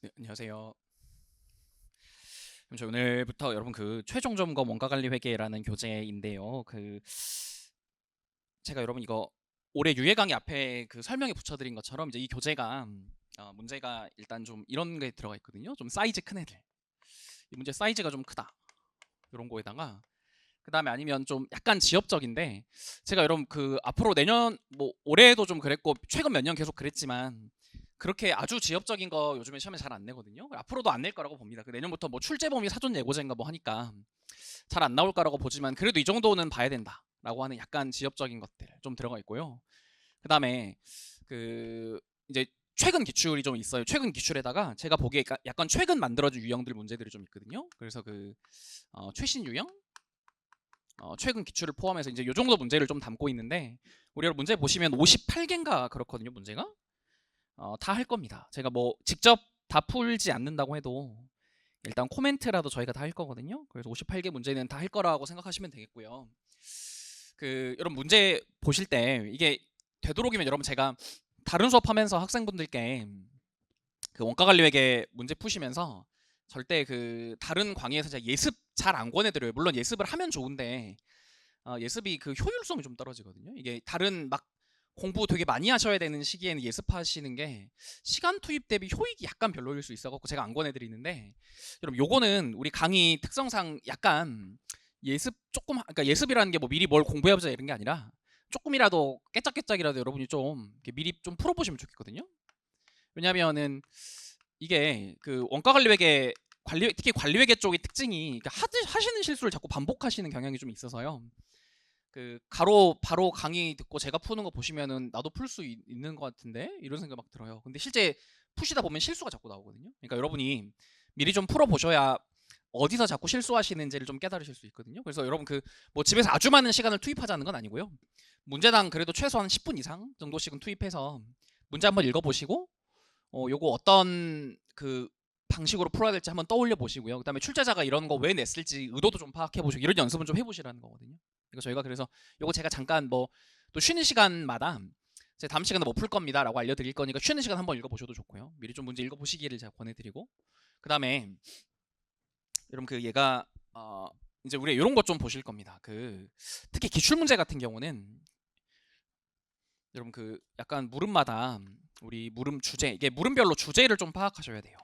네, 안녕하세요. 그럼 저 오늘부터 여러분 그 최종 점검 원가 관리 회계라는 교재인데요. 제가 여러분 이거 올해 유예 강의 앞에 그 설명에 붙여드린 것처럼 이제 이 교재가 문제가 일단 좀 이런 게 들어가 있거든요. 좀 사이즈 큰 애들. 이 문제 사이즈가 좀 크다. 이런 거에다가 그 다음에 아니면 좀 약간 지엽적인데 제가 여러분 그 앞으로 내년 뭐 올해도 좀 그랬고 최근 몇 년 계속 그랬지만 그렇게 아주 지엽적인 거 요즘에 시험에 잘 안 내거든요. 앞으로도 안 낼 거라고 봅니다. 그 내년부터 뭐 출제범위 사전 예고제인가 뭐 하니까 잘 안 나올 거라고 보지만 그래도 이 정도는 봐야 된다라고 하는 약간 지엽적인 것들 좀 들어가 있고요. 그 다음에 그 이제 최근 기출이 좀 있어요. 최근 기출에다가 제가 보기에 약간 최근 만들어진 유형들 문제들이 좀 있거든요. 그래서 최신 유형 최근 기출을 포함해서 이제 요 정도 문제를 좀 담고 있는데 우리 여러분 문제 보시면 58개인가 그렇거든요. 문제가 다 할 겁니다. 제가 뭐 직접 다 풀지 않는다고 해도 일단 코멘트라도 저희가 다 할 거거든요. 그래서 58개 문제는 다 할 거라고 생각하시면 되겠고요. 여러분 문제 보실 때 이게 되도록이면 여러분 제가 다른 수업하면서 학생분들께 그 원가관리회계 문제 푸시면서 절대 그 다른 강의에서 제가 예습 잘 안 권해드려요. 물론 예습을 하면 좋은데 예습이 그 효율성이 좀 떨어지거든요. 이게 다른 막 공부 되게 많이 하셔야 되는 시기에는 예습하시는 게 시간 투입 대비 효익이 약간 별로일 수 있어갖고 제가 안 권해드리는데 여러분 요거는 우리 강의 특성상 약간 예습 조금 그러니까 예습이라는 게 뭐 미리 뭘 공부해보자 이런 게 아니라 조금이라도 깨짝깨짝이라도 여러분이 좀 미리 좀 풀어보시면 좋겠거든요. 왜냐면은 이게 그 원가관리회계 특히 관리회계 쪽의 특징이 그러니까 하시는 실수를 자꾸 반복하시는 경향이 좀 있어서요. 바로 강의 듣고 제가 푸는 거 보시면은 나도 풀 수 있는 것 같은데 이런 생각 막 들어요. 근데 실제 푸시다 보면 실수가 자꾸 나오거든요. 그러니까 여러분이 미리 좀 풀어 보셔야 어디서 자꾸 실수하시는지를 좀 깨달으실 수 있거든요. 그래서 여러분 뭐 집에서 아주 많은 시간을 투입하자는 건 아니고요. 문제당 그래도 최소한 10분 이상 정도씩은 투입해서 문제 한번 읽어보시고 요거 어떤 그 방식으로 풀어야 될지 한번 떠올려 보시고요. 그다음에 출제자가 이런 거 왜 냈을지 의도도 좀 파악해 보시고 이런 연습은 좀 해보시라는 거거든요. 그러니까 저희가 그래서 요거 제가 잠깐 뭐 또 쉬는 시간마다 제가 다음 시간에 뭐 풀 겁니다라고 알려드릴 거니까 쉬는 시간 한번 읽어보셔도 좋고요. 미리 좀 문제 읽어보시기를 제가 권해드리고 그다음에 여러분 얘가 이제 우리 이런 것 좀 보실 겁니다. 특히 기출 문제 같은 경우는 여러분 약간 물음마다 우리 물음 주제 이게 물음별로 주제를 좀 파악하셔야 돼요.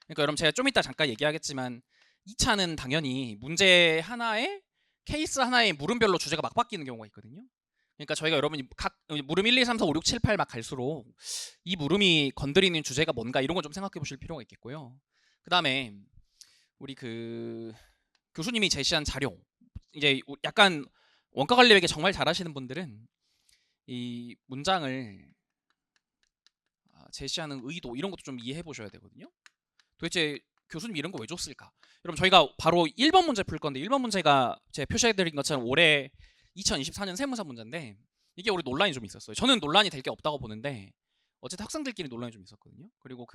그러니까 여러분 제가 좀 이따 잠깐 얘기하겠지만 2차는 당연히 문제 하나에 케이스 하나에 물음별로 주제가 막 바뀌는 경우가 있거든요. 그러니까 저희가 여러분이 각 물음 1, 2, 3, 4, 5, 6, 7, 8 막 갈수록 이 물음이 건드리는 주제가 뭔가 이런 걸 좀 생각해 보실 필요가 있겠고요. 그 다음에 우리 교수님이 제시한 자료 이제 약간 원가 관리회계 정말 잘하시는 분들은 이 문장을 제시하는 의도 이런 것도 좀 이해해 보셔야 되거든요. 도대체 교수님 이런 거 왜 줬을까? 여러분 저희가 바로 1번 문제 풀 건데 1번 문제가 제가 표시해 드린 것처럼 올해 2024년 세무사 문제인데 이게 우리 논란이 좀 있었어요. 저는 논란이 될 게 없다고 보는데 어쨌든 학생들끼리 논란이 좀 있었거든요. 그리고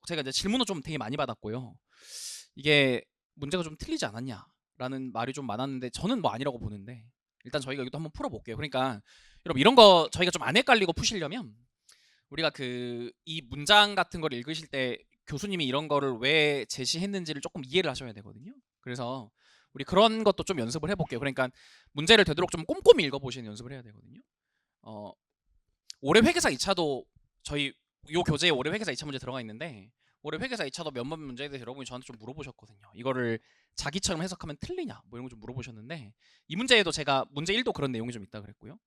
제가 이제 질문을 좀 되게 많이 받았고요. 이게 문제가 좀 틀리지 않았냐라는 말이 좀 많았는데 저는 뭐 아니라고 보는데 일단 저희가 이것도 한번 풀어볼게요. 그러니까 여러분 이런 거 저희가 좀 안 헷갈리고 푸시려면 우리가 이 문장 같은 걸 읽으실 때 교수님이 이런 거를 왜 제시했는지를 조금 이해를 하셔야 되거든요. 그래서 우리 그런 것도 좀 연습을 해볼게요. 그러니까 문제를 되도록 좀 꼼꼼히 읽어보시는 연습을 해야 되거든요. 어, 올해 회계사 2차도 저희 요 교재에 올해 회계사 2차 문제 들어가 있는데 올해 회계사 2차도 몇몇 문제에 대해서 여러분이 저한테 좀 물어보셨거든요. 이거를 자기처럼 해석하면 틀리냐 뭐 이런 거 좀 물어보셨는데 이 문제에도 제가 문제 1도 그런 내용이 좀 있다 그랬고요.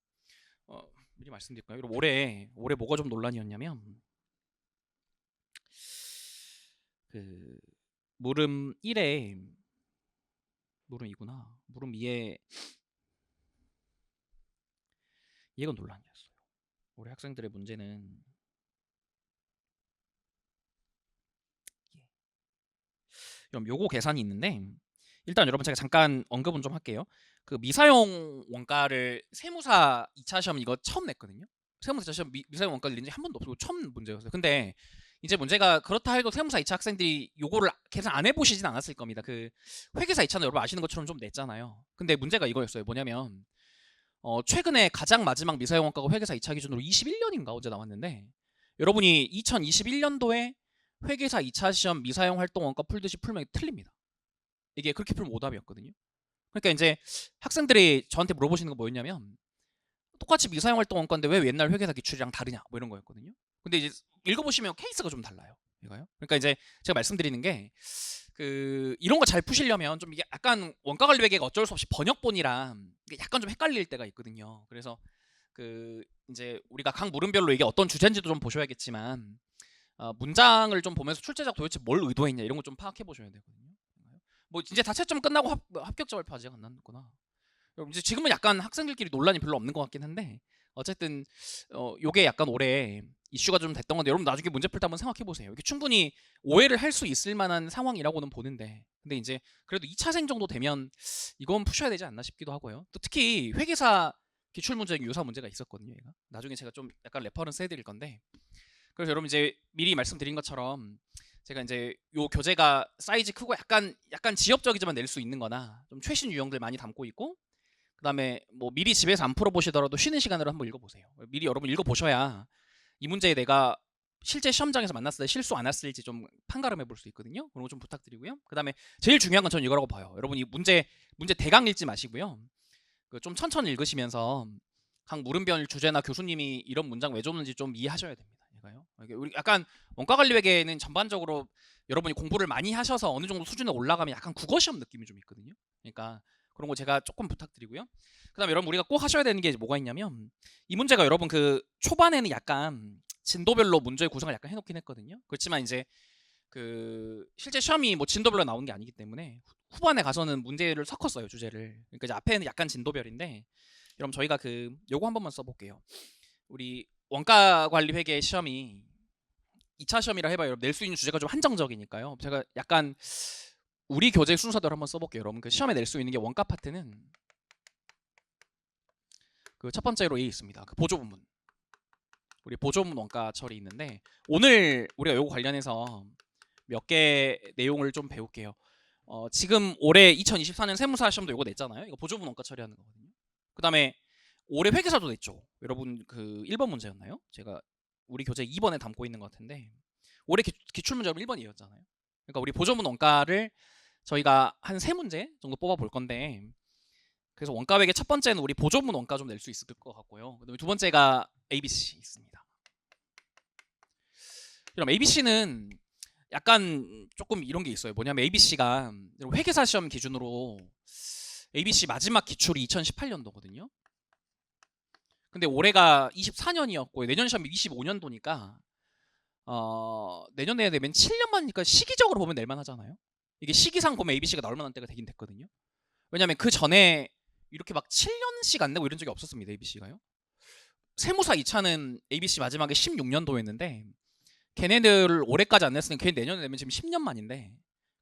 미리 말씀드릴까요? 여러분 올해 뭐가 좀 논란이었냐면 그 물음 1에 물음 2구나. 물음 2에 이건 논란이었어요. 우리 학생들의 문제는 그럼 요거 계산이 있는데 일단 여러분 제가 잠깐 언급은 좀 할게요. 미사용 원가를 세무사 2차 시험 이거 처음 냈거든요. 세무사 2차 시험 미사용 원가를 낸 지 한 번도 없고 처음 문제였어요. 근데 이제 문제가 그렇다 해도 세무사 2차 학생들이 요거를 계산 안 해보시진 않았을 겁니다. 회계사 2차는 여러분 아시는 것처럼 좀 냈잖아요. 근데 문제가 이거였어요. 뭐냐면 최근에 가장 마지막 미사용 원가가 회계사 2차 기준으로 21년인가 어제 나왔는데 여러분이 2021년도에 회계사 2차 시험 미사용 활동 원가 풀듯이 풀면 틀립니다. 이게 그렇게 풀면 오답이었거든요. 그러니까 이제 학생들이 저한테 물어보시는 거 뭐였냐면 똑같이 미사용 활동 원가인데 왜 옛날 회계사 기출이랑 다르냐 뭐 이런 거였거든요. 근데 이제 읽어보시면 케이스가 좀 달라요. 이거요. 그러니까 이제 제가 말씀드리는 게 이런 거 잘 푸시려면 좀 이게 약간 원가 관리 회계가 어쩔 수 없이 번역본이라 약간 좀 헷갈릴 때가 있거든요. 그래서 이제 우리가 각 물음별로 이게 어떤 주제인지도 좀 보셔야겠지만 문장을 좀 보면서 출제자가 도대체 뭘 의도했냐 이런 거 좀 파악해 보셔야 되거든요. 뭐 이제 다 채점 끝나고 합격자 발표 아직 안 났구나. 이제 지금은 약간 학생들끼리 논란이 별로 없는 것 같긴 한데 어쨌든 요게 약간 올해 이슈가 좀 됐던 건데 여러분 나중에 문제 풀 때 한번 생각해 보세요. 이게 충분히 오해를 할 수 있을 만한 상황이라고는 보는데 근데 이제 그래도 2차생 정도 되면 이건 푸셔야 되지 않나 싶기도 하고요. 또 특히 회계사 기출 문제 유사 문제가 있었거든요. 얘가. 나중에 제가 좀 약간 레퍼런스 해드릴 건데 그래서 여러분 이제 미리 말씀드린 것처럼 제가 이제 요 교재가 사이즈 크고 약간 지엽적이지만 낼 수 있는 거나 좀 최신 유형들 많이 담고 있고 그다음에 뭐 미리 집에서 안 풀어보시더라도 쉬는 시간으로 한번 읽어보세요. 미리 여러분 읽어보셔야 이 문제에 내가 실제 시험장에서 만났을 때 실수 안 했을지 좀 판가름해 볼 수 있거든요. 그런 거 좀 부탁드리고요. 그다음에 제일 중요한 건 저는 이거라고 봐요. 여러분 이 문제 대강 읽지 마시고요. 좀 천천히 읽으시면서 각 물음별 주제나 교수님이 이런 문장 왜 줬는지 좀 이해하셔야 됩니다. 이거요. 우리 약간 원가 관리 회계는 전반적으로 여러분이 공부를 많이 하셔서 어느 정도 수준에 올라가면 약간 국어 시험 느낌이 좀 있거든요. 그러니까 그런 거 제가 조금 부탁드리고요. 그다음에 여러분 우리가 꼭 하셔야 되는 게 뭐가 있냐면 이 문제가 여러분 초반에는 약간 진도별로 문제의 구성을 약간 해놓긴 했거든요. 그렇지만 이제 실제 시험이 뭐 진도별로 나오는 게 아니기 때문에 후반에 가서는 문제를 섞었어요 주제를. 그러니까 이제 앞에는 약간 진도별인데 여러분 저희가 요거 한 번만 써볼게요. 우리 원가 관리 회계 시험이 2차 시험이라 해봐요. 여러분 낼 수 있는 주제가 좀 한정적이니까요. 제가 약간 우리 교재 순서대로 한번 써볼게요. 여러분 시험에 낼 수 있는 게 원가 파트는 첫 번째로 A 있습니다. 보조 부문. 우리 보조 부문 원가 처리 있는데 오늘 우리가 요거 관련해서 몇 개 내용을 좀 배울게요. 지금 올해 2024년 세무사 시험도 요거 냈잖아요. 이거 보조 부문 원가 처리하는 거거든요. 그다음에 올해 회계사도 냈죠. 여러분 1번 문제였나요? 제가 우리 교재 2번에 담고 있는 것 같은데 올해 기출 문제가 1번이었잖아요. 그러니까 우리 보조 부문 원가를 저희가 한 3문제 정도 뽑아 볼 건데 그래서 원가 회계 첫 번째는 우리 보조 부문 원가 좀 낼 수 있을 것 같고요. 그다음에 두 번째가 ABC 있습니다. 그럼 ABC는 약간 조금 이런 게 있어요. 뭐냐면 ABC가 회계사 시험 기준으로 ABC 마지막 기출이 2018년도거든요. 근데 올해가 24년이었고 내년 시험이 25년도니까 내년에 되면 7년만이니까 시기적으로 보면 낼만 하잖아요. 이게 시기상 보면 ABC가 나올 만한 때가 되긴 됐거든요. 왜냐면 그 전에 이렇게 막 7년씩 안 내고 이런 적이 없었습니다. ABC가요. 세무사 2차는 ABC 마지막에 16년도였는데 걔네들 올해까지 안 냈으니 걔 내년에 내면 지금 10년 만인데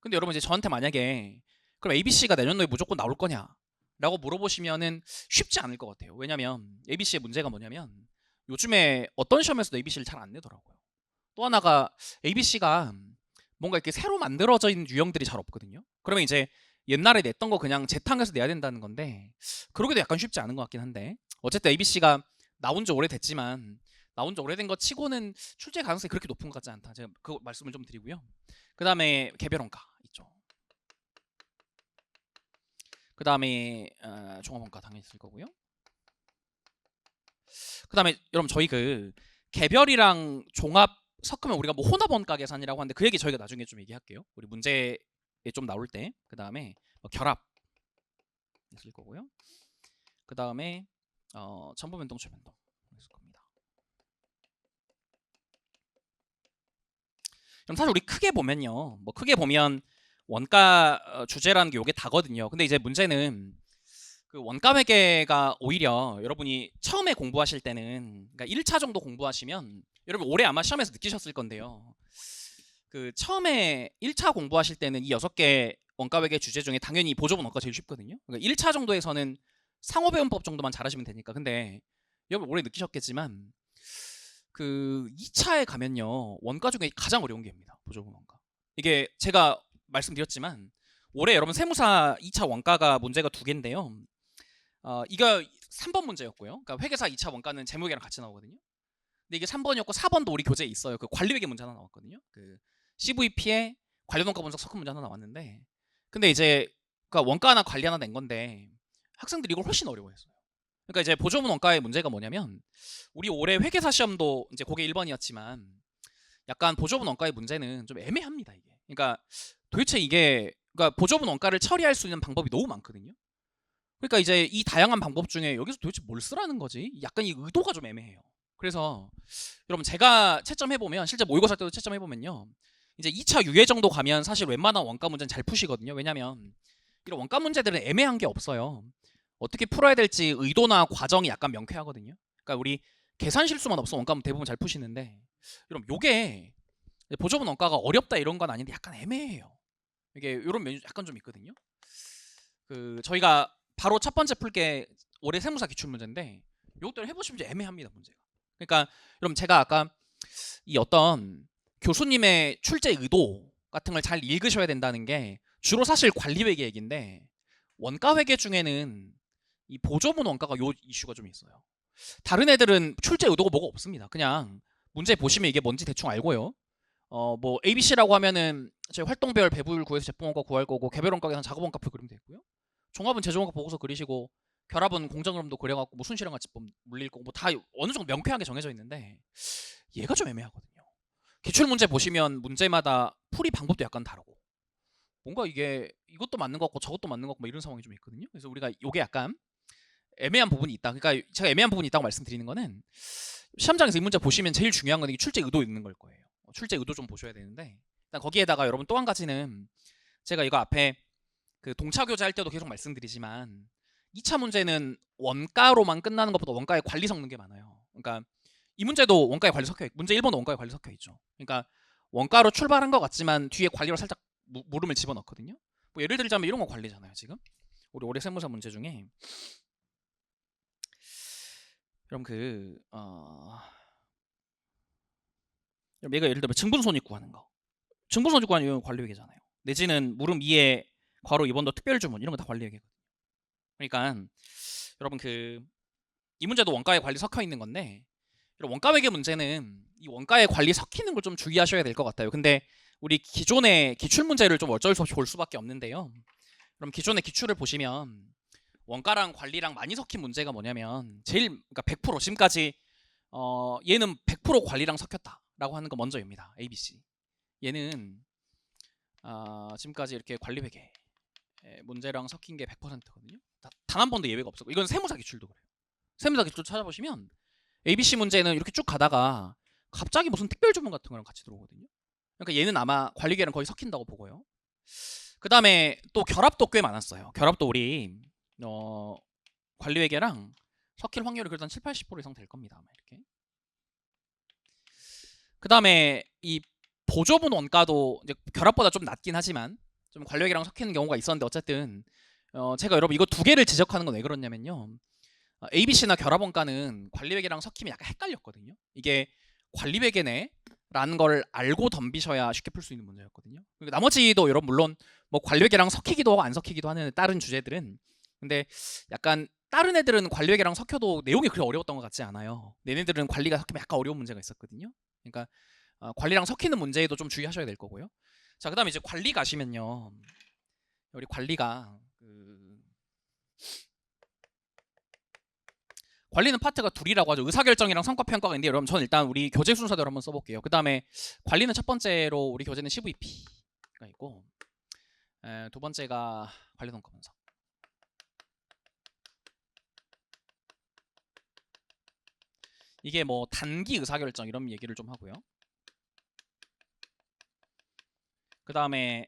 근데 여러분 이제 저한테 만약에 그럼 ABC가 내년도에 무조건 나올 거냐 라고 물어보시면은 쉽지 않을 것 같아요. 왜냐면 ABC의 문제가 뭐냐면 요즘에 어떤 시험에서도 ABC를 잘 안 내더라고요. 또 하나가 ABC가 뭔가 이렇게 새로 만들어진 유형들이 잘 없거든요. 그러면 이제 옛날에 냈던 거 그냥 재탕해서 내야 된다는 건데 그러기도 약간 쉽지 않은 것 같긴 한데 어쨌든 ABC가 나온 지 오래됐지만 나온 지 오래된 것 치고는 출제 가능성이 그렇게 높은 것 같지 않다. 제가 그 말씀을 좀 드리고요. 그 다음에 개별 원가 있죠. 그 다음에 종합 원가 당연히 있을 거고요. 그 다음에 여러분 저희 개별이랑 종합 섞으면 우리가 뭐 혼합 원가 계산이라고 하는데 그 얘기 저희가 나중에 좀 얘기할게요. 우리 문제에 좀 나올 때. 그 다음에 결합 있을 거고요. 그 다음에 전부 변동 최변동 있을 겁니다. 그럼 사실 우리 크게 보면요. 뭐 크게 보면 원가 주제라는 게 요게 다거든요. 근데 이제 문제는 원가 회계가 오히려 여러분이 처음에 공부하실 때는 그러니까 1차 정도 공부하시면 여러분 올해 아마 시험에서 느끼셨을 건데요. 처음에 1차 공부하실 때는 이 6개 원가 회계 주제 중에 당연히 보조분 원가 제일 쉽거든요. 그러니까 1차 정도에서는 상호배분법 정도만 잘하시면 되니까. 근데 여러분 올해 느끼셨겠지만 2차에 가면요. 원가 중에 가장 어려운 게 입니다. 보조분 원가. 이게 제가 말씀드렸지만 올해 여러분 세무사 2차 원가가 문제가 2개인데요. 이거 3번 문제였고요. 그러니까 회계사 2차 원가는 재무회계랑 같이 나오거든요. 근데 이게 3번이었고 4번도 우리 교재에 있어요. 그 관리회계 문제 하나 나왔거든요. 그 CVP에 관련 원가 분석 섞은 문제 하나 나왔는데, 근데 이제 그러니까 원가 하나 관리 하나 낸 건데 학생들이 이걸 훨씬 어려워했어요. 그러니까 이제 보조분 원가의 문제가 뭐냐면, 우리 올해 회계사 시험도 이제 그게 1번이었지만 약간 보조분 원가의 문제는 좀 애매합니다, 이게. 그러니까 도대체 이게, 그러니까 보조분 원가를 처리할 수 있는 방법이 너무 많거든요. 그러니까 이제 이 다양한 방법 중에 여기서 도대체 뭘 쓰라는 거지? 약간 이 의도가 좀 애매해요. 그래서 여러분, 제가 채점해 보면, 실제 모의고사 때도 채점해 보면요, 이제 2차 유예 정도 가면 사실 웬만한 원가 문제는 잘 푸시거든요. 왜냐면 이런 원가 문제들은 애매한 게 없어요. 어떻게 풀어야 될지 의도나 과정이 약간 명쾌하거든요. 그러니까 우리 계산 실수만 없으면 원가는 대부분 잘 푸시는데, 여러분 요게 보조분 원가가 어렵다 이런 건 아닌데 약간 애매해요. 이게 이런 면이 약간 좀 있거든요. 그 저희가 바로 첫 번째 풀게 올해 세무사 기출 문제인데, 이것들 해보시면 이제 애매합니다, 문제가. 그러니까 여러분, 제가 아까 이 어떤 교수님의 출제 의도 같은 걸 잘 읽으셔야 된다는 게 주로 사실 관리회계 얘기인데, 원가회계 중에는 이 보조분 원가가 요 이슈가 좀 있어요. 다른 애들은 출제 의도가 뭐가 없습니다. 그냥 문제 보시면 이게 뭔지 대충 알고요. 뭐 ABC라고 하면은 제 활동별 배분율 구해서 제품원가 구할 거고, 개별 원가 계산 작업 원가표 그리면 되고요. 종합은 제조원가 보고서 그리시고, 결합은 공정흐름도 그려갖고 뭐 순실현 가치법 물릴 거고, 뭐 다 어느 정도 명쾌하게 정해져 있는데 얘가 좀 애매하거든요. 기출 문제 보시면 문제마다 풀이 방법도 약간 다르고, 뭔가 이게 이것도 맞는 것 같고 저것도 맞는 것 같고 뭐 이런 상황이 좀 있거든요. 그래서 우리가 요게 약간 애매한 부분이 있다. 그러니까 제가 애매한 부분이 있다고 말씀드리는 거는, 시험장에서 이 문제 보시면 제일 중요한 건 출제 의도 있는 걸 거예요. 출제 의도 좀 보셔야 되는데, 일단 거기에다가 여러분 또 한 가지는, 제가 이거 앞에 그 동차 교재 할 때도 계속 말씀드리지만 2차 문제는 원가로만 끝나는 것보다 원가의 관리 섞는 게 많아요. 그러니까 이 문제도 원가의 관리 섞여 있고, 문제 1번도 원가의 관리 섞여 있죠. 그러니까 원가로 출발한 것 같지만 뒤에 관리로 살짝 물음을 집어넣거든요. 뭐 예를 들자면 이런 거 관리잖아요. 지금 우리 올해 세무사 문제 중에, 그럼 얘가 예를 들면 증분손익 구하는 거, 증분손익 구하는 이건 관리회계잖아요. 내지는 물음 2에 괄호 2번도 특별주문, 이런 거 다 관리회계거든요. 그러니까 여러분, 이 문제도 원가의 관리 섞여 있는 건데, 이런 원가회계 문제는 이 원가의 관리 섞이는 걸 좀 주의하셔야 될 것 같아요. 근데 우리 기존의 기출 문제를 좀 어쩔 수 없이 볼 수밖에 없는데요. 그럼 기존의 기출을 보시면 원가랑 관리랑 많이 섞인 문제가 뭐냐면, 제일 그러니까 100% 지금까지 얘는 100% 관리랑 섞였다라고 하는 거 먼저입니다. ABC. 얘는 지금까지 이렇게 관리회계 문제랑 섞인 게 100%거든요. 단 한 번도 예외가 없었고, 이건 세무사 기출도 그래요. 세무사 기출 찾아보시면 ABC 문제는 이렇게 쭉 가다가 갑자기 무슨 특별주문 같은 거랑 같이 들어오거든요. 그러니까 얘는 아마 관리계랑 거의 섞인다고 보고요. 그 다음에 또 결합도 꽤 많았어요. 결합도 우리 관리회계랑 섞일 확률이 그래도 한 7, 80% 이상 될 겁니다. 아마 이렇게. 그 다음에 이 보조분 원가도 이제 결합보다 좀 낮긴 하지만 좀 관리회계랑 섞이는 경우가 있었는데, 어쨌든 제가 여러분 이거 두 개를 지적하는 건 왜 그러냐면요, ABC나 결합원가는 관리회계랑 섞이면 약간 헷갈렸거든요. 이게 관리회계네 라는 걸 알고 덤비셔야 쉽게 풀 수 있는 문제였거든요. 그리고 나머지도 여러분 물론 뭐 관리회계랑 섞이기도 하고 안 섞이기도 하는 다른 주제들은, 근데 약간 다른 애들은 관리회계랑 섞여도 내용이 그렇게 어려웠던 것 같지 않아요. 얘네들은 관리가 섞이면 약간 어려운 문제가 있었거든요. 그러니까 관리랑 섞이는 문제에도 좀 주의하셔야 될 거고요. 자, 그다음에 이제 관리 가시면요, 우리 관리가 관리는 파트가 둘이라고 하죠. 의사결정이랑 성과평가가 있는데, 여러분 저는 일단 우리 교재 순서대로 한번 써볼게요. 그 다음에 관리는 첫 번째로 우리 교재는 CVP가 있고, 두 번째가 관리 성과 분석. 이게 뭐 단기 의사결정 이런 얘기를 좀 하고요. 그 다음에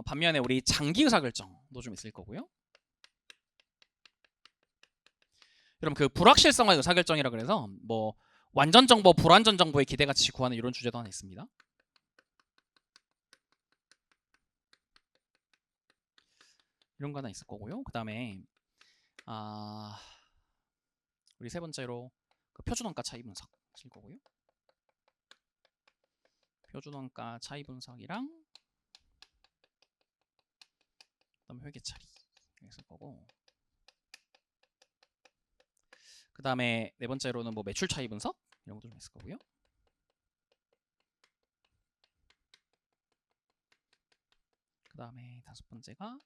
반면에 우리 장기 의사결정도 좀 있을 거고요. 여러분 그 불확실성과 의사결정이라 그래서 뭐 완전 정보, 불완전 정보의 기대가치 구하는 이런 주제도 하나 있습니다. 이런 거 하나 있을 거고요. 그 다음에 우리 세 번째로 그 표준원가 차이 분석 하실 거고요. 표준원가 차이 분석이랑 그다음에 회계 처리 있을 거고, 그 다음에 네 번째로는 뭐 매출 차이 분석 이런 것도 좀 있을 거고요. 그 다음에 다섯 번째가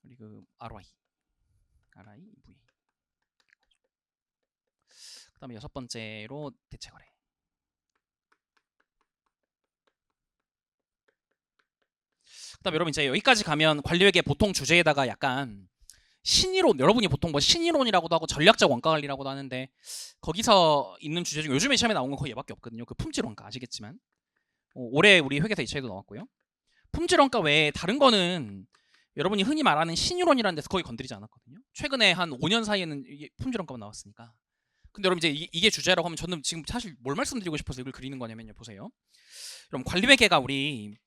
우리 그 ROI, EVA. 그 다음에 여섯 번째로 대체거래. 그 다음에 여러분 이제 여기까지 가면 관리회계 보통 주제에다가 약간 신이론, 여러분이 보통 뭐 신이론이라고도 하고 전략적 원가관리라고도 하는데 거기서 있는 주제 중 요즘에 시험에 나온 건 거의 얘밖에 없거든요. 그 품질원가 아시겠지만 올해 우리 회계사 2차에도 나왔고요. 품질원가 외에 다른 거는 여러분이 흔히 말하는 신유론이라는 데서 거의 건드리지 않았거든요. 최근에 한 5년 사이에는 품질원가만 나왔으니까. 근데 여러분 이제 이게 주제라고 하면 저는 지금 사실 뭘 말씀드리고 싶어서 이걸 그리는 거냐면요. 보세요. 여러분 관리회계가 우리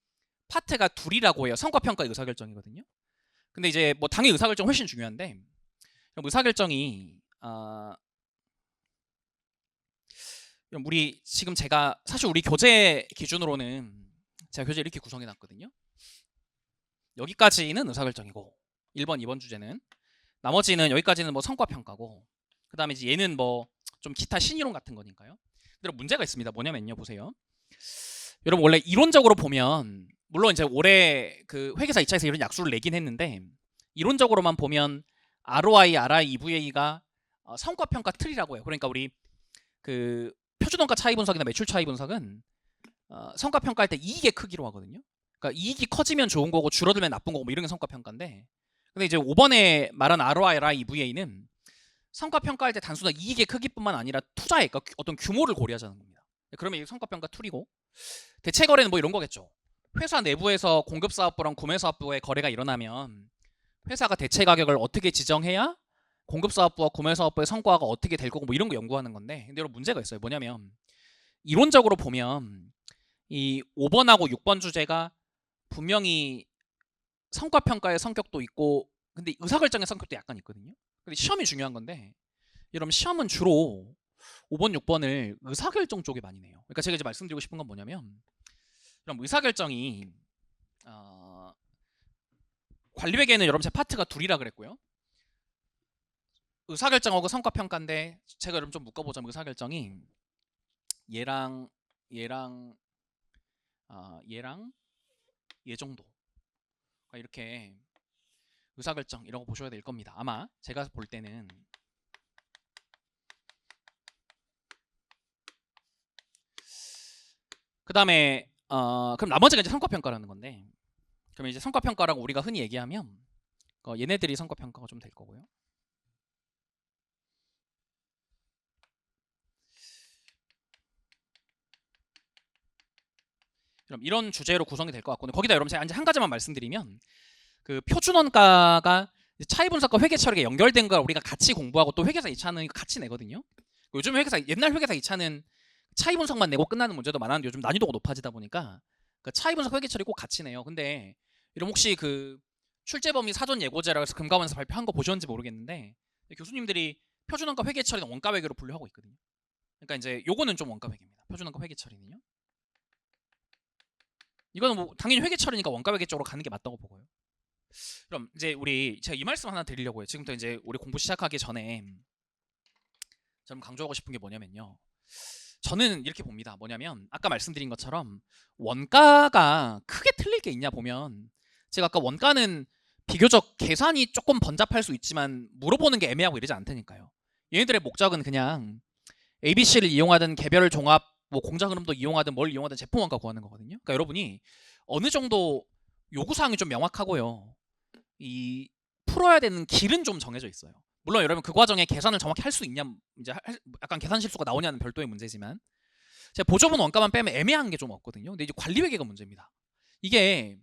파트가 둘이라고 해요. 성과평가 의사결정이거든요. 근데 이제 뭐 당연히 의사결정 훨씬 중요한데 의사결정이 우리 지금 제가 사실 우리 교재 기준으로는 제가 교재 이렇게 구성해 놨거든요. 여기까지는 의사결정이고 1번, 2번 주제는 나머지는 여기까지는 뭐 성과평가고 그 다음에 이제 얘는 뭐 좀 기타 신이론 같은 거니까요. 근데 문제가 있습니다. 뭐냐면요. 보세요. 여러분 원래 이론적으로 보면 물론 이제 올해 그 회계사 2차에서 이런 약수를 내긴 했는데 이론적으로만 보면 ROI, EVA가 성과평가 틀이라고 해요. 그러니까 우리 그 표준원가 차이 분석이나 매출 차이 분석은 성과평가할 때 이익의 크기로 하거든요. 그러니까 이익이 커지면 좋은 거고 줄어들면 나쁜 거고 뭐 이런 게 성과평가인데 근데 이제 5번에 말한 ROI, EVA는 성과평가할 때 단순한 이익의 크기뿐만 아니라 투자의 그러니까 어떤 규모를 고려하자는 겁니다. 그러면 이게 성과평가 툴이고 대체거래는 뭐 이런 거겠죠. 회사 내부에서 공급사업부랑 구매사업부의 거래가 일어나면 회사가 대체 가격을 어떻게 지정해야 공급사업부와 구매사업부의 성과가 어떻게 될 거고 뭐 이런 거 연구하는 건데 근데 여러분 문제가 있어요. 뭐냐면 이론적으로 보면 이 5번하고 6번 주제가 분명히 성과평가의 성격도 있고 근데 의사결정의 성격도 약간 있거든요. 근데 시험이 중요한 건데 여러분 시험은 주로 5번, 6번을 의사결정 쪽에 많이 내요. 그러니까 제가 이제 말씀드리고 싶은 건 뭐냐면 그럼 의사결정이 관리회계는 여러분 제 파트가 둘이라 그랬고요. 의사결정하고 성과평가인데 제가 여러분 좀 묶어보자면 의사결정이 얘랑 얘 정도 이렇게 의사결정 이런 거 보셔야 될 겁니다. 아마 제가 볼 때는 그 다음에 그럼 나머지가 이제 성과평가라는 건데 그럼 이제 성과평가라고 우리가 흔히 얘기하면 얘네들이 성과평가가 좀 될 거고요. 그럼 이런 주제로 구성이 될 것 같고 거기다 여러분 제가 이제 한 가지만 말씀드리면 그 표준원가가 차이 분석과 회계 처리가 연결된 걸 우리가 같이 공부하고 또 회계사 2차는 같이 내거든요. 요즘 옛날 회계사 2차는 차이 분석만 내고 끝나는 문제도 많았는데 요즘 난이도가 높아지다 보니까 그 차이 분석 회계 처리 꼭 같이 내요. 근데 이런 혹시 그 출제범위 사전 예고제라고 해서 금감원에서 발표한 거 보셨는지 모르겠는데 교수님들이 표준원가 회계 처리는 원가 회계로 분류하고 있거든요. 그러니까 이제 요거는 좀 원가 회계입니다. 표준원가 회계 처리는요. 이거는 뭐 당연히 회계 처리니까 원가 회계 쪽으로 가는 게 맞다고 보고요. 그럼 이제 우리 제가 이 말씀 하나 드리려고 해요. 지금부터 이제 우리 공부 시작하기 전에 좀 강조하고 싶은 게 뭐냐면요. 저는 이렇게 봅니다. 뭐냐면 아까 말씀드린 것처럼 원가가 크게 틀릴 게 있냐 보면 제가 아까 원가는 비교적 계산이 조금 번잡할 수 있지만 물어보는 게 애매하고 이러지 않다니까요. 얘네들의 목적은 그냥 ABC를 이용하든 개별 종합 뭐 공장 흐름도 이용하든 뭘 이용하든 제품 원가 구하는 거거든요. 그러니까 여러분이 어느 정도 요구 사항이 좀 명확하고요. 이 풀어야 되는 길은 좀 정해져 있어요. 물론 여러분 그 과정에 계산을 정확히 할 수 있냐 이제 약간 계산 실수가 나오냐는 별도의 문제지만 제가 보조분 원가만 빼면 애매한 게 좀 없거든요. 근데 이제 관리회계가 문제입니다. 이게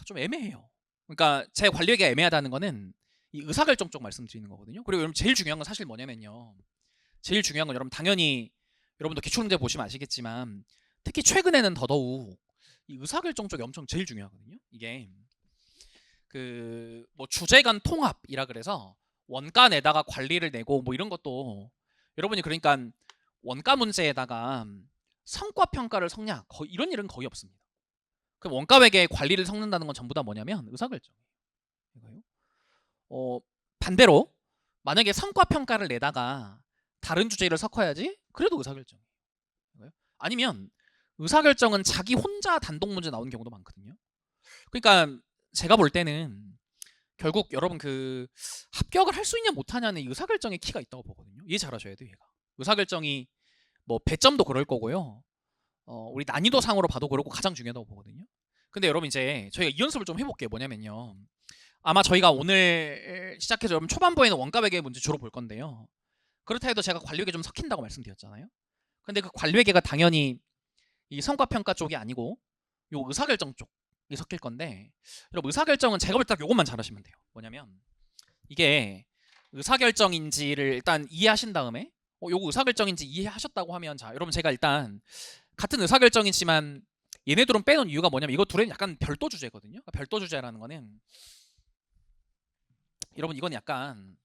좀 애매해요. 그러니까 제 관리회계가 애매하다는 거는 이 의사결정 쪽 말씀드리는 거거든요. 그리고 여러분 제일 중요한 건 사실 뭐냐면요. 제일 중요한 건 여러분 당연히 여러분도 기출문제 보시면 아시겠지만 특히 최근에는 더더욱 이 의사결정 쪽이 엄청 제일 중요하거든요. 이게 그 뭐 주제간 통합이라 그래서 원가 내다가 관리를 내고 뭐 이런 것도 여러분이 그러니까 원가 문제에다가 성과 평가를 섞냐 거의 이런 일은 거의 없습니다. 그 원가 외에 관리를 섞는다는 건 전부 다 뭐냐면 의사결정이에요. 반대로 만약에 성과 평가를 내다가 다른 주제를 섞어야지 그래도 의사결정이에요. 아니면 의사결정은 자기 혼자 단독 문제 나오는 경우도 많거든요. 그러니까 제가 볼 때는 결국 여러분 그 합격을 할 수 있냐 못하냐는 의사결정의 키가 있다고 보거든요. 이해 잘하셔야 돼요. 얘가 의사결정이 뭐 배점도 그럴 거고요. 우리 난이도 상으로 봐도 그렇고 가장 중요하다고 보거든요. 근데 여러분 이제 저희가 이 연습을 좀 해볼게요. 뭐냐면요. 아마 저희가 오늘 시작해서 여러분 초반부에는 원가회계 문제 주로 볼 건데요. 그렇다 해도 제가 관리회계 좀 섞인다고 말씀드렸잖아요. 근데 그 관리회계가 당연히 이 성과평가 쪽이 아니고 요 의사결정 쪽이 섞일 건데 여러분 의사결정은 제가 볼 때 요것만 잘하시면 돼요. 뭐냐면 이게 의사결정인지를 일단 이해하신 다음에 요거 의사결정인지 이해하셨다고 하면 자 여러분 제가 일단 같은 의사결정이지만 얘네들은 빼놓은 이유가 뭐냐면 이거 둘은 약간 별도 주제거든요. 별도 주제라는 거는 여러분 이건 약간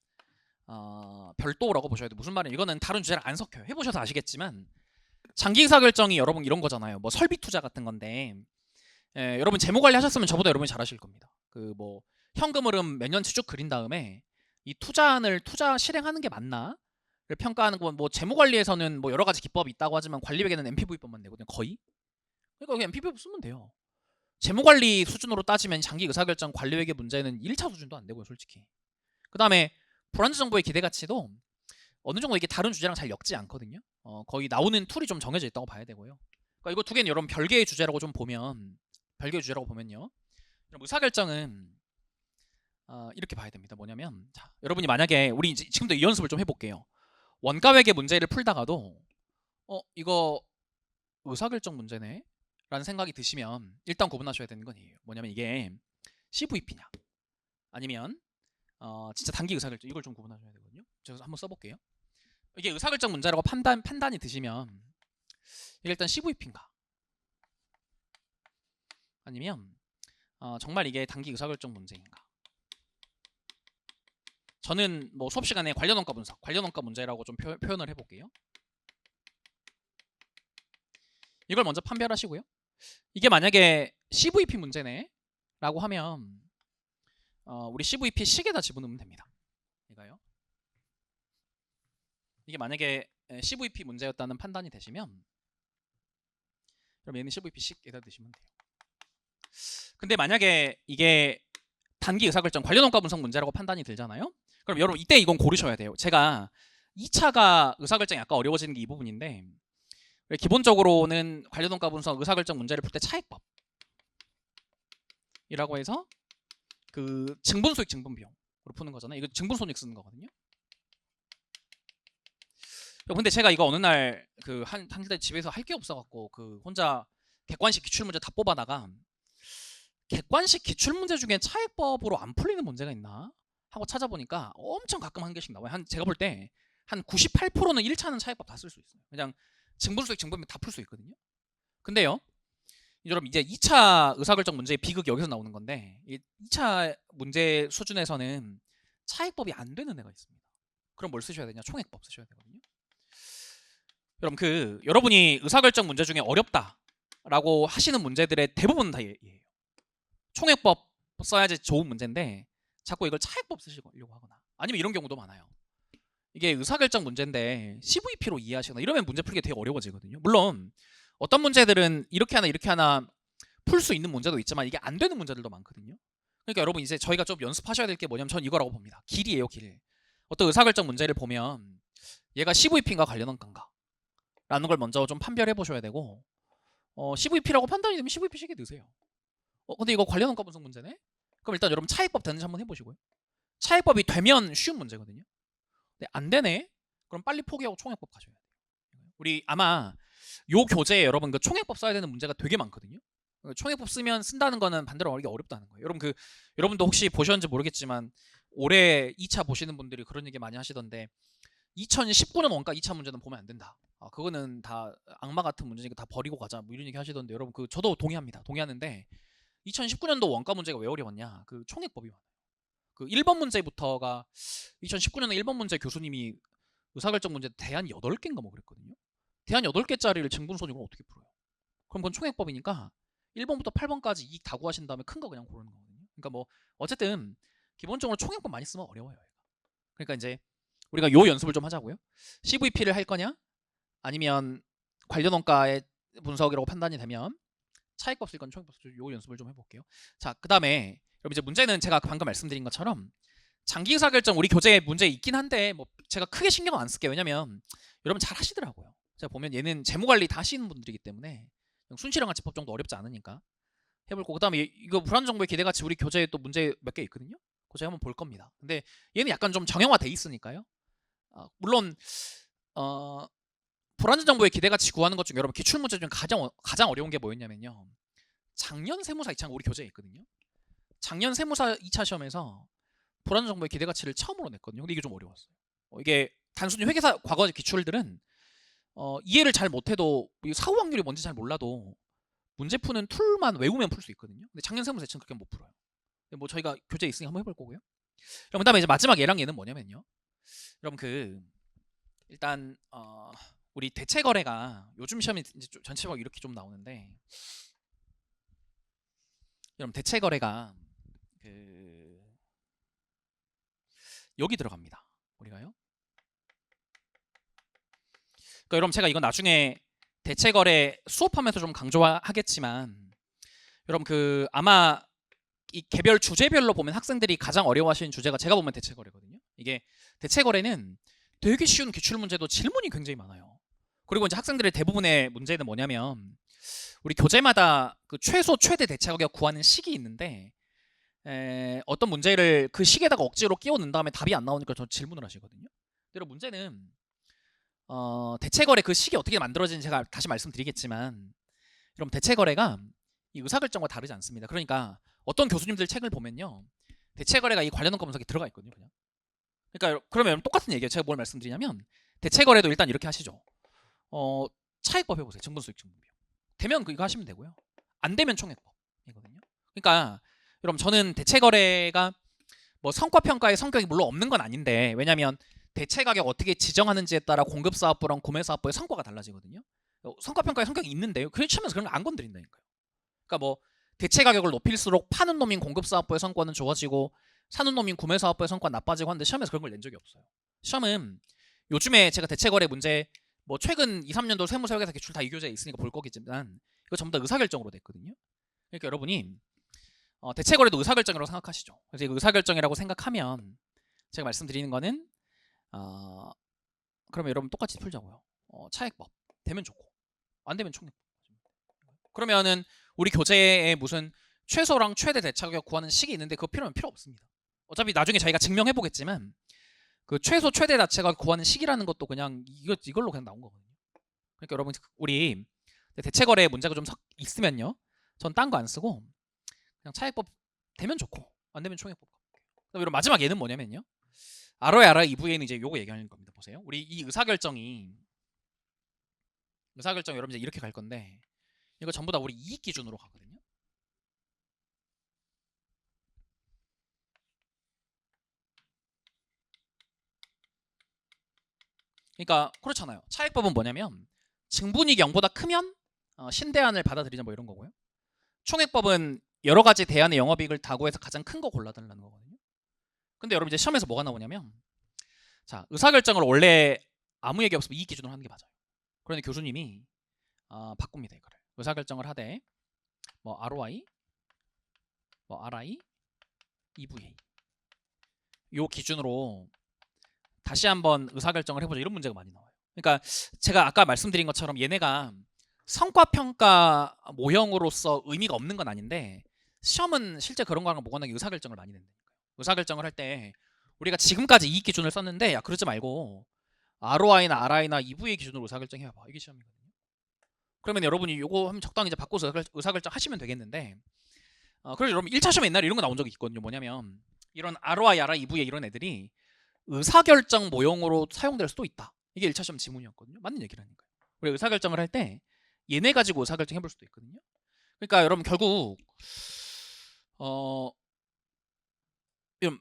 별도라고 보셔야 돼요. 무슨 말이에요? 이거는 다른 주제랑 안 섞여요. 해보셔서 아시겠지만 장기 의사결정이 여러분 이런 거잖아요. 뭐 설비 투자 같은 건데 여러분 재무 관리 하셨으면 저보다 여러분이 잘하실 겁니다. 그 뭐 현금 흐름 몇 년치 쭉 그린 다음에 이 투자안을 투자 실행하는 게 맞나를 평가하는 건 뭐 재무 관리에서는 뭐 여러 가지 기법이 있다고 하지만 관리회계는 MPV법만 내거든요. 거의. 그러니까 그냥 MPV법 쓰면 돼요. 재무 관리 수준으로 따지면 장기 의사결정 관리회계 문제는 1차 수준도 안 되고요, 솔직히. 그다음에 불안정 정보의 기대 가치도 어느 정도 이게 다른 주제랑 잘 엮지 않거든요. 거의 나오는 툴이 좀 정해져 있다고 봐야 되고요. 그러니까 이거 두 개는 여러분 별개의 주제라고 좀 보면 별개의 주제라고 보면요. 의사결정은 이렇게 봐야 됩니다. 뭐냐면 자, 여러분이 만약에 우리 이제 지금도 이 연습을 좀 해볼게요. 원가회계 문제를 풀다가도 이거 의사결정 문제네 라는 생각이 드시면 일단 구분하셔야 되는 건 이에요. 뭐냐면 이게 CVP냐 아니면 진짜 단기 의사결정 이걸 좀 구분하셔야 되거든요. 제가 한번 써볼게요. 이게 의사결정 문제라고 판단이 드시면 이게 일단 CVP인가 아니면 정말 이게 단기 의사결정 문제인가. 저는 뭐 수업 시간에 관련 원가 분석, 관련 원가 문제라고 좀 표현을 해볼게요. 이걸 먼저 판별하시고요. 이게 만약에 CVP 문제네 라고 하면 우리 CVP 식에다 집어넣으면 됩니다. 이거요. 이게 만약에 CVP 문제였다는 판단이 되시면 그럼 얘는 CVP 식에다 넣으시면 돼요. 근데 만약에 이게 단기 의사결정 관련 원가 분석 문제라고 판단이 들잖아요. 그럼 여러분 이때 이건 고르셔야 돼요. 제가 2차가 의사결정이 약간 어려워지는 게 이 부분인데 기본적으로는 관련 원가 분석 의사결정 문제를 풀 때 차익법이라고 해서 그 증분수익 증분비용으로 푸는 거잖아요. 이거 증분손익 쓰는 거거든요. 근데 제가 이거 어느 날 그 한 달 집에서 할 게 없어갖고 그 혼자 객관식 기출문제 다 뽑아다가 객관식 기출문제 중에 차익법으로 안 풀리는 문제가 있나 하고 찾아보니까 엄청 가끔 한 개씩 나와요. 제가 볼 때 한 98%는 1차는 차익법 다 쓸 수 있어요. 그냥 증분수익 증분비 다 풀 수 있거든요. 근데요 여러분 이제 2차 의사결정 문제의 비극이 여기서 나오는 건데 2차 문제 수준에서는 차익법이 안 되는 애가 있습니다. 그럼 뭘 쓰셔야 되냐? 총액법 쓰셔야 되거든요. 여러분 여러분이 의사결정 문제 중에 어렵다라고 하시는 문제들의 대부분 다 얘예요. 총액법 써야지 좋은 문제인데 자꾸 이걸 차액법 쓰시려고 하거나 아니면 이런 경우도 많아요. 이게 의사결정 문제인데 CVP로 이해하시거나 이러면 문제 풀기 되게 어려워지거든요. 물론 어떤 문제들은 이렇게 하나 풀 수 있는 문제도 있지만 이게 안 되는 문제들도 많거든요. 그러니까 여러분 이제 저희가 좀 연습하셔야 될 게 뭐냐면 전 이거라고 봅니다. 길이에요, 길. 어떤 의사결정 문제를 보면 얘가 CVP인가 관련한 건가 라는 걸 먼저 좀 판별해 보셔야 되고 CVP라고 판단이 되면 CVP 식에 넣으세요. 근데 이거 관련 원가 분석 문제네? 그럼 일단 여러분 차익법 되는지 한번 해보시고요. 차익법이 되면 쉬운 문제거든요. 근데 안 되네? 그럼 빨리 포기하고 총액법 가셔야 돼요. 우리 아마 요 교재에 여러분 그 총액법 써야 되는 문제가 되게 많거든요. 총액법 쓴다는 거는 반대로 알기 어렵다는 거예요. 여러분 여러분도 혹시 보셨는지 모르겠지만 올해 2차 보시는 분들이 그런 얘기 많이 하시던데 2019년 원가 2차 문제는 보면 안 된다. 그거는 다 악마 같은 문제니까 다 버리고 가자. 뭐 이런 얘기 하시던데 여러분 저도 동의합니다. 동의하는데 2019년도 원가 문제가 왜 어려웠냐? 그 총액법이 많아요. 그 1번 문제부터가 2019년에 1번 문제 교수님이 의사결정 문제 대안 8개인가 뭐 그랬거든요. 대안 8개짜리를 증분손익으로 어떻게 풀어요? 그럼 그건 총액법이니까 1번부터 8번까지 이익 다 구하신 다음에 큰 거 그냥 고르는 거거든요. 그러니까 뭐 어쨌든 기본적으로 총액법 많이 쓰면 어려워요. 그러니까 이제 우리가 요 연습을 좀 하자고요. CVP를 할 거냐? 아니면 관련 원가의 분석이라고 판단이 되면 차익법 쓸 건 총익법 쓸 요 연습을 좀 해볼게요. 자, 그 다음에 여러분 이제 문제는 제가 방금 말씀드린 것처럼 장기 의사결정 우리 교재에 문제 있긴 한데 뭐 제가 크게 신경 안 쓸게요. 왜냐면 여러분 잘 하시더라고요. 제가 보면 얘는 재무관리 다 하시는 분들이기 때문에 순실형 가치법 정도 어렵지 않으니까 해볼 거고, 그다음에 이거 불안 정보의 기대가치 우리 교재에 또 문제 몇 개 있거든요. 그거 제가 한번 볼 겁니다. 근데 얘는 약간 좀 정형화돼 있으니까요. 물론 불안전 정보의 기대가치 구하는 것 중에 여러분 기출 문제 중 가장 어려운 게 뭐였냐면요. 작년 세무사 2차가 우리 교재에 있거든요. 작년 세무사 2차 시험에서 불안전 정보의 기대가치를 처음으로 냈거든요. 근데 이게 좀 어려웠어요. 이게 단순히 회계사 과거 기출들은 이해를 잘 못해도 사후 확률이 뭔지 잘 몰라도 문제 푸는 툴만 외우면 풀 수 있거든요. 근데 작년 세무사 2차는 그렇게 못 풀어요. 뭐 저희가 교재에 있으니 한번 해볼 거고요. 그럼 그다음에 이제 마지막 얘랑 얘는 뭐냐면요. 여러분 일단 우리 대체 거래가 요즘 시험이 이제 전체적으로 이렇게 좀 나오는데, 여러분 대체 거래가 여기 들어갑니다. 우리가요. 그러니까 여러분 제가 이건 나중에 대체 거래 수업하면서 좀 강조하겠지만, 여러분 아마 이 개별 주제별로 보면 학생들이 가장 어려워하시는 주제가 제가 보면 대체 거래거든요. 이게 대체 거래는 되게 쉬운 기출 문제도 질문이 굉장히 많아요. 그리고 이제 학생들의 대부분의 문제는 뭐냐면 우리 교재마다 그 최소 최대 대체 가격 구하는 식이 있는데 어떤 문제를 그 식에다가 억지로 끼워 넣은 다음에 답이 안 나오니까 저 질문을 하시거든요. 그리고 문제는 대체 거래 그 식이 어떻게 만들어지는지 제가 다시 말씀드리겠지만, 여러분 대체 거래가 이 의사결정과 다르지 않습니다. 그러니까 어떤 교수님들 책을 보면요, 대체 거래가 이 관련 원가 분석이 들어가 있거든요. 그러니까 그러면 똑같은 얘기예요. 제가 뭘 말씀드리냐면 대체 거래도 일단 이렇게 하시죠. 차익법 해보세요. 증분수익 증분비용. 되면 이거 하시면 되고요. 안 되면 총액법이거든요. 그러니까 여러분 저는 대체 거래가 뭐 성과평가의 성격이 물론 없는 건 아닌데, 왜냐면 대체 가격 어떻게 지정하는지에 따라 공급사업부랑 구매사업부의 성과가 달라지거든요. 성과평가의 성격이 있는데요. 그렇다면서 그런 거 안 건드린다니까요. 그러니까 뭐 대체 가격을 높일수록 파는 놈인 공급사업부의 성과는 좋아지고 사는 놈인 구매사업부의 성과는 나빠지고 하는데 시험에서 그런 걸 낸 적이 없어요. 시험은 요즘에 제가 대체 거래 문제 뭐 최근 2, 3년도 세무사 회계사 기출 다 이 교재에 있으니까 볼 거겠지만 이거 전부 다 의사결정으로 됐거든요. 그러니까 여러분이 대체 거래도 의사결정이라고 생각하시죠. 그래서 이거 의사결정이라고 생각하면 제가 말씀드리는 거는 그러면 여러분 똑같이 풀자고요. 차액법 되면 좋고 안 되면 총액법. 그러면은 우리 교재에 무슨 최소랑 최대 대체 가격 구하는 식이 있는데 그거 필요 없습니다. 어차피 나중에 저희가 증명해 보겠지만 그 최소 최대 대체 가격 구하는 식이라는 것도 그냥 이걸로 그냥 나온 거거든요. 그러니까 여러분 우리 대체 거래 문제가 좀 있으면요, 전 딴 거 안 쓰고 그냥 차액법 되면 좋고 안 되면 총액법. 그럼 마지막 얘는 뭐냐면요, ROI, EVA는 이제 요거 얘기하는 겁니다. 보세요. 우리 이 의사결정이 여러분 이제 이렇게 갈 건데 이거 전부 다 우리 이익 기준으로 가거든요. 그러니까 그렇잖아요. 차액법은 뭐냐면 증분이익이 0보다 크면 신대안을 받아들이자 뭐 이런 거고요. 총액법은 여러 가지 대안의 영업이익을 다고해서 가장 큰 거 골라달라는 거거든요. 근데 여러분 이제 시험에서 뭐가 나오냐면, 자, 의사결정을 원래 아무 얘기 없으면 이익 기준으로 하는 게 맞아요. 그런데 교수님이 바꿉니다. 이거를 의사결정을 하되 뭐 ROI, 뭐 RI, EVA 요 기준으로 다시 한번 의사결정을 해보자, 이런 문제가 많이 나와요. 그러니까 제가 아까 말씀드린 것처럼 얘네가 성과평가 모형으로서 의미가 없는 건 아닌데 시험은 실제 그런 거랑 무관하게 의사결정을 많이 낸다니까요. 의사결정을 할 때 우리가 지금까지 이익 기준을 썼는데 야 그러지 말고 ROI나 RI나 EVA 기준으로 의사결정 해봐, 이게 시험이거든요. 그러면 여러분이 요거 하면 적당히 이제 바꿔서 의사결정 하시면 되겠는데, 그래서 여러분 1차 시험에 옛날에 이런 거 나온 적이 있거든요. 뭐냐면 이런 ROI, RI, EVA 이런 애들이 의사결정 모형으로 사용될 수도 있다. 이게 1차 시험 지문이었거든요. 맞는 얘기라니까요. 우리 의사결정을 할 때 얘네 가지고 의사결정 해볼 수도 있거든요. 그러니까 여러분 결국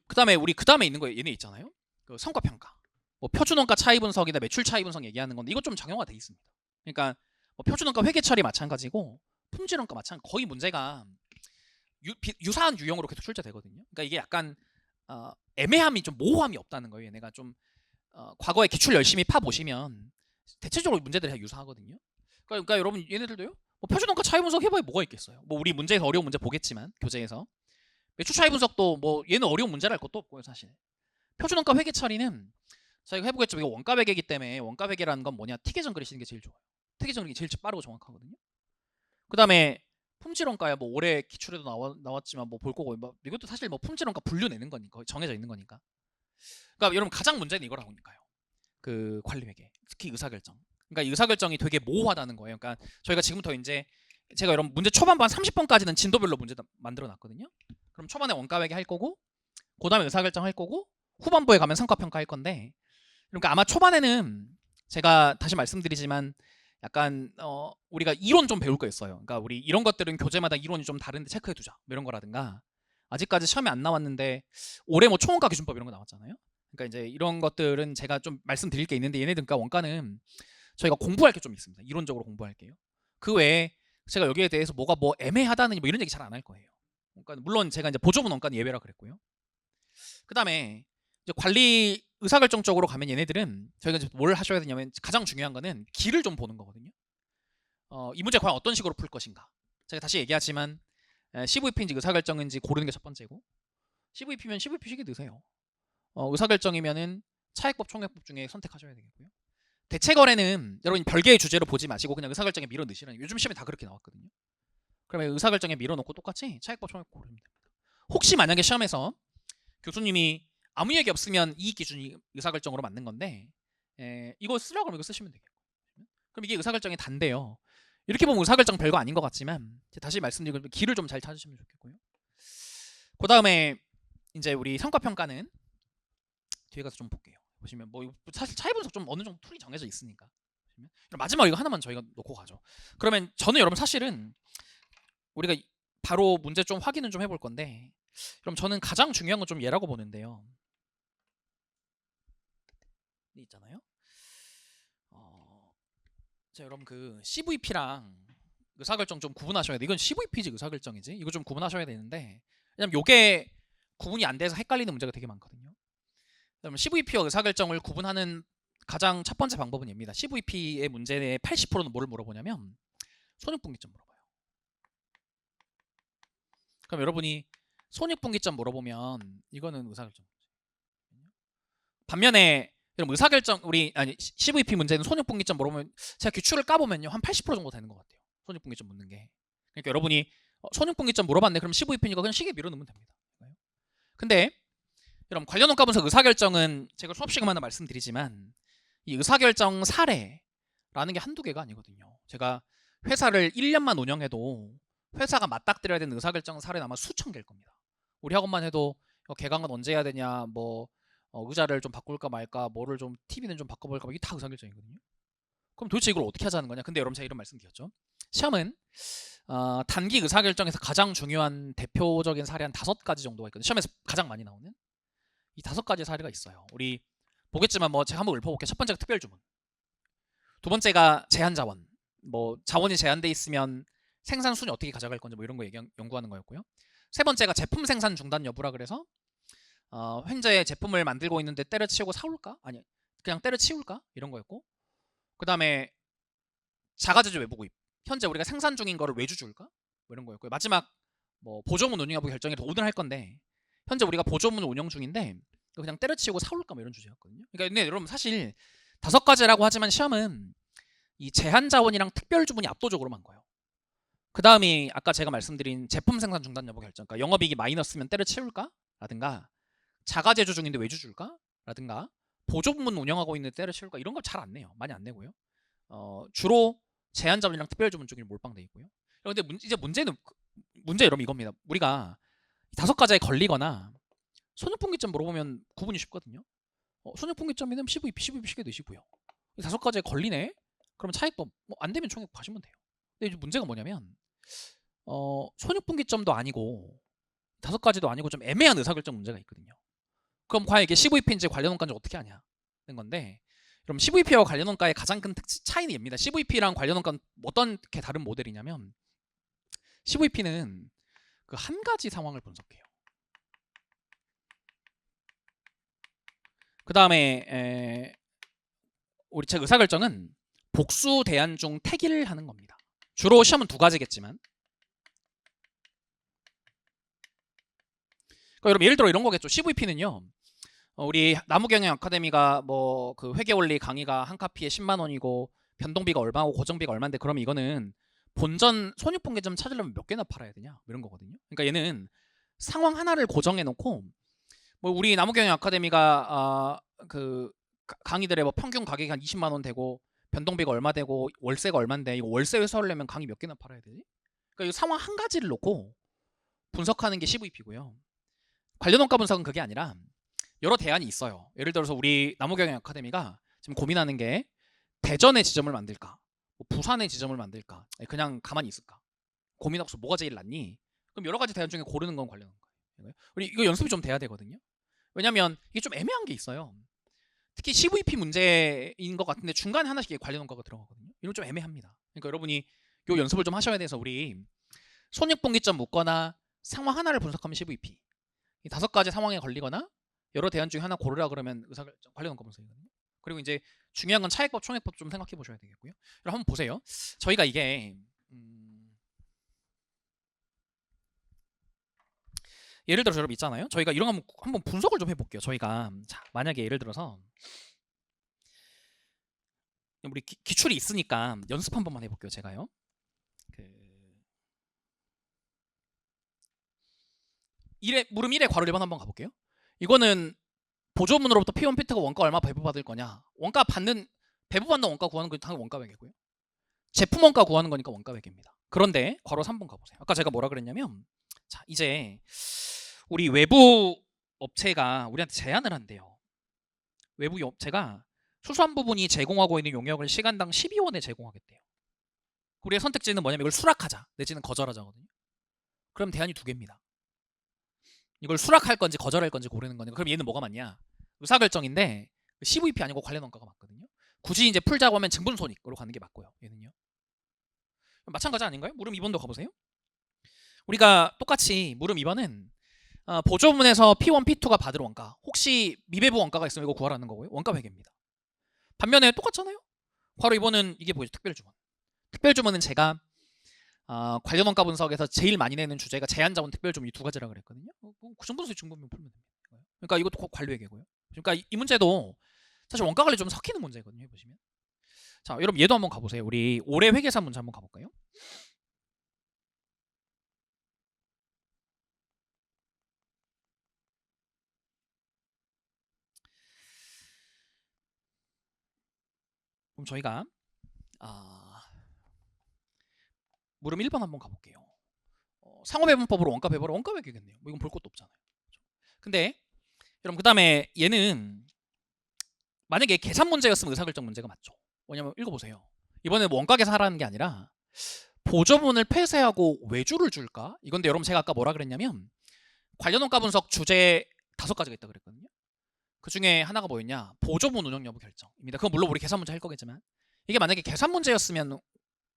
그다음에 우리 그다음에 있는 거 얘네 있잖아요. 그 성과평가, 뭐 표준원가 차이 분석이나 매출 차이 분석 얘기하는 건데 이거 좀 정형화돼 있습니다. 그러니까 뭐 표준원가 회계 처리 마찬가지고 품질원가 마찬가지, 거의 문제가 유사한 유형으로 계속 출제되거든요. 그러니까 이게 약간 애매함이 좀 모호함이 없다는 거예요. 얘네가 좀 과거에 기출 열심히 파 보시면 대체적으로 문제들이 다 유사하거든요. 그러니까 여러분 얘네들도요. 뭐 표준원가 차이 분석 해봐야 뭐가 있겠어요. 뭐 우리 문제에서 어려운 문제 보겠지만 교재에서 매출 차이 분석도 뭐 얘는 어려운 문제랄 것도 없고요 사실. 표준원가 회계 처리는 저희가 해보겠죠. 이거 원가 회계이기 때문에 원가 회계라는 건 뭐냐? T계정 그리시는 게 제일 좋아요. T계정 그리기 제일 빠르고 정확하거든요. 그 다음에 품질원가야 뭐 올해 기출에도 나왔지만 뭐 볼 거고 뭐 이것도 사실 뭐 품질원가 분류 내는 거니까 정해져 있는 거니까. 그러니까 여러분 가장 문제는 이거라고니까요. 그 관리회계 특히 의사결정. 그러니까 이 의사결정이 되게 모호하다는 거예요. 그러니까 저희가 지금부터 이제 제가 여러분 문제 초반부 한 30번까지는 진도별로 문제 만들어 놨거든요. 그럼 초반에 원가회계 할 거고 그 다음에 의사결정 할 거고 후반부에 가면 성과평가 할 건데 그러니까 아마 초반에는 제가 다시 말씀드리지만 약간 우리가 이론 좀 배울 거 있어요. 그러니까 우리 이런 것들은 교재마다 이론이 좀 다른데 체크해 두자 뭐 이런 거라든가 아직까지 시험에 안 나왔는데 올해 뭐 총원가 기준법 이런 거 나왔잖아요. 그러니까 이제 이런 것들은 제가 좀 말씀드릴 게 있는데 얘네들 그러니까 원가는 저희가 공부할 게 좀 있습니다. 이론적으로 공부할게요. 그 외에 제가 여기에 대해서 뭐가 뭐 애매하다는 뭐 이런 얘기 잘 안 할 거예요. 그러니까 물론 제가 이제 보조분 원가는 예외라 그랬고요. 그 다음에 이제 관리 의사결정적으로 가면 얘네들은 저희가 이제 뭘 하셔야 되냐면 가장 중요한 거는 길을 좀 보는 거거든요. 이 문제 과연 어떤 식으로 풀 것인가. 제가 다시 얘기하지만 CVP인지 의사결정인지 고르는 게 첫 번째고 CVP면 CVP식이 넣으세요. 의사결정이면은 차액법 총액법 중에 선택하셔야 되겠고요. 대체거래는 여러분 별개의 주제로 보지 마시고 그냥 의사결정에 밀어 넣으시라는 요즘 시험에 다 그렇게 나왔거든요. 그러면 의사결정에 밀어 넣고 똑같이 차액법 총액법 고르면 됩니다. 혹시 만약에 시험에서 교수님이 아무 얘기 없으면 이익 기준이 의사결정으로 맞는 건데 이거 쓰라고 하면 이거 쓰시면 되겠고 그럼 이게 의사결정의 단데요. 이렇게 보면 의사결정 별거 아닌 것 같지만 다시 말씀드리고 길을 좀 잘 찾으시면 좋겠고요. 그 다음에 이제 우리 성과평가는 뒤에 가서 좀 볼게요. 보시면 뭐 사실 차이 분석 좀 어느 정도 툴이 정해져 있으니까 보시면 마지막 이거 하나만 저희가 놓고 가죠. 그러면 저는 여러분 사실은 우리가 바로 문제 좀 확인은 좀 해볼 건데 그럼 저는 가장 중요한 건 좀 얘라고 보는데요. 있잖아요. 자 여러분 그 CVP랑 의사결정 좀 구분하셔야 돼. 이건 CVP지 의사결정이지. 이거 좀 구분하셔야 되는데 왜냐면 요게 구분이 안 돼서 헷갈리는 문제가 되게 많거든요. 그러면 CVP와 의사결정을 구분하는 가장 첫 번째 방법은 입니다. CVP의 문제의 80%는 뭐를 물어보냐면 손익분기점 물어봐요. 그럼 여러분이 손익분기점 물어보면 이거는 의사결정. 반면에 여러분 의사결정 CVP 문제는 손익분기점 물어보면 제가 기출을 까보면요 한 80% 정도 되는 것 같아요. 손익분기점 묻는 게. 그러니까 여러분이 손익분기점 물어봤네 그럼 CVP니까 그냥 시계 밀어넣으면 됩니다. 근데 여러분 관련 원가 분석 의사결정은 제가 수업 시간마다 말씀드리지만 이 의사결정 사례라는 게 한두 개가 아니거든요. 제가 회사를 1년만 운영해도 회사가 맞닥뜨려야 되는 의사결정 사례는 아마 수천 개일 겁니다. 우리 학원만 해도 개강은 언제 해야 되냐 뭐 의자를 좀 바꿀까 말까 뭐를 좀 TV는 좀 바꿔볼까 이게 다 의사결정이거든요. 그럼 도대체 이걸 어떻게 하자는 거냐. 근데 여러분 제가 이런 말씀 드렸죠. 시험은 단기 의사결정에서 가장 중요한 대표적인 사례 한 5가지 정도가 있거든요. 시험에서 가장 많이 나오는 이 5가지 사례가 있어요. 우리 보겠지만 뭐 제가 한번 읊어볼게요. 첫 번째가 특별주문, 두 번째가 제한자원, 뭐 자원이 제한돼 있으면 생산 순위 어떻게 가져갈 건지 뭐 이런 거 연구하는 거였고요. 세 번째가 제품 생산 중단 여부라 그래서 현재 제품을 만들고 있는데 때려치우고 사올까? 아니 그냥 때려치울까? 이런 거였고 그 다음에 자가제조 외부 구입, 현재 우리가 생산 중인 거를 외주 줄까? 뭐 이런 거였고요. 마지막 뭐 보조문 운영 여부 결정이라서 오늘 할 건데 현재 우리가 보조문 운영 중인데 그냥 때려치우고 사올까? 뭐 이런 주제였거든요. 그러니까 근데 여러분 사실 5가지라고 하지만 시험은 이 제한자원이랑 특별주문이 압도적으로 많은 거예요. 그 다음이 아까 제가 말씀드린 제품 생산 중단 여부 결정, 그러니까 영업이익이 마이너스면 때려치울까? 라든가 자가제조 중인데 외주 줄까? 라든가 보조부문 운영하고 있는데 때려치울까? 이런 걸 잘 안 내요. 많이 안 내고요. 주로 제한자원이랑 특별주문 쪽이 몰빵돼 있고요. 그런데 이제 문제 여러분 이겁니다. 우리가 5가지에 걸리거나 손익분기점 물어보면 구분이 쉽거든요. 손익분기점이면 CVP 쉽게 넣으시고요. 5가지에 걸리네? 그러면 차익법 뭐 안 되면 총액 가시면 돼요. 근데 이제 문제가 뭐냐면 손익분기점도 아니고 5가지도 아니고 좀 애매한 의사결정 문제가 있거든요. 그럼 과연 이게 CVP인지 관련 원가인지 어떻게 하냐는 건데 그럼 CVP와 관련 원가의 가장 큰 차이는 입니다. CVP랑 관련 원가는 어떻게 다른 모델이냐면 CVP는 그 한 가지 상황을 분석해요. 그 다음에 우리 책 의사결정은 복수 대안 중 택일 하는 겁니다. 주로 시험은 두 가지겠지만. 그러니까 여러분 예를 들어 이런 거겠죠. CVP는요. 우리 나무경영 아카데미가 뭐 그 회계원리 강의가 한 카피에 10만 원이고 변동비가 얼마고 고정비가 얼마인데 그러면 이거는 본전 손익분기점 찾으려면 몇 개나 팔아야 되냐 이런 거거든요. 그러니까 얘는 상황 하나를 고정해 놓고 뭐 우리 나무경영 아카데미가 그 강의들의 뭐 평균 가격이 한 20만 원 되고 변동비가 얼마 되고 월세가 얼마인데 이거 월세 회수하려면 강의 몇 개나 팔아야 되지? 그러니까 이 상황 한 가지를 놓고 분석하는 게 CVP고요. 관련 원가 분석은 그게 아니라 여러 대안이 있어요. 예를 들어서 우리 나무경영 아카데미가 지금 고민하는 게 대전의 지점을 만들까, 뭐 부산의 지점을 만들까, 그냥 가만히 있을까 고민하고서 뭐가 제일 낫니? 그럼 여러 가지 대안 중에 고르는 건 관련 원가예요. 우리 이거 연습이 좀 돼야 되거든요. 왜냐면 이게 좀 애매한 게 있어요. 특히 CVP 문제인 것 같은데 중간에 하나씩 관련 원가가 들어가거든요. 이건 좀 애매합니다. 그러니까 여러분이 요 연습을 좀 하셔야 돼서 우리 손익분기점 묻거나 상황 하나를 분석하면 CVP, 이 5가지 상황에 걸리거나 여러 대안 중에 하나 고르라 그러면 의사결정 관련 원가 분석이거든요. 그리고 이제 중요한 건 차액법, 총액법 좀 생각해 보셔야 되겠고요. 그럼 한번 보세요. 저희가 이게 예를 들어서 여러분 있잖아요. 저희가 이런 거 한번 분석을 좀 해볼게요. 저희가 자, 만약에 예를 들어서 우리 기출이 있으니까 연습 한 번만 해볼게요. 제가요. 물음 1의 괄호 1번 한번 가볼게요. 이거는 보조문으로부터 P1 P2가 원가 얼마 배부받을 거냐. 원가 받는 배부받는 원가 구하는 건 당연히 원가액이고요. 제품 원가 구하는 거니까 원가액입니다. 그런데 괄호 3번 가보세요. 아까 제가 뭐라 그랬냐면 자 이제 우리 외부 업체가 우리한테 제안을 한대요. 외부 업체가 수수한 부분이 제공하고 있는 용역을 시간당 12원에 제공하겠대요. 우리의 선택지는 뭐냐면 이걸 수락하자 내지는 거절하자거든요. 그럼 대안이 두 개입니다. 이걸 수락할 건지 거절할 건지 고르는 거니까. 그럼 얘는 뭐가 맞냐? 의사결정인데 CVP 아니고 관련 원가가 맞거든요. 굳이 이제 풀자고 하면 증분손익으로 가는 게 맞고요. 얘는요. 마찬가지 아닌가요? 물음 2번도 가보세요. 우리가 똑같이 물음 2번은 보조문에서 P1, P2가 받을 원가, 혹시 미배부 원가가 있으면 이거 구하라는 거고요. 원가 회계입니다. 반면에 똑같잖아요. 바로 이번은 이게 뭐죠? 특별주문. 특별주문은 제가 관련 원가 분석에서 제일 많이 내는 주제가 제한자본 특별주문 이 두 가지라 그랬거든요. 구성분수 증분면 풀면 됩니다. 그러니까 이것도 관리회계고요. 그러니까 이 문제도 사실 원가 관리 좀 섞이는 문제거든요. 보시면. 자, 여러분 얘도 한번 가보세요. 우리 올해 회계사 문제 한번 가볼까요? 그럼 저희가 물음 1번 한번 가볼게요. 상호배분법으로 원가 배분을 원가 회계겠네요. 뭐 이건 볼 것도 없잖아요. 근데 여러분 그 다음에 얘는 만약에 계산 문제였으면 의사결정 문제가 맞죠. 왜냐면 읽어보세요. 이번에 원가 계산하라는 게 아니라 보조분을 폐쇄하고 외주를 줄까? 이건데 여러분 제가 아까 뭐라 그랬냐면 관련 원가 분석 주제 5가지가 있다 그랬거든요. 그 중에 하나가 뭐였냐? 보조분 운영 여부 결정입니다. 그건 물론 우리 계산 문제 할 거겠지만 이게 만약에 계산 문제였으면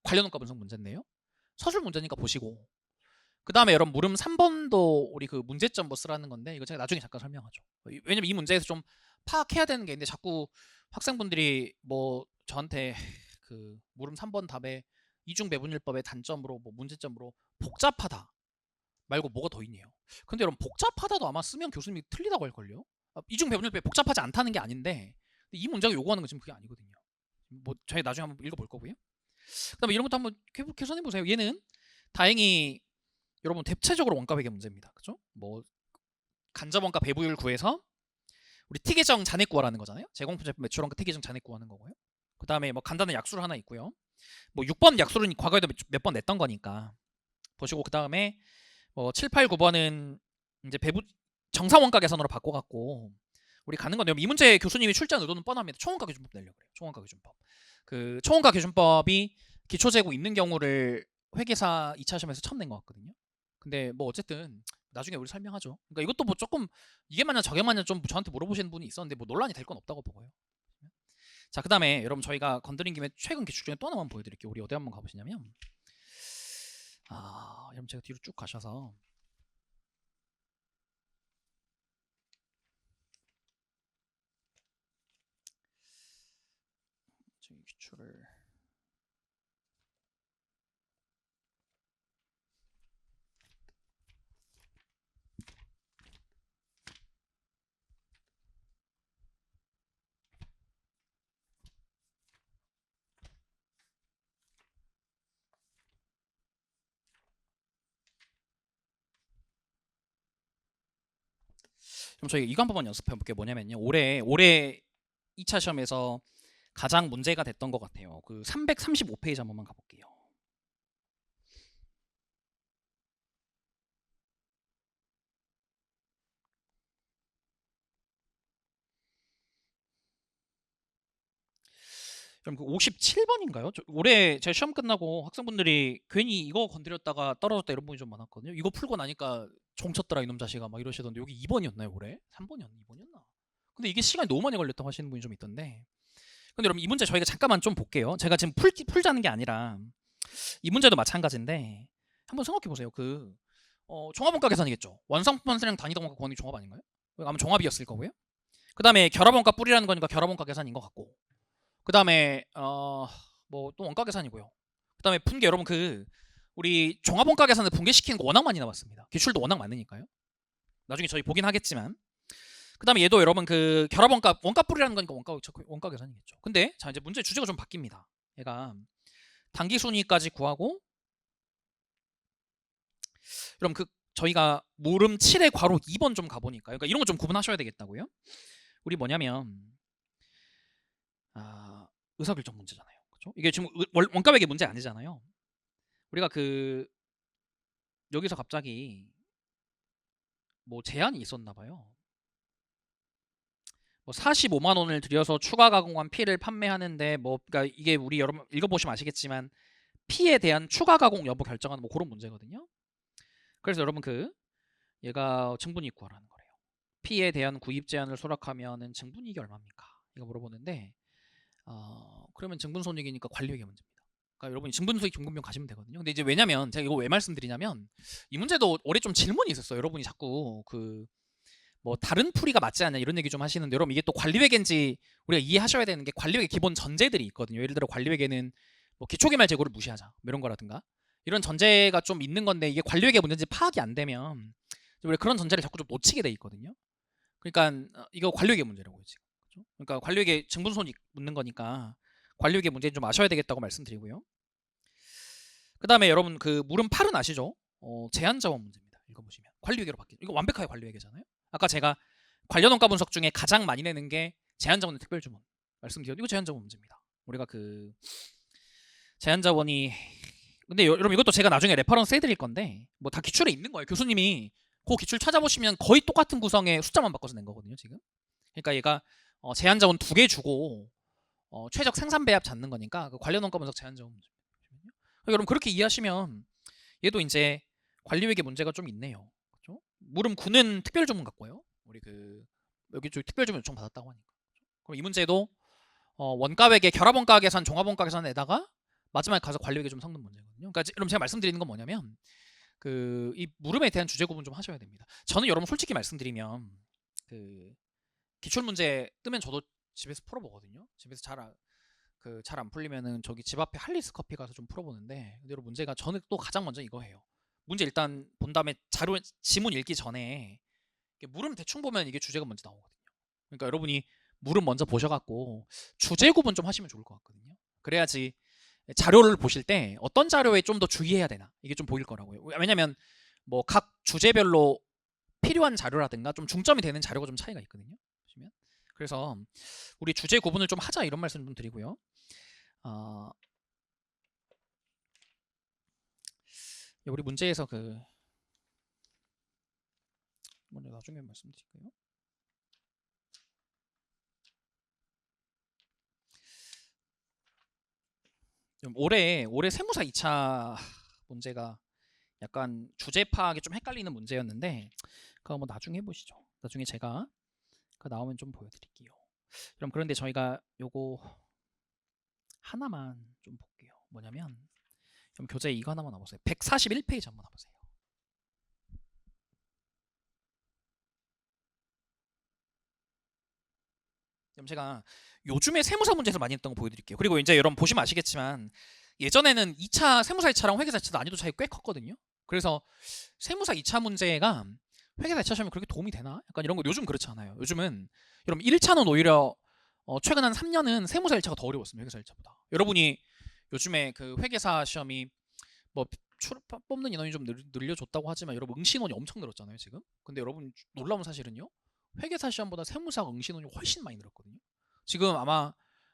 관련 원가 분석 문제인데요. 서술 문제니까 보시고 그 다음에 여러분 물음 3번도 우리 그 문제점 뭐 쓰라는 건데 이거 제가 나중에 잠깐 설명하죠. 왜냐면 이 문제에서 좀 파악해야 되는 게 있는데 자꾸 학생분들이 뭐 저한테 그 물음 3번 답에 이중배분율법의 단점으로 뭐 문제점으로 복잡하다 말고 뭐가 더 있네요. 근데 여러분 복잡하다도 아마 쓰면 교수님이 틀리다고 할걸요. 이중배분율법이 복잡하지 않다는 게 아닌데 이 문제가 요구하는 건 지금 그게 아니거든요. 뭐 저희 나중에 한번 읽어볼 거고요. 그다음에 이런 것도 한번 계산해 보세요. 얘는 다행히 여러분 대체적으로 원가 회계 문제입니다. 그죠? 뭐 간접 원가 배부율 구해서 우리 T계정 잔액 구하라는 거잖아요. 제공품 제품 매출 원가 T계정 잔액 구하는 거고요. 그 다음에 뭐 간단한 약수를 하나 있고요. 뭐 6번 약수는 과거에도 몇 번 냈던 거니까 보시고 그 다음에 뭐 7, 8, 9번은 이제 배부 정상 원가 계산으로 바꿔갖고 우리 가는 건데요. 이 문제 교수님이 출제한 의도는 뻔합니다. 총원가 기준법 내려고 그래요. 총원가 기준법. 그 총원가 기준법이 기초재고 있는 경우를 회계사 2차 시험에서 처음 낸 것 같거든요. 근데 뭐 어쨌든 나중에 우리 설명하죠. 그러니까 이것도 뭐 조금 이게 맞냐 저게 맞냐 좀 저한테 물어보시는 분이 있었는데 뭐 논란이 될 건 없다고 보고요. 자, 그 다음에 여러분 저희가 건드린 김에 최근 기출 중에 또 하나만 보여드릴게요. 우리 어디 한번 가보시냐면 여러분 제가 뒤로 쭉 가셔서 기출을 그럼 저희 이거 한 번만 연습해 볼게요. 뭐냐면요. 올해 2차 시험에서 가장 문제가 됐던 것 같아요. 그 335페이지 한 번만 가볼게요. 그럼 그 57번인가요? 올해 제 시험 끝나고 학생분들이 괜히 이거 건드렸다가 떨어졌다 이런 분이 좀 많았거든요. 이거 풀고 나니까 종쳤더라 이놈 자식아 막 이러시던데 여기 2번이었나요 올해? 3번이었나 2번이었나? 근데 이게 시간이 너무 많이 걸렸다고 하시는 분이 좀 있던데. 근데 여러분 이 문제 저희가 잠깐만 좀 볼게요. 제가 지금 풀자는 게 아니라 이 문제도 마찬가지인데 한번 생각해 보세요. 종합원가 계산이겠죠. 원상품환수량 단위동원가 구하는 게 종합 아닌가요? 아마 종합이었을 거고요. 그 다음에 결합원가 뿌리라는 거니까 결합원가 계산인 것 같고. 그 다음에 뭐 또 원가 계산이고요. 그 다음에 분계 여러분 우리 종합원가 계산을 분계시키는 거 워낙 많이 나왔습니다. 기출도 워낙 많으니까요. 나중에 저희 보긴 하겠지만. 그 다음에 얘도 여러분 결합원가 원가 뿌리라는 거니까 원가 계산이겠죠. 근데 자 이제 문제 주제가 좀 바뀝니다. 얘가 단기순위까지 구하고 그럼 저희가 물음 7의 괄호 2번 좀 가보니까요. 그러니까 이런 거 좀 구분하셔야 되겠다고요. 우리 뭐냐면 의사결정 문제잖아요. 그렇죠? 이게 지금 원가백의 문제 아니잖아요. 우리가 여기서 갑자기 뭐 제한이 있었나 봐요. 뭐 45만 원을 들여서 추가 가공한 피를 판매하는데 그러니까 이게 우리 여러분 읽어보시면 아시겠지만 피에 대한 추가 가공 여부 결정하는 뭐 그런 문제거든요. 그래서 여러분 얘가 증분이익 구하라는 거래요. 피에 대한 구입 제한을 수락하면은 증분이익이 얼마입니까? 이거 물어보는데 그러면 증분손익이니까 관리회계 문제입니다. 그러니까 여러분이 증분수익 경분명 가시면 되거든요. 근데 이제 왜냐면 제가 이거 왜 말씀드리냐면 이 문제도 올해 좀 질문이 있었어요. 여러분이 자꾸 뭐 다른 풀이가 맞지 않냐 이런 얘기 좀 하시는데 여러분 이게 또 관리회계인지 우리가 이해하셔야 되는 게 관리회계 기본 전제들이 있거든요. 예를 들어 관리회계는 뭐 기초기말 재고를 무시하자 뭐 이런 거라든가 이런 전제가 좀 있는 건데 이게 관리회계 문제인지 파악이 안 되면 우리 그런 전제를 자꾸 좀 놓치게 돼 있거든요. 그러니까 이거 관리회계 문제라고요 지금. 그렇죠? 그러니까 관리회계 증분손익 묻는 거니까 관리회계 문제는 좀 아셔야 되겠다고 말씀드리고요. 그 다음에 여러분 물음 8은 아시죠? 제한자원 문제입니다. 읽어보시면 관리회계로 바뀌죠. 이거 완벽하게 관리회계잖아요. 아까 제가 관련 원가 분석 중에 가장 많이 내는 게 제한자원의 특별주문 말씀드렸죠. 이거 제한자원 문제입니다. 우리가 제한자원이 근데 여러분 이것도 제가 나중에 레퍼런스 해드릴 건데 뭐 다 기출에 있는 거예요. 교수님이 그 기출 찾아보시면 거의 똑같은 구성의 숫자만 바꿔서 낸 거거든요. 지금. 그러니까 얘가 제한자원 2개 주고 최적 생산 배합 잡는 거니까 관련 원가 분석 제한자원 문제. 여러분 그렇게 이해하시면 얘도 이제 관리회계 문제가 좀 있네요. 그렇죠? 물음 9는 특별주문 같고요. 우리 여기 쪽 특별주문 요청 받았다고 하니까. 그럼 이 문제도 원가회계 결합원가 계산, 종합원가 계산에다가 마지막에 가서 관리회계 좀 섞는 문제거든요. 그러니까 여러분 제가 말씀드리는 건 뭐냐면 이 물음에 대한 주제 구분 좀 하셔야 됩니다. 저는 여러분 솔직히 말씀드리면 기출 문제 뜨면 저도 집에서 풀어보거든요. 집에서 잘 안 풀리면은 저기 집 앞에 할리스 커피 가서 좀 풀어보는데 근데 여러분 문제가 저는 또 가장 먼저 이거 해요. 문제 일단 본 다음에 지문 읽기 전에 물음 대충 보면 이게 주제가 먼저 나오거든요. 그러니까 여러분이 물음 먼저 보셔갖고 주제 구분 좀 하시면 좋을 것 같거든요. 그래야지 자료를 보실 때 어떤 자료에 좀 더 주의해야 되나 이게 좀 보일 거라고요. 왜냐면 뭐 각 주제별로 필요한 자료라든가 좀 중점이 되는 자료가 좀 차이가 있거든요. 보시면 그래서 우리 주제 구분을 좀 하자 이런 말씀 좀 드리고요. 우리 문제에서 먼저 나중에 말씀드릴게요. 올해 세무사 2차 문제가 약간 주제 파악이 좀 헷갈리는 문제였는데 그거 한번 나중에 해보시죠. 나중에 제가 나오면 좀 보여드릴게요. 그럼 그런데 저희가 요거 하나만 좀 볼게요. 뭐냐면 그럼 교재 이거 하나만 와보세요. 141페이지 한번 와보세요. 그럼 제가 요즘에 세무사 문제에서 많이 했던 거 보여드릴게요. 그리고 이제 여러분 보시면 아시겠지만 예전에는 2차 세무사 1차랑 회계사 1차 난이도 차이 꽤 컸거든요. 그래서 세무사 2차 문제가 회계사 2차 시험에 그렇게 도움이 되나? 약간 이런 거 요즘 그렇지 않아요. 요즘은 여러분 1차는 오히려 최근 한 3년은 세무사 1차가 더 어려웠습니다. 회계사 1차보다. 여러분이 요즘에 그 회계사 시험이 뭐 뽑는 인원이 좀 늘려줬다고 하지만 여러분 응시인원이 엄청 늘었잖아요 지금. 근데 여러분 놀라운 사실은요, 회계사 시험보다 세무사 응시인원이 훨씬 많이 늘었거든요. 지금 아마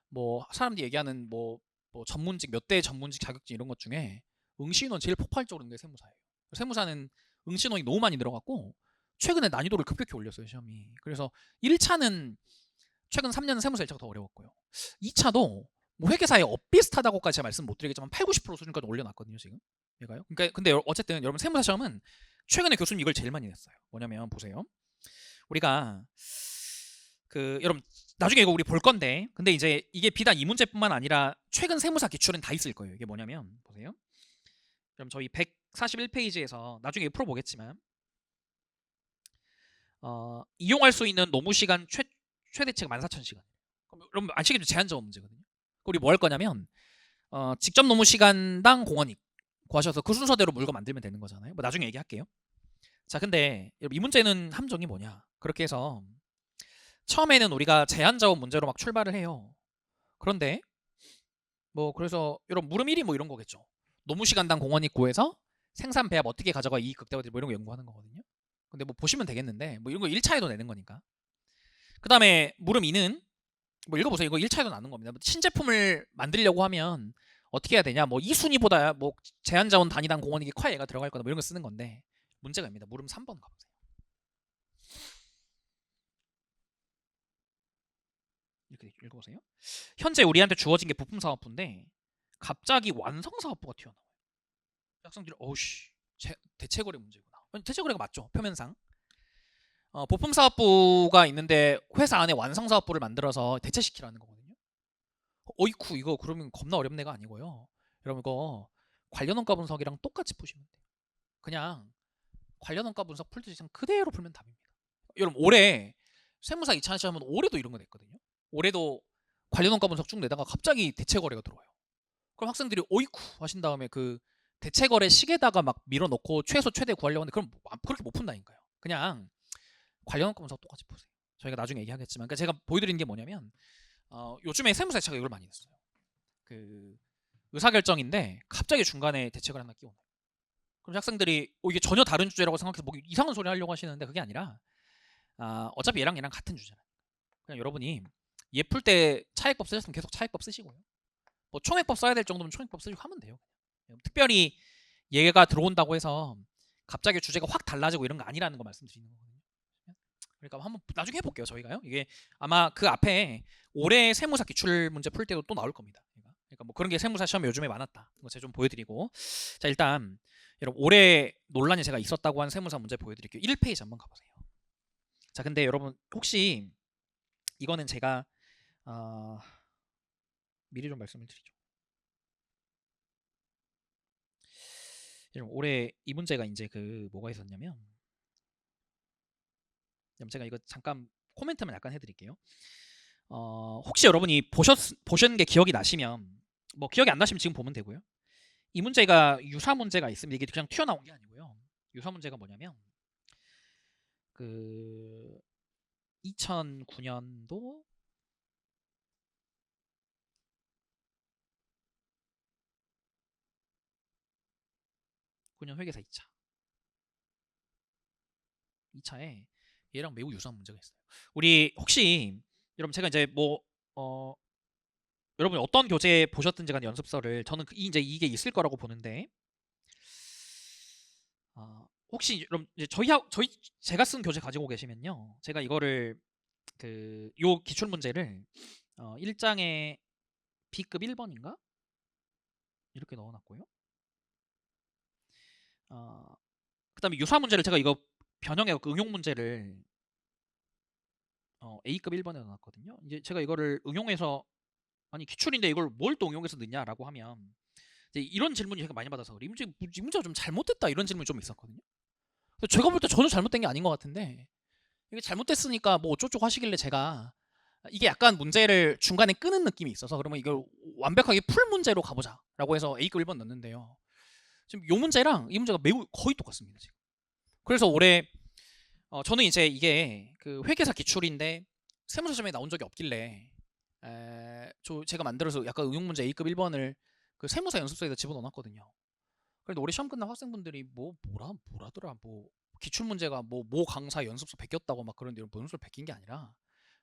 뭐 사람들이 얘기하는 뭐 전문직 몇 대 전문직 자격증 이런 것 중에 응시인원 제일 폭발적으로 있는 게 세무사예요. 세무사는 응시인원이 너무 많이 늘어갔고 최근에 난이도를 급격히 올렸어요 시험이. 그래서 1차는 최근 3년은 세무사 1차가 더 어려웠고요. 2차도 뭐 회계사에 엇비슷하다고까지 제가 말씀 못 드리겠지만 80-90% 수준까지 올려놨거든요 지금. 얘가요. 그러니까 근데 어쨌든 여러분 세무사 시험은 최근에 교수님 이걸 제일 많이 냈어요. 뭐냐면 보세요. 우리가 그 여러분 나중에 이거 우리 볼 건데, 근데 이제 이게 비단 이 문제뿐만 아니라 최근 세무사 기출은 다 있을 거예요. 이게 뭐냐면 보세요. 그럼 저희 141페이지에서 나중에 풀어 보겠지만 이용할 수 있는 노무 시간 최대치가 14,000시간. 그럼 여러분 아시겠죠? 제한적인 문제거든요. 우리 뭐 할 거냐면 직접 노무 시간당 공원익 구하셔서 그 순서대로 물건 만들면 되는 거잖아요. 뭐 나중에 얘기할게요. 자, 근데 이 문제는 함정이 뭐냐? 그렇게 해서 처음에는 우리가 제한자원 문제로 막 출발을 해요. 그런데 뭐 그래서 여러분 물음 1이 뭐 이런 거겠죠. 노무 시간당 공원익 구해서 생산 배합 어떻게 가져가 이익 극대화될 뭐 이런 거 연구하는 거거든요. 근데 뭐 보시면 되겠는데 뭐 이런 거 1차에도 내는 거니까. 그 다음에 물음 2는 뭐 읽어보세요. 이거 1차에도 나눈 겁니다. 신제품을 만들려고 하면 어떻게 해야 되냐? 뭐 이 순위보다 뭐 제한자원 단위당 공원익이 커야 얘가 들어갈 거다 뭐 이런 거 쓰는 건데 문제가 입니다. 물음 3번 가보세요. 이렇게 읽어보세요. 현재 우리한테 주어진 게 부품 사업부인데 갑자기 완성 사업부가 튀어나와요. 학생들이 어우씨 대체거래 문제구나. 대체거래가 맞죠? 표면상. 부품 사업부가 있는데 회사 안에 완성 사업부를 만들어서 대체시키라는 거거든요. 어이쿠 이거 그러면 겁나 어렵네가 아니고요. 여러분 이거 관련 원가 분석이랑 똑같이 푸시면 돼요. 그냥 관련 원가 분석 풀듯이 그냥 그대로 풀면 답입니다. 여러분 올해 세무사 2차 시험은 올해도 이런 거 냈거든요. 올해도 관련 원가 분석 쭉 내다가 갑자기 대체거래가 들어와요. 그럼 학생들이 어이쿠 하신 다음에 그 대체거래 식에다가 막 밀어넣고 최소 최대 구하려고 하는데 그럼 그렇게 못 푼다니까요. 그냥 관련 원가 분석 똑같이 푸세요. 저희가 나중에 얘기하겠지만 그러니까 제가 보여드리는 게 뭐냐면 요즘에 세무사 제가 이걸 많이 냈어요. 그 의사결정인데 갑자기 중간에 대책을 하나 끼워놔요. 그럼 학생들이 이게 전혀 다른 주제라고 생각해서 뭐 이상한 소리 하려고 하시는데 그게 아니라 어차피 얘랑 같은 주제라. 그냥 여러분이 얘 풀 때 차액법 쓰셨으면 계속 차액법 쓰시고요. 뭐 총액법 써야 될 정도면 총액법 쓰시고 하면 돼요. 특별히 얘가 들어온다고 해서 갑자기 주제가 확 달라지고 이런 거 아니라는 거 말씀드리는 거거든요. 그러니까 한번 나중에 해볼게요. 저희가요. 이게 아마 그 앞에 올해 세무사 기출 문제 풀 때도 또 나올 겁니다. 그러니까 뭐 그런 게 세무사 시험에 요즘에 많았다. 이거 제가 좀 보여드리고, 자 일단 여러분 올해 논란이 제가 있었다고 한 세무사 문제 보여드릴게요. 1페이지 한번 가보세요. 자 근데 여러분 혹시 이거는 제가 미리 좀 말씀을 드리죠. 올해 이 문제가 이제 그 뭐가 있었냐면, 제가 이거 잠깐 코멘트만 약간 해드릴게요. 혹시 여러분이 보셨는 게 기억이 나시면 뭐 기억이 안 나시면 지금 보면 되고요. 이 문제가 유사 문제가 있습니다. 이게 그냥 튀어나온 게 아니고요. 유사 문제가 뭐냐면 그 2009년도 9년 회계사 2차 2차에 얘랑 매우 유사한 문제가 있어요. 우리 혹시 여러분 제가 이제 뭐 여러분이 어떤 교재 보셨든지 간에 연습서를 저는 이제 이게 있을 거라고 보는데 혹시 여러분 이제 저희 제가 쓴 교재 가지고 계시면요, 제가 이거를 요 기출 문제를 1장에 B급 1번인가 이렇게 넣어놨고요. 그다음에 유사 문제를 제가 이거 변형해 그 응용 문제를 A급 1번에 넣어놨거든요. 이제 제가 이거를 응용해서 아니 기출인데 이걸 뭘 또 응용해서 넣냐라고 하면 이제 이런 질문이 제가 많이 받아서 이 문제가 좀 잘못됐다 이런 질문이 좀 있었거든요. 제가 볼 때 전혀 잘못된 게 아닌 것 같은데 이게 잘못됐으니까 뭐 어쩌고저쩌고 하시길래 제가 이게 약간 문제를 중간에 끄는 느낌이 있어서 그러면 이걸 완벽하게 풀 문제로 가보자라고 해서 A급 1번 넣었는데요. 지금 이 문제랑 이 문제가 매우 거의 똑같습니다. 지금. 그래서 올해 저는 이제 이게 그 회계사 기출인데 세무사 시험에 나온 적이 없길래 제가 만들어서 약간 응용 문제 A급 1번을 그 세무사 연습서에다 집어넣어놨거든요. 그런데 올해 시험 끝난 학생분들이 뭐라더라 기출 문제가 모 강사 연습서 베꼈다고 막 그런데 연습서 베낀 게 아니라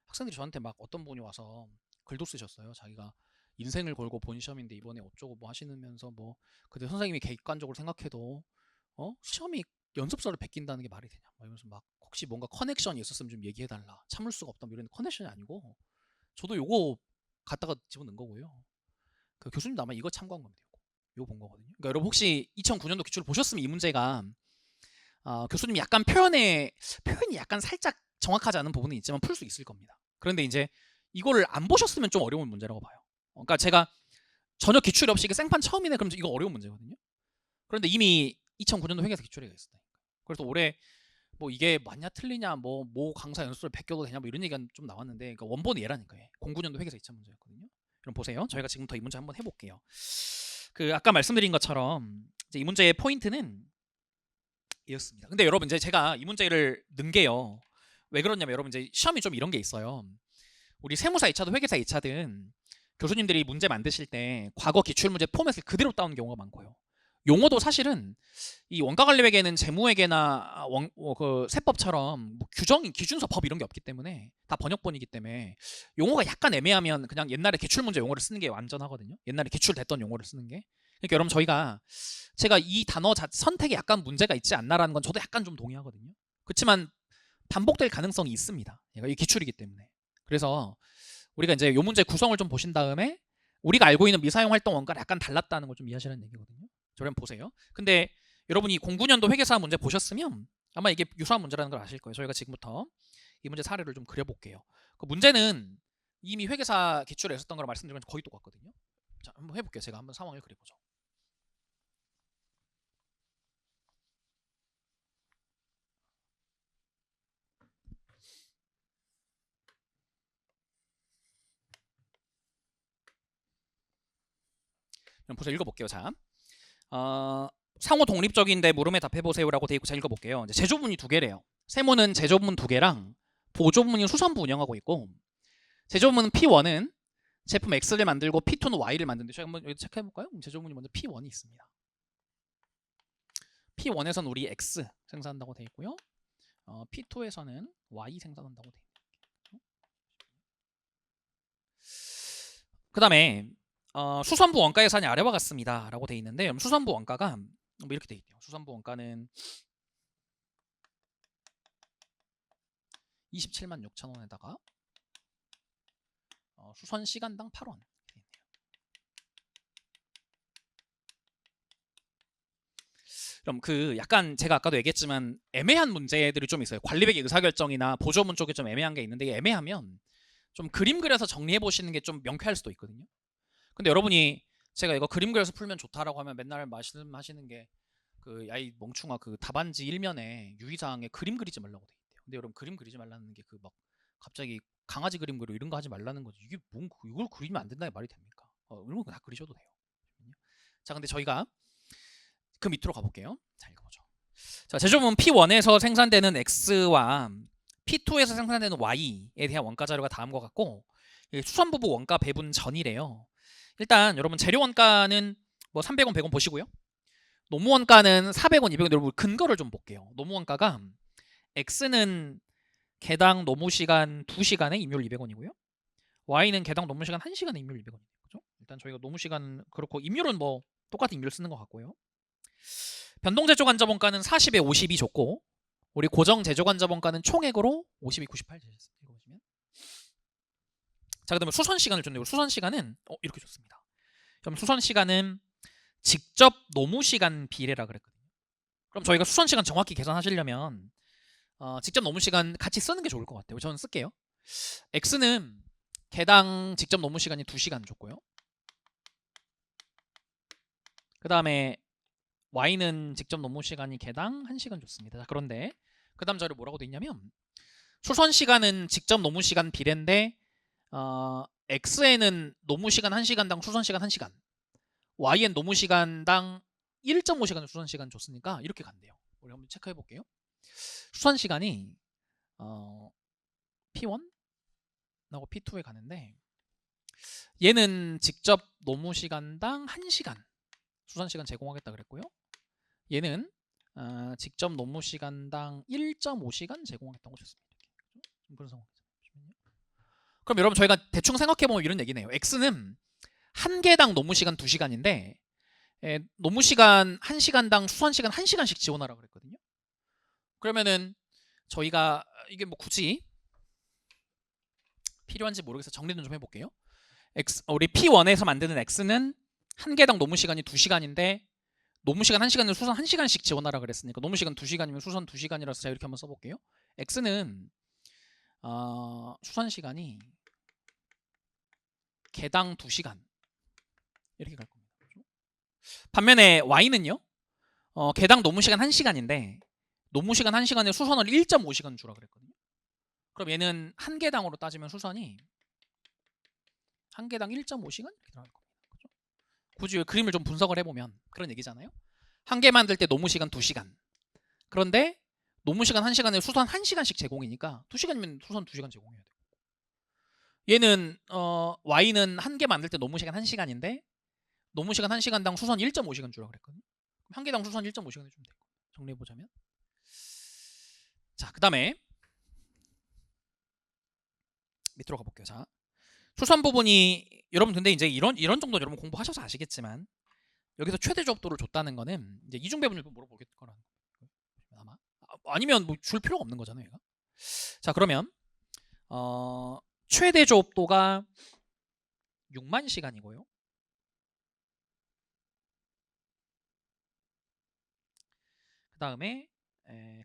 학생들이 저한테 막 어떤 분이 와서 글도 쓰셨어요. 자기가 인생을 걸고 본 시험인데 이번에 어쩌고 뭐 하시면서 뭐 근데 선생님이 객관적으로 생각해도 시험이 연습서를 베낀다는 게 말이 되냐 막 이러면서 막 혹시 뭔가 커넥션이 있었으면 좀 얘기해달라 참을 수가 없다 뭐 이런 커넥션이 아니고 저도 요거 갖다가 집어넣은 거고요. 그 교수님도 아마 이거 참고한 겁니다. 요거 본 거거든요. 그러니까 여러분 혹시 2009년도 기출을 보셨으면 이 문제가 교수님이 약간 표현이 약간 살짝 정확하지 않은 부분이 있지만 풀 수 있을 겁니다. 그런데 이제 이거를 안 보셨으면 좀 어려운 문제라고 봐요. 그러니까 제가 전혀 기출이 없이 이게 생판 처음이네 그럼 이거 어려운 문제거든요. 그런데 이미 2009년도 회계사 기출회가 있었다. 그래서 올해 뭐 이게 맞냐 틀리냐 뭐 강사 연수를 베껴도 되냐 뭐 이런 얘기가 좀 나왔는데 그러니까 원본이 얘라니까요. 09년도 회계사 2차 문제였거든요. 그럼 보세요. 저희가 지금부터 이 문제 한번 해볼게요. 그 아까 말씀드린 것처럼 이제 이 문제의 포인트는 이었습니다. 근데 여러분 이제 제가 이 문제를 넣은 게요. 왜 그러냐면 여러분 이제 시험이 좀 이런 게 있어요. 우리 세무사 2차든 회계사 2차든 교수님들이 문제 만드실 때 과거 기출문제 포맷을 그대로 따오는 경우가 많고요. 용어도 사실은 이 원가관리회계는 재무회계나 그 세법처럼 뭐 규정, 기준서 법 이런 게 없기 때문에 다 번역본이기 때문에 용어가 약간 애매하면 그냥 옛날에 기출문제 용어를 쓰는 게 완전하거든요. 옛날에 기출됐던 용어를 쓰는 게. 그러니까 여러분 제가 이 단어 선택에 약간 문제가 있지 않나라는 건 저도 약간 좀 동의하거든요. 그렇지만 반복될 가능성이 있습니다. 얘가 이 기출이기 때문에. 그래서 우리가 이제 요 문제 구성을 좀 보신 다음에 우리가 알고 있는 미사용 활동 원가를 약간 달랐다는 걸 좀 이해하시는 얘기거든요. 저를 한번 보세요. 근데 여러분이 09년도 회계사 문제 보셨으면 아마 이게 유사한 문제라는 걸 아실 거예요. 저희가 지금부터 이 문제 사례를 좀 그려볼게요. 그 문제는 이미 회계사 기출에 있었던 거랑 말씀드린 건 거의 똑같거든요. 자, 한번 해볼게요. 제가 한번 상황을 그려보죠. 그럼 보세요. 읽어볼게요. 자, 상호 독립적인데 물음에 답해보세요라고 돼 있고 제가 읽어볼게요. 이제 제조문이 두 개래요. 세무는 제조문 두 개랑 보조문인 수산부 운영하고 있고 제조문은 P1은 제품 X를 만들고 P2는 Y를 만드는데 저희 한번 여기 체크해볼까요? 제조문이 먼저 P1이 있습니다. P1에서는 우리 X 생산한다고 돼 있고요. P2에서는 Y 생산한다고 돼 있고요. 그 다음에 수산부 원가 예산이 아래와 같습니다 라고 돼 있는데 수산부 원가가 뭐 이렇게 돼 있대요. 수산부 원가는 27만 6천 원에다가 수선 시간당 8원. 그럼 그 약간 제가 아까도 얘기했지만 애매한 문제들이 좀 있어요. 관리백의 의사결정이나 보조문 쪽에 좀 애매한 게 있는데 애매하면 좀 그림 그려서 정리해 보시는 게 좀 명쾌할 수도 있거든요. 근데 여러분이 제가 이거 그림 그려서 풀면 좋다라고 하면 맨날 말씀하시는 게 그 야이 멍충아 그 답안지 일면에 유의사항에 그림 그리지 말라고 돼 있대요. 근데 여러분 그림 그리지 말라는 게 그 막 갑자기 강아지 그림 그리고 이런 거 하지 말라는 거지. 이게 뭔 이걸 그리면 안 된다는 말이 됩니까? 이런 거 다 그리셔도 돼요. 자, 근데 저희가 그 밑으로 가볼게요. 자, 읽어보죠. 자, 제조문 P1에서 생산되는 X와 P2에서 생산되는 Y에 대한 원가 자료가 다음과 같고 수산부부 원가 배분 전이래요. 일단 여러분 재료 원가는 뭐 300원, 100원 보시고요. 노무 원가는 400원, 200원. 여러분 근거를 좀 볼게요. 노무 원가가 X는 개당 노무 시간 2시간에 임률 200원이고요. Y는 개당 노무 시간 1시간에 임률 200원이에요. 그죠? 일단 저희가 노무 시간 그렇고 임률은 뭐 똑같은 임률 쓰는 것 같고요. 변동 제조 간접 원가는 40에 50이 줬고 우리 고정 제조 간접 원가는 총액으로 52, 98 읽어보시면. 자, 그다음에 수선 시간을 줬는데 수선 시간은 이렇게 줬습니다. 그럼 수선 시간은 직접 노무 시간 비례라 그랬거든요. 그럼 저희가 수선 시간 정확히 계산하시려면 직접 노무 시간 같이 쓰는 게 좋을 것 같아요. 저는 쓸게요. X는 개당 직접 노무 시간이 2시간 줬고요. 그 다음에 Y는 직접 노무 시간이 개당 1시간 줬습니다. 자, 그런데 그 다음 자료 뭐라고 돼 있냐면 수선 시간은 직접 노무 시간 비례인데 x에는 노무 시간 1시간당 수선 시간 1시간, y엔 노무 시간당 1.5시간 수선 시간 줬으니까 이렇게 간대요. 우리 한번 체크해 볼게요. 수선 시간이 P1하고 P2에 가는데 얘는 직접 노무 시간당 1시간 수선 시간 제공하겠다 그랬고요. 얘는 직접 노무 시간당 1.5시간 제공하겠다고 줬습니다. 그런 상황. 그럼 여러분 저희가 대충 생각해보면 이런 얘기네요. x는 한 개당 노무 시간 2시간인데 노무 시간 1시간당 수선 시간 1시간씩 지원하라 그랬거든요. 그러면은 저희가 이게 뭐 굳이 필요한지 모르겠어서 정리는 좀 해볼게요. 우리 P1에서 만드는 x는 한 개당 노무 시간이 2시간인데 노무 시간 1시간을 수선 1시간씩 지원하라 그랬으니까 노무 시간 2시간이면 수선 2시간이라서 제가 이렇게 한번 써볼게요. x는 수선 시간이 개당 2시간 이렇게 갈 겁니다. 반면에 y는요. 개당 노무 시간 1시간인데 노무 시간 1시간에 수선을 1.5시간 주라 그랬거든요. 그럼 얘는 한 개당으로 따지면 수선이 한 개당 1.5시간 이렇게 들어갈 겁니다. 그렇죠? 굳이 그림을 좀 분석을 해보면 그런 얘기잖아요. 한 개 만들 때 노무 시간 2시간. 그런데 노무 시간 1시간에 수선 1시간씩 제공이니까 2시간이면 수선 2시간 제공해야 돼요. 얘는 y는 한 개 만들 때 노무 시간 1시간인데 노무 시간 1시간당 수선 1.5시간 주라 그랬거든요. 한 개당 수선 1.5시간 해주면 돼요. 정리해보자면. 자, 그 다음에 밑으로 가볼게요. 자, 수선 부분이 여러분 근데 이제 이런 정도 여러분 공부하셔서 아시겠지만 여기서 최대 조합도를 줬다는 거는 이제 이중 배분율 물어보겠 거라는 거예요. 아마 아니면 뭐 줄 필요가 없는 거잖아요. 얘가. 자, 그러면 최대 조합도가 6만 시간이고요. 그 다음에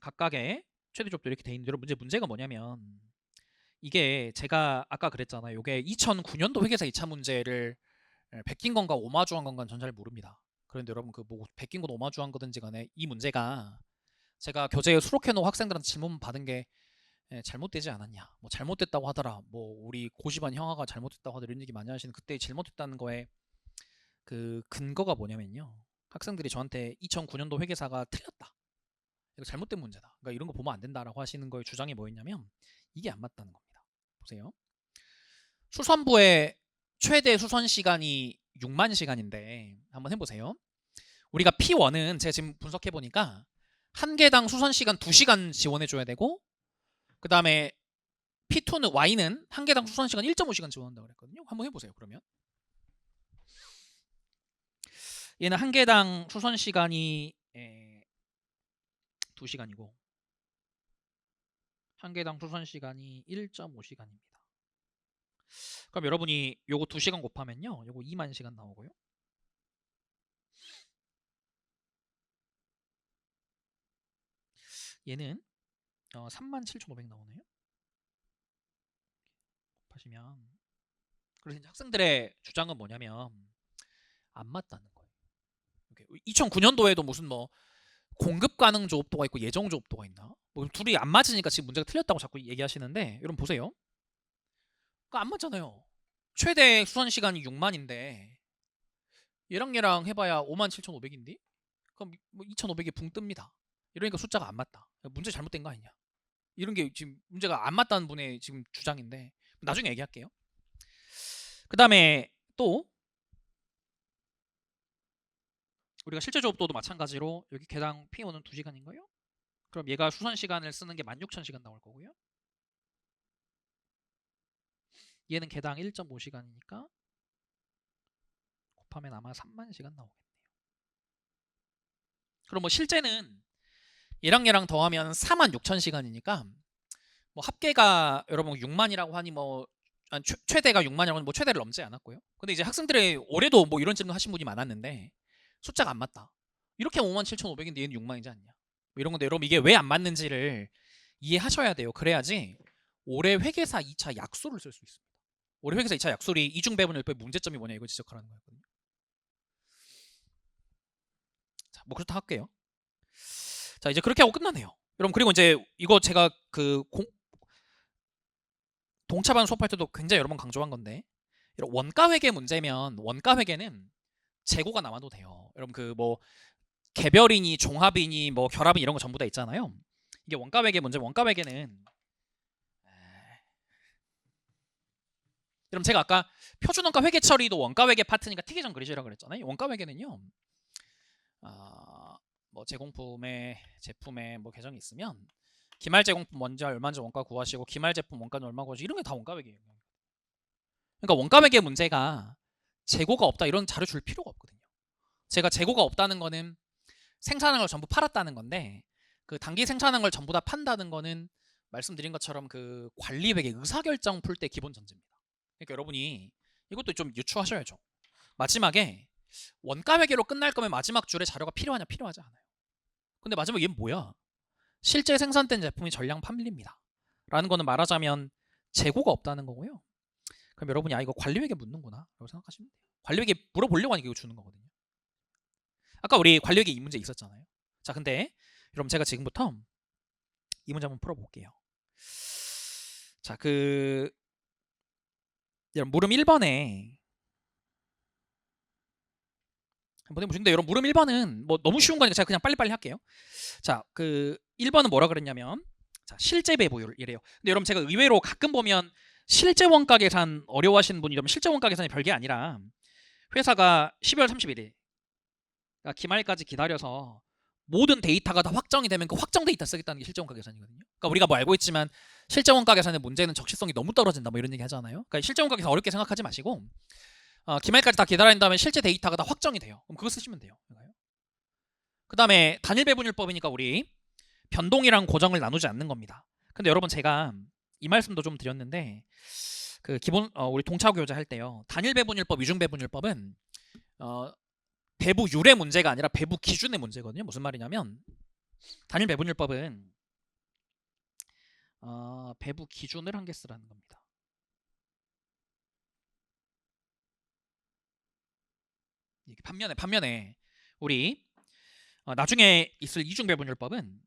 각각의 최대 조합도 이렇게 돼 있는데 여러분 문제가 뭐냐면 이게 제가 아까 그랬잖아요. 이게 2009년도 회계사 2차 문제를 베낀 건가 오마주한 건가 전 잘 모릅니다. 그런데 여러분 그 뭐 베낀 건 오마주한 거든지 간에 이 문제가 제가 교재에 수록해놓은 학생들한테 질문 받은 게 잘못되지 않았냐, 뭐 잘못됐다고 하더라, 뭐 우리 고시반 형아가 잘못됐다고 하더라 이런 얘기 많이 하시는 그때 잘못됐다는 거에 그 근거가 뭐냐면요. 학생들이 저한테 2009년도 회계사가 틀렸다. 이거 잘못된 문제다. 그러니까 이런 거 보면 안 된다라고 하시는 거의 주장이 뭐였냐면 이게 안 맞다는 겁니다. 보세요. 수선부의 최대 수선 시간이 6만 시간인데 한번 해보세요. 우리가 P1은 제가 지금 분석해보니까 한 개당 수선 시간 2시간 지원해줘야 되고 그 다음에 P2는 Y는 한 개당 수선 시간 1.5시간 지원한다고 그랬거든요. 한번 해보세요. 그러면 얘는 한 개당 수선 시간이 2시간이고 한 개당 수선 시간이 1.5시간입니다. 그럼 여러분이 요거 2시간 곱하면요. 요거 2만 시간 나오고요. 얘는 37,500 나오네요. 곱하시면 그래서 이제 학생들의 주장은 뭐냐면 안 맞다는 거예요. 2009년도에도 무슨 뭐 공급 가능 조업도가 있고 예정 조업도가 있나? 뭐 둘이 안 맞으니까 지금 문제가 틀렸다고 자꾸 얘기하시는데 여러분 보세요. 그러니까 안 맞잖아요. 최대 수선 시간이 6만인데 얘랑 해봐야 57,500인데 그럼 뭐 2,500이 붕 뜹니다. 이러니까 숫자가 안 맞다. 문제 잘못된 거 아니냐? 이런 게 지금 문제가 안 맞다는 분의 지금 주장인데 나중에 얘기할게요. 그 다음에 또 우리가 실제 조업도도 마찬가지로 여기 개당 P1은 2시간인 거예요. 그럼 얘가 수선 시간을 쓰는 게 16,000시간 나올 거고요. 얘는 개당 1.5시간이니까 곱하면 아마 3만 시간 나오겠네요. 그럼 뭐 실제는 얘랑 더하면 46,000시간이니까 뭐 합계가 여러분 6만이라고 하니 뭐 최대가 6만이라고 하니 뭐 최대를 넘지 않았고요. 근데 이제 학생들의 올해도 뭐 이런 질문 하신 분이 많았는데 숫자가 안 맞다. 이렇게 57,500인데 얘는 6만이지 않냐. 뭐 이런 건데 여러분 이게 왜 안 맞는지를 이해하셔야 돼요. 그래야지 올해 회계사 2차 약수를 쓸 수 있습니다. 올해 회계사 2차 약수리 이중배분율법의 문제점이 뭐냐 이거 지적하라는 거였거든요. 자, 뭐 그렇다 할게요. 자, 이제 그렇게 하고 끝나네요. 여러분 그리고 이제 이거 제가 그 동차반 수업할 때도 굉장히 여러 번 강조한 건데 이런 원가 회계 문제면 원가 회계는 재고가 남아도 돼요. 여러분 그 뭐 개별이니 종합이니 뭐 결합이 이런 거 전부 다 있잖아요. 이게 원가 회계 문제. 원가 회계는 그럼 제가 아까 표준원가 회계 처리도 원가 회계 파트니까 특이점 그리시라고 그랬잖아요. 원가 회계는요. 뭐 제공품의 제품에 뭐 계정이 있으면 기말 제공품 먼저 얼마인지 원가 구하시고 기말 제품 원가는 얼마 구하시고 이런 게 다 원가 회계예요. 그러니까 원가 회계 문제가 재고가 없다 이런 자료 줄 필요가 없거든요. 제가 재고가 없다는 거는 생산한 걸 전부 팔았다는 건데 그 단기 생산한 걸 전부 다 판다는 거는 말씀드린 것처럼 그 관리 회계 의사결정 풀 때 기본 전제입니다. 그러니까 여러분이 이것도 좀 유추하셔야죠. 마지막에 원가 회계로 끝날 거면 마지막 줄에 자료가 필요하냐 필요하지 않아요. 근데 마지막 얘는 뭐야? 실제 생산된 제품이 전량 판매입니다. 라는 거는 말하자면 재고가 없다는 거고요. 그럼 여러분이 이거 관리 회계 묻는구나 라고 생각하시면 돼요. 관리 회계 물어보려고 하니까 이거 주는 거거든요. 아까 우리 관리 회계 이 문제 있었잖아요. 자, 근데 여러분 제가 지금부터 이 문제 한번 풀어볼게요. 자, 여러분 물음 1번에 한번 해보시는데 여러분 물음 1번은 뭐 너무 쉬운 거니까 제가 그냥 빨리빨리 할게요. 자, 1번은 뭐라 그랬냐면 자, 실제 배부율이래요. 근데 여러분 제가 의외로 가끔 보면 실제 원가 계산 어려워하시는 분이 이러면 실제 원가 계산이 별게 아니라 회사가 12월 31일 그러니까 기말까지 기다려서 모든 데이터가 다 확정이 되면 그 확정 데이터 쓰겠다는 게 실제 원가 계산이거든요. 그러니까 우리가 뭐 알고 있지만 실제 원가 계산의 문제는 적시성이 너무 떨어진다 뭐 이런 얘기 하잖아요. 그러니까 실제 원가 계산 어렵게 생각하지 마시고 기말까지 다 기다린 다음에 실제 데이터가 다 확정이 돼요. 그럼 그거 쓰시면 돼요. 그 다음에 단일 배분율법이니까 우리 변동이랑 고정을 나누지 않는 겁니다. 근데 여러분 제가 이 말씀도 좀 드렸는데 그 기본 우리 동차 교재 할 때요. 단일 배분율법, 이중 배분율법은 배부율의 문제가 아니라 배부 기준의 문제거든요. 무슨 말이냐면 단일 배분율법은 배부 기준을 한 개 쓰라는 겁니다. 반면에 우리 나중에 있을 이중 배분율법은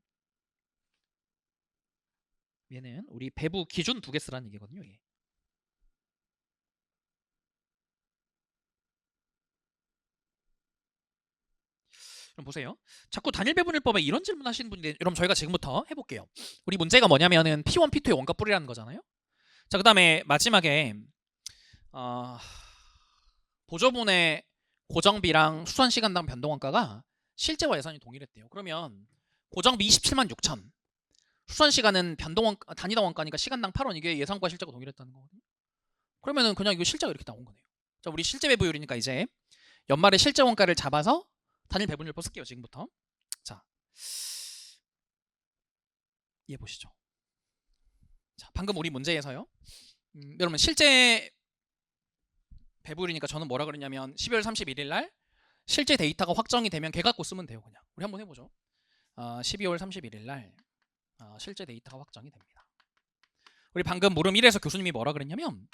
얘는 우리 배부 기준 2개 쓰라는 얘기거든요. 얘. 그럼 보세요. 자꾸 단일 배분율법에 이런 질문 하시는 분인데 여러분 저희가 지금부터 해볼게요. 우리 문제가 뭐냐면은 P1, P2의 원가 뿌리라는 거잖아요. 자, 그 다음에 마지막에 보조분의 고정비랑 수선시간당 변동원가가 실제와 예산이 동일했대요. 그러면 고정비 27만 6천 수선시간은 단위당 원가니까 시간당 8원 이게 예상과 실제가 동일했다는 거거든요. 그러면은 그냥 이거 실제가 이렇게 나온 거네요. 자, 우리 실제 배부율이니까 이제 연말에 실제 원가를 잡아서 단일 배분율법 쓸게요. 지금부터. 자, 이해 보시죠. 자, 방금 우리 문제에서요. 여러분 실제 배부율이니까 저는 뭐라 그랬냐면 12월 31일 날 실제 데이터가 확정이 되면 걔 갖고 쓰면 돼요. 그냥 우리 한번 해보죠. 12월 31일 날 실제 데이터가 확정이 됩니다. 우리 방금 물음 1에서 교수님이 뭐라 그랬냐면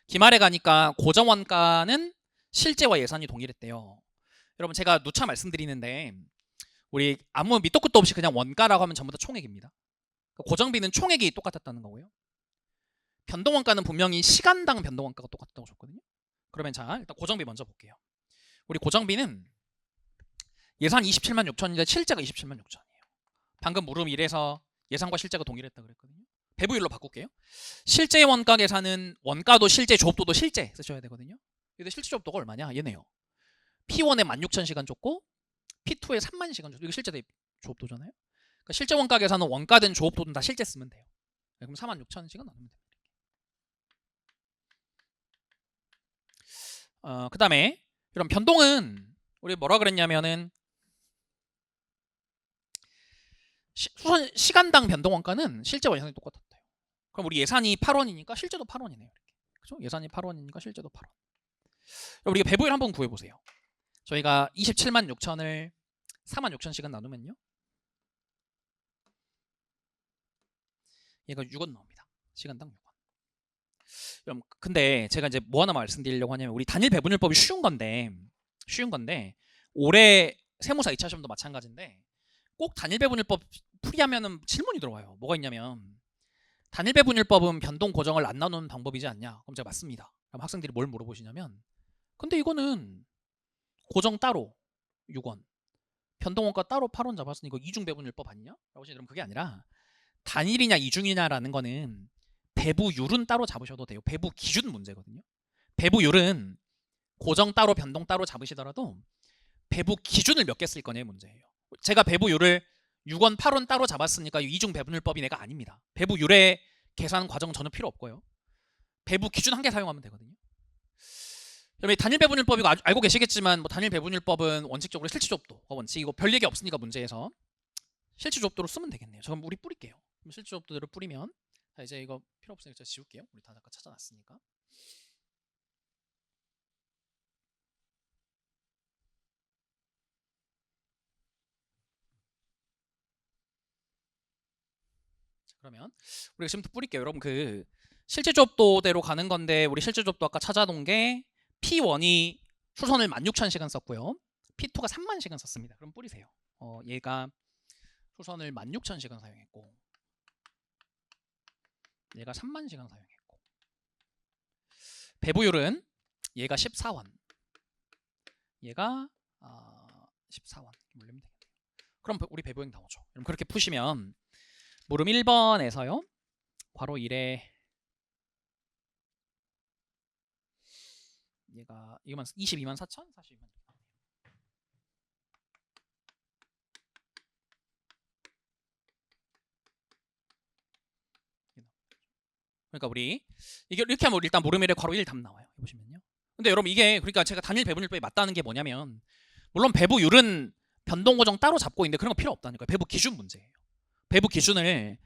기말에 가니까 고정원가는 실제와 예산이 동일했대요. 여러분 제가 누차 말씀드리는데 우리 아무 밑도 끝도 없이 그냥 원가라고 하면 전부 다 총액입니다. 고정비는 총액이 똑같았다는 거고요. 변동원가는 분명히 시간당 변동원가가 똑같다고 줬거든요. 그러면 자 일단 고정비 먼저 볼게요. 우리 고정비는 예산 27만 6천인데 실제가 27만 6천이에요. 방금 물음 1에서 예상과 실제가 동일했다 그랬거든요. 배부율로 바꿀게요. 실제 원가 계산은 원가도 실제, 조업도도 실제 쓰셔야 되거든요. 근데 실제 조업도가 얼마냐? 얘네요. P1에 16,000시간 줬고 P2에 3만 시간 줬고 이거 실제 조업도잖아요. 그러니까 실제 원가 계산은 원가든 조업도든 다 실제 쓰면 돼요. 그럼 46,000시간 나누면 됩니다. 그 다음에 이런 변동은 우리 뭐라 그랬냐면은 시간당 변동 원가는 실제와 예산이 똑같았대요. 그럼 우리 예산이 8원이니까 실제도 8원이네요. 그렇죠? 예산이 8원이니까 실제도 8원. 우리가 배부율 한번 구해보세요. 저희가 27만 6천을 4만 6천 시간 나누면요. 얘가 6원 나옵니다. 시간당 6원. 근데 제가 이제 뭐 하나 말씀드리려고 하냐면 우리 단일 배분율법이 쉬운 건데 올해 세무사 2차 시험도 마찬가지인데 꼭 단일 배분율법 풀이하면은 질문이 들어와요. 뭐가 있냐면 단일 배분율법은 변동 고정을 안 나누는 방법이지 않냐? 그럼 제가 맞습니다. 그럼 학생들이 뭘 물어보시냐면 근데 이거는 고정 따로 6원, 변동원가 따로 8원 잡았으니 이거 이중 배분율법 아니냐? 라고 하시면 그게 아니라 단일이냐 이중이냐라는 거는 배부율은 따로 잡으셔도 돼요. 배부 기준 문제거든요. 배부율은 고정 따로 변동 따로 잡으시더라도 배부 기준을 몇 개 쓸 거냐의 문제예요. 제가 배부율을 6원, 8원 따로 잡았으니까 이중 배분율법이 내가 아닙니다. 배부율의 계산 과정 전혀 필요 없고요. 배부 기준 한 개 사용하면 되거든요. 그러면 단일 배분율법 이거 알고 계시겠지만 뭐 단일 배분율법은 원칙적으로 실질조업도가 원칙 이거 별 얘기 없으니까 문제에서 실질조업도로 쓰면 되겠네요. 그럼 우리 뿌릴게요. 실질조업도대로 뿌리면 자 이제 이거 필요 없으니까 제가 지울게요. 우리 다 아까 찾아놨으니까. 그러면 우리가 지금부터 뿌릴게요. 여러분 그 실질조업도대로 가는 건데 우리 실질조업도 아까 찾아놓은 게 P1이 수선을 16,000시간 썼고요. P2가 30,000시간 썼습니다. 그럼 뿌리세요. 얘가 수선을 16,000시간 사용했고 얘가 30,000시간 사용했고 배부율은 얘가 14원 얘가 14원 물리면 되겠네요. 그럼 우리 배부율 나오죠. 그럼 그렇게 푸시면 물음 1번에서요. 괄호 1에 얘가 이거만 22만 4천? 42만. 그러니까 우리 이게 이렇게 하면 일단 물음 1에 괄호 1 답 나와요. 보시면요. 근데 여러분 이게 그러니까 제가 단일 배분율법이 맞다는 게 뭐냐면 물론 배부율은 변동 고정 따로 잡고 있는데 그런 거 필요 없다니까요. 배부 기준 문제예요. 배부 기준을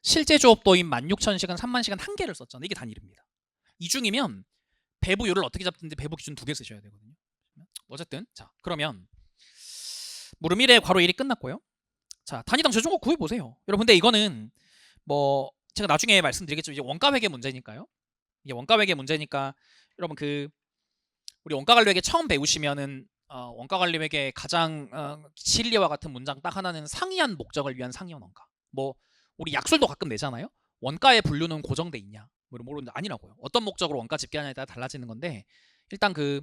실제 조업도인 16,000시간, 30,000시간 한 개를 썼잖아요. 이게 단일입니다. 이중이면 배부율을 어떻게 잡든지 배부 기준 2개 쓰셔야 되거든요. 어쨌든 자 그러면 물음 1에 괄호 1이 끝났고요. 자 단위당 최종값 구해보세요. 여러분 근데 이거는 뭐 제가 나중에 말씀드리겠지만 이제 원가 회계 문제니까요. 이게 원가 회계 문제니까 여러분 그 우리 원가 관리 회계 처음 배우시면은 원가 관리 회계 가장 진리와 같은 문장 딱 하나는 상이한 목적을 위한 상이한 원가. 뭐 우리 약술도 가끔 내잖아요. 원가의 분류는 고정돼 있냐? 뭐 이런 아니라고요. 어떤 목적으로 원가 집계하냐에 따라 달라지는 건데 일단 그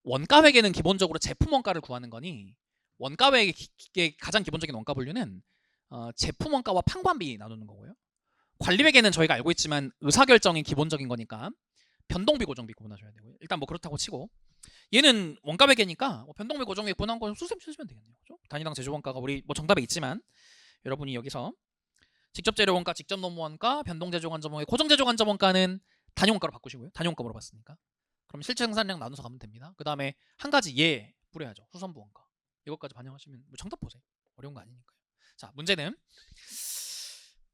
원가 회계는 기본적으로 제품 원가를 구하는 거니 원가 회계 가장 기본적인 원가 분류는 제품 원가와 판관비 나누는 거고요. 관리 회계는 저희가 알고 있지만 의사결정이 기본적인 거니까 변동비 고정비 구분하셔야 되고요. 일단 뭐 그렇다고 치고 얘는 원가 회계니까 변동비 고정비 구분한 건 수습 쓰시면 되겠네요. 그죠? 단위당 제조 원가가 우리 뭐 정답에 있지만 여러분이 여기서 직접 재료 원가, 직접 노무 원가, 변동 제조 관점 원가, 고정 제조 관점 원가는 단위 원가로 바꾸시고요. 단위 원가 물어봤으니까. 그럼 실제 생산량 나눠서 가면 됩니다. 그 다음에 한 가지 예 뿌려야죠. 수선부 원가. 이것까지 반영하시면 뭐 정답 보세요. 어려운 거 아니니까요. 자 문제는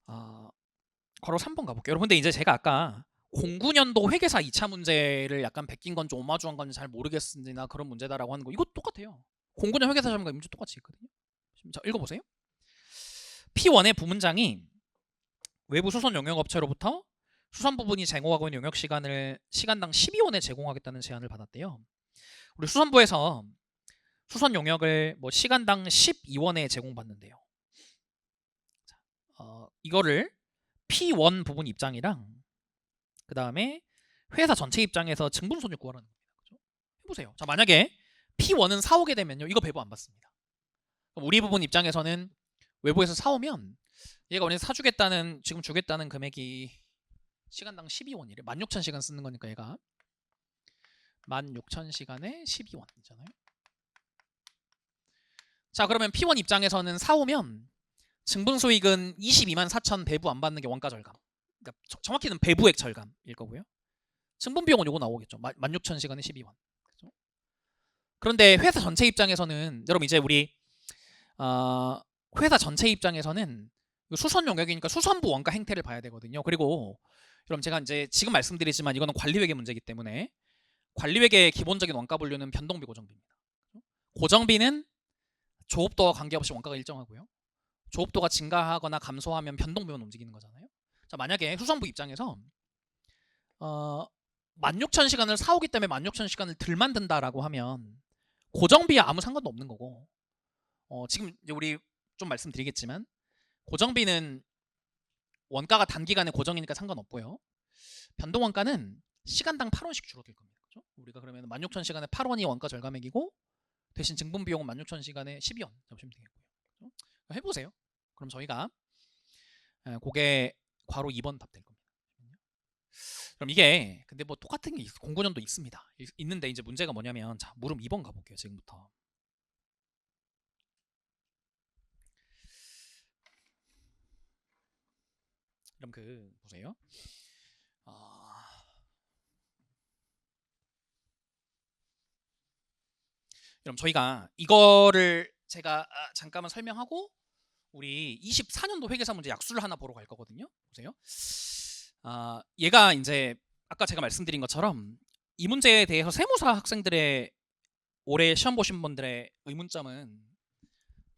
괄호 3번 가볼게요. 여러분 근데 이제 제가 아까 09년도 회계사 2차 문제를 약간 베낀 건지 오마주한 건지 잘 모르겠으나 그런 문제다라고 하는 거 이거 똑같아요. 09년 회계사 시험과 문제 똑같이 있거든요. 자 읽어보세요. P1의 부문장이 외부 수선 용역업체로부터 수선 부분이 제공하고 있는 용역 시간을 시간당 12원에 제공하겠다는 제안을 받았대요. 우리 수선부에서 수선 용역을 뭐 시간당 12원에 제공받는데요. 자, 이거를 P1 부분 입장이랑 그 다음에 회사 전체 입장에서 증분손익 구하라는 겁니다. 그렇죠? 해보세요. 자 만약에 P1은 사오게 되면요 이거 배부 안 받습니다. 그럼 우리 부분 입장에서는 외부에서 사오면 얘가 원래 사주겠다는 지금 주겠다는 금액이 시간당 12원이래. 16,000시간 쓰는 거니까 얘가 16,000시간에 12원이잖아요. 자 그러면 P1 입장에서는 사오면 증분수익은 22만 4천 배부 안 받는 게 원가 절감. 그러니까 정확히는 배부액 절감일 거고요. 증분비용은 요거 나오겠죠. 16,000시간에 12원. 그렇죠? 그런데 회사 전체 입장에서는 여러분 이제 우리 회사 전체 입장에서는 수선 용역이니까 수선부 원가 행태를 봐야 되거든요. 그리고 그럼 제가 이제 지금 말씀드리지만 이거는 관리회계 문제이기 때문에 관리회계의 기본적인 원가 분류는 변동비 고정비입니다. 고정비는 조업도와 관계없이 원가가 일정하고요. 조업도가 증가하거나 감소하면 변동비만 움직이는 거잖아요. 자 만약에 수선부 입장에서 16,000시간을 사오기 때문에 16,000시간을 덜 만든다라고 하면 고정비에 아무 상관도 없는 거고 지금 이제 우리 좀 말씀드리겠지만 고정비는 원가가 단기간에 고정이니까 상관없고요. 변동 원가는 시간당 8원씩 줄어들 겁니다. 그죠? 우리가 그러면 16,000시간에 8원이 원가 절감액이고 대신 증분 비용은 16,000시간에 12원 잡으시면 되겠고요. 그죠? 해보세요. 그럼 저희가 그게 괄호 2번 답 될 겁니다. 그럼 이게 근데 뭐 똑같은 게 공고년도 있습니다. 있는데 이제 문제가 뭐냐면 자 물음 2번 가볼게요. 지금부터. 그럼 보세요. 그럼 저희가 이거를 제가 잠깐만 설명하고 우리 24년도 회계사 문제 약수를 하나 보러 갈 거거든요. 보세요. 얘가 이제 아까 제가 말씀드린 것처럼 이 문제에 대해서 세무사 학생들의 올해 시험 보신 분들의 의문점은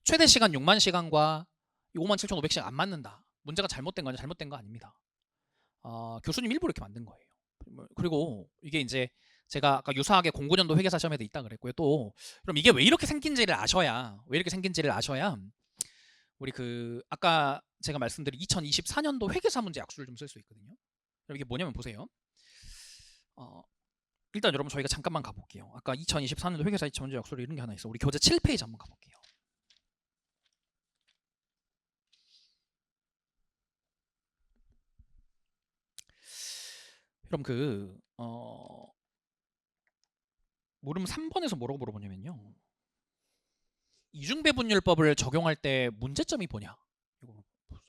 최대 시간 6만 시간과 57,500시간 안 맞는다. 문제가 잘못된 거냐? 잘못된 거 아닙니다. 교수님 일부러 이렇게 만든 거예요. 그리고 이게 이제 제가 아까 유사하게 09년도 회계사 시험에도 있다 그랬고요. 또 그럼 이게 왜 이렇게 생긴지를 아셔야 우리 아까 제가 말씀드린 2024년도 회계사 문제 약수를 좀 쓸 수 있거든요. 그럼 이게 뭐냐면 보세요. 일단 여러분 저희가 잠깐만 가볼게요. 아까 2024년도 회계사 2차 문제 약수를 이런 게 하나 있어. 우리 교재 7페이지 한번 가볼게요. 그럼 물음 3번에서 뭐라고 물어보냐면요. 이중배분율법을 적용할 때 문제점이 뭐냐? 이거 보세요.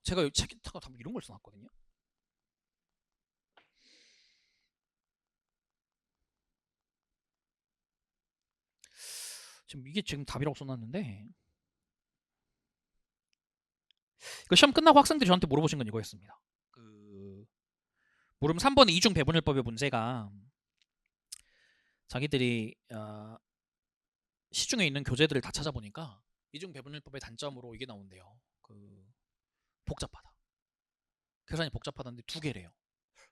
제가 책에다가 이런 걸 써놨거든요. 이게 지금 답이라고 써놨는데 그 시험 끝나고 학생들이 저한테 물어보신 건 이거였습니다. 물음 3번의 이중배분율법의 문제가 자기들이 시중에 있는 교재들을 다 찾아보니까 이중배분율법의 단점으로 이게 나온대요. 복잡하다. 계산이 복잡하다는데 두 개래요.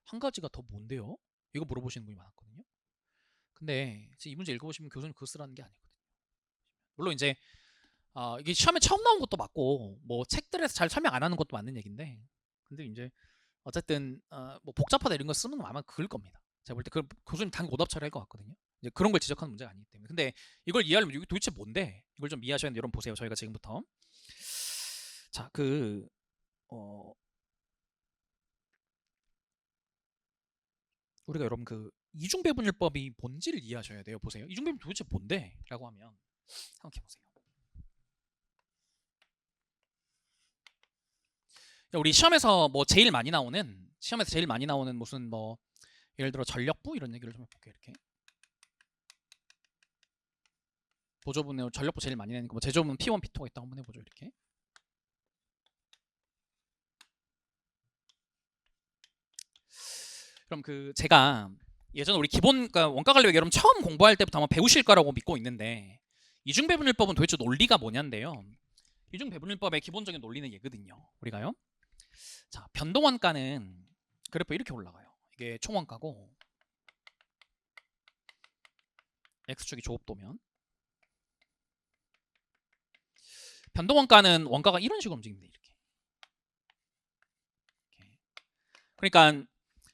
한 가지가 더 뭔데요? 이거 물어보시는 분이 많았거든요. 근데 이 문제 읽어보시면 교수님 그거 쓰라는 게 아니거든요. 물론 이제 이게 시험에 처음 나온 것도 맞고 뭐 책들에서 잘 설명 안 하는 것도 맞는 얘기인데 근데 이제 어쨌든 뭐 복잡하다 이런 거 쓰는 건 아마 그럴 겁니다. 제가 볼 때 그 교수님 당연히 오답 처리할 것 같거든요. 이제 그런 걸 지적하는 문제가 아니기 때문에. 근데 이걸 이해하려면 이게 도대체 뭔데? 이걸 좀 이해하셔야 되는데 여러분 보세요. 저희가 지금부터 자 우리가 여러분 이중배분율법이 뭔지를 이해하셔야 돼요. 보세요. 이중배분 도대체 뭔데? 라고 하면 생각해 보세요. 우리 시험에서 제일 많이 나오는 무슨 뭐 예를 들어 전력부 이런 얘기를 좀 해볼게요. 이렇게 보조분의 전력부 제일 많이 내는 거 제조분 P1, P2가 있다고 한번 해보죠. 이렇게 그럼 제가 예전에 우리 그러니까 원가 관리 여러분 처음 공부할 때부터 아마 배우실 거라고 믿고 있는데 이중배분율법은 도대체 논리가 뭐냐인데요. 이중배분율법의 기본적인 논리는 얘거든요. 우리가요. 자, 변동원가는 그래프 이렇게 올라가요. 이게 총원가고 x축이 조업도면 변동원가는 원가가 이런 식으로 움직입니다. 이렇게. 그러니까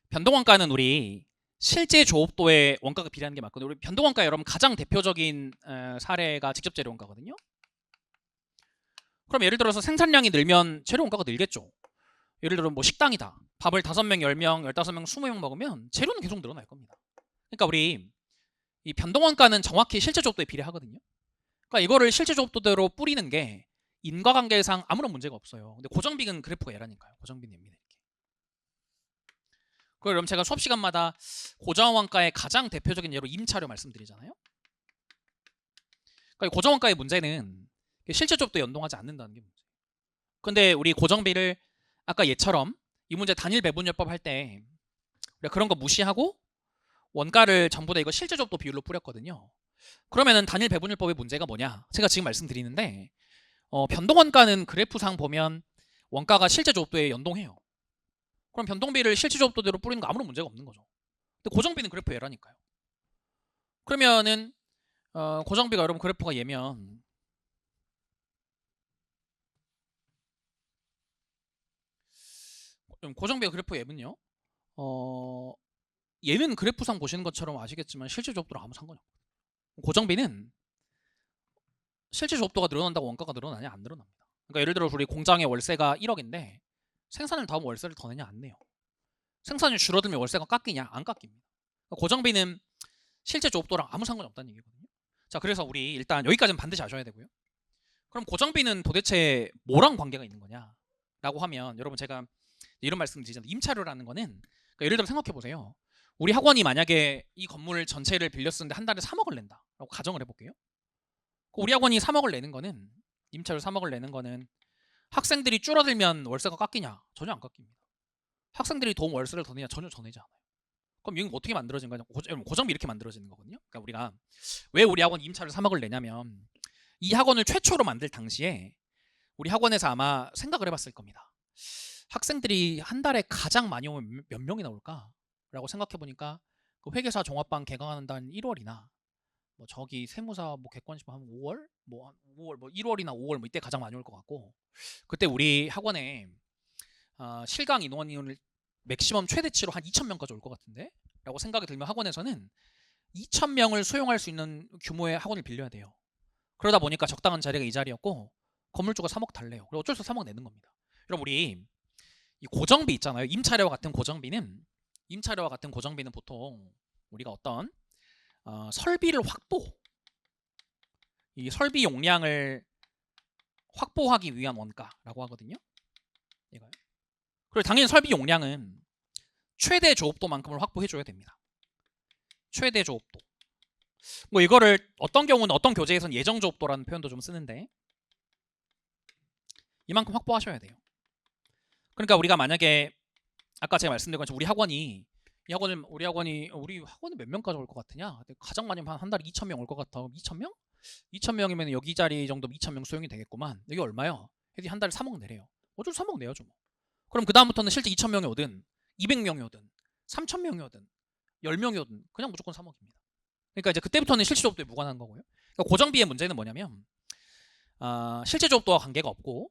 변동원가는 우리 실제 조업도의 원가가 비례하는 게 맞거든요. 우리 변동원가 여러분 가장 대표적인 사례가 직접 재료 원가거든요. 그럼 예를 들어서 생산량이 늘면 재료 원가가 늘겠죠. 예를 들어 뭐 식당이다. 밥을 5명, 10명, 15명, 20명 먹으면 재료는 계속 늘어날 겁니다. 그러니까 우리 이 변동원가는 정확히 실제 조업도에 비례하거든요. 그러니까 이거를 실제 조업도대로 뿌리는 게 인과관계상 아무런 문제가 없어요. 근데 고정비는 그래프가 얘라니까요. 고정비 냅니다. 이렇게. 그럼 제가 수업 시간마다 고정원가의 가장 대표적인 예로 임차료 말씀드리잖아요. 그러니까 고정원가의 문제는 실제 조업도 연동하지 않는다는 게 문제예요. 근데 우리 고정비를 아까 얘처럼 이 문제 단일 배분율법 할 때 우리가 그런 거 무시하고 원가를 전부 다 이거 실제 조업도 비율로 뿌렸거든요. 그러면은 단일 배분율법의 문제가 뭐냐? 제가 지금 말씀드리는데 변동원가는 그래프상 보면 원가가 실제 조업도에 연동해요. 그럼 변동비를 실제 조업도대로 뿌리는 거 아무런 문제가 없는 거죠. 근데 고정비는 그래프 얘라니까요. 그러면은 고정비가 여러분 그래프가 얘면 고정비의 그래프 앱은요. 얘는 그래프상 보시는 것처럼 아시겠지만 실제 조업도랑 아무 상관이 없어요. 고정비는 실제 조업도가 늘어난다고 원가가 늘어나냐 안 늘어납니다. 그러니까 예를 들어 우리 공장의 월세가 1억인데 생산을 더 하면 월세를 더 내냐 안 내요. 생산이 줄어들면 월세가 깎이냐 안 깎입니다. 그러니까 고정비는 실제 조업도랑 아무 상관이 없다는 얘기거든요. 자, 그래서 우리 일단 여기까지는 반드시 아셔야 되고요. 그럼 고정비는 도대체 뭐랑 관계가 있는 거냐 라고 하면 여러분 제가 이런 말씀 드리잖아요. 임차료라는 거는 그러니까 예를 들어 생각해 보세요. 우리 학원이 만약에 이 건물 전체를 빌렸었는데 한 달에 3억을 낸다 라고 가정을 해볼게요. 우리 학원이 3억을 내는 거는 임차료 3억을 내는 거는 학생들이 줄어들면 월세가 깎이냐? 전혀 안 깎입니다. 학생들이 더 월세를 더 내냐? 전혀 더 내지 않아요. 그럼 이건 어떻게 만들어진 거냐? 고정비 이렇게 만들어지는 거거든요. 그러니까 우리가 왜 우리 학원 임차료 3억을 내냐면 이 학원을 최초로 만들 당시에 우리 학원에서 아마 생각을 해봤을 겁니다. 학생들이 한 달에 가장 많이 오면 몇 명이 나올까? 라고 생각해 보니까 그 회계사 종합반 개강하는 달 1월이나 뭐 저기 세무사 뭐 객관식 하면 5월? 뭐 5월 뭐 1월이나 5월 뭐 이때 가장 많이 올 것 같고 그때 우리 학원에 실강 인원을 맥시멈 최대치로 한 2,000명까지 올 것 같은데 라고 생각이 들면 학원에서는 2,000명을 수용할 수 있는 규모의 학원을 빌려야 돼요. 그러다 보니까 적당한 자리가 이 자리였고 건물주가 3억 달래요. 그리고 어쩔 수 없이 3억 내는 겁니다. 그럼 우리 이 고정비 있잖아요. 임차료와 같은 고정비는 보통 우리가 어떤 설비를 이 설비 용량을 확보하기 위한 원가라고 하거든요. 이거요. 그리고 당연히 설비 용량은 최대 조업도만큼을 확보해줘야 됩니다. 최대 조업도. 뭐 이거를 어떤 경우는 어떤 교재에서는 예정 조업도라는 표현도 좀 쓰는데 이만큼 확보하셔야 돼요. 그러니까 우리가 만약에 아까 제가 말씀드린 것처럼 우리 학원이 몇 명까지 올 것 같으냐? 가장 많이 한 달에 2,000명 올 것 같아. 2,000명? 2,000명이면 여기 자리 정도 2,000명 수용이 되겠구만. 여기 얼마요? 여기 한 달에 3억 내래요. 어쩔 수 3억 내야죠. 뭐. 그럼 그 다음부터는 실제 2,000명이 오든 200명이 오든 3,000명이 오든 10명이 오든 그냥 무조건 3억입니다. 그러니까 이제 그때부터는 실제 조업도에 무관한 거고요. 그러니까 고정비의 문제는 뭐냐면 실제 조업도와 관계가 없고